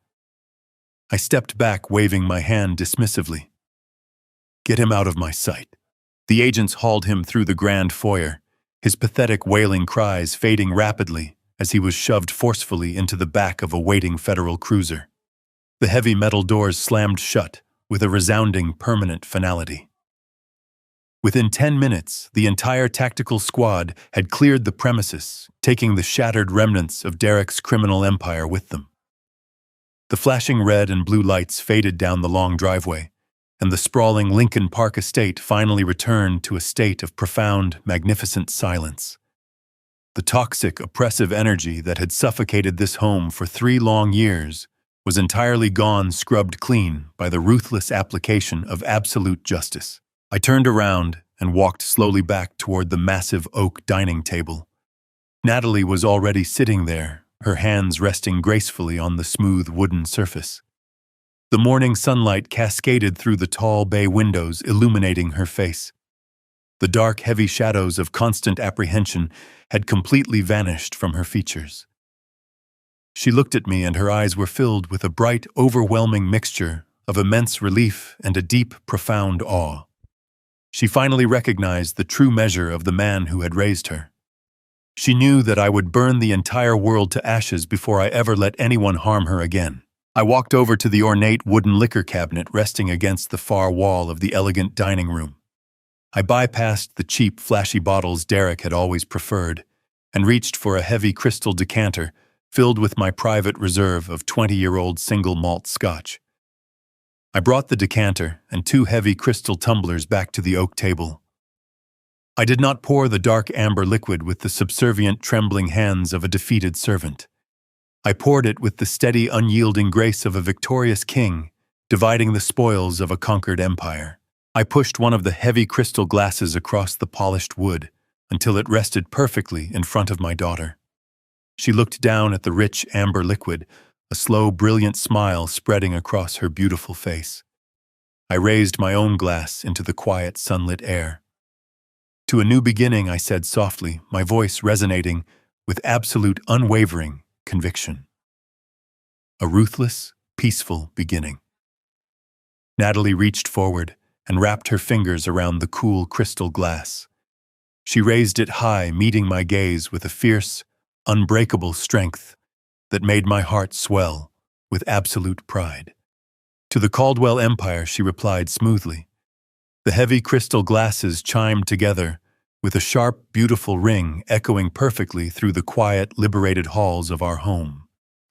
I stepped back, waving my hand dismissively. Get him out of my sight. The agents hauled him through the grand foyer, his pathetic wailing cries fading rapidly as he was shoved forcefully into the back of a waiting federal cruiser. The heavy metal doors slammed shut with a resounding permanent finality. Within 10 minutes, the entire tactical squad had cleared the premises, taking the shattered remnants of Derek's criminal empire with them. The flashing red and blue lights faded down the long driveway, and the sprawling Lincoln Park estate finally returned to a state of profound, magnificent silence. The toxic, oppressive energy that had suffocated this home for 3 long years was entirely gone, scrubbed clean by the ruthless application of absolute justice. I turned around and walked slowly back toward the massive oak dining table. Natalie was already sitting there, her hands resting gracefully on the smooth wooden surface. The morning sunlight cascaded through the tall bay windows, illuminating her face. The dark, heavy shadows of constant apprehension had completely vanished from her features. She looked at me, and her eyes were filled with a bright, overwhelming mixture of immense relief and a deep, profound awe. She finally recognized the true measure of the man who had raised her. She knew that I would burn the entire world to ashes before I ever let anyone harm her again. I walked over to the ornate wooden liquor cabinet resting against the far wall of the elegant dining room. I bypassed the cheap, flashy bottles Derek had always preferred and reached for a heavy crystal decanter filled with my private reserve of 20-year-old single malt scotch. I brought the decanter and 2 heavy crystal tumblers back to the oak table. I did not pour the dark amber liquid with the subservient, trembling hands of a defeated servant. I poured it with the steady, unyielding grace of a victorious king, dividing the spoils of a conquered empire. I pushed one of the heavy crystal glasses across the polished wood until it rested perfectly in front of my daughter. She looked down at the rich amber liquid, a slow, brilliant smile spreading across her beautiful face. I raised my own glass into the quiet, sunlit air. To a new beginning, I said softly, my voice resonating with absolute, unwavering conviction. A ruthless, peaceful beginning. Natalie reached forward and wrapped her fingers around the cool crystal glass. She raised it high, meeting my gaze with a fierce, unbreakable strength that made my heart swell with absolute pride. To the Caldwell Empire, she replied smoothly. The heavy crystal glasses chimed together with a sharp, beautiful ring echoing perfectly through the quiet, liberated halls of our home.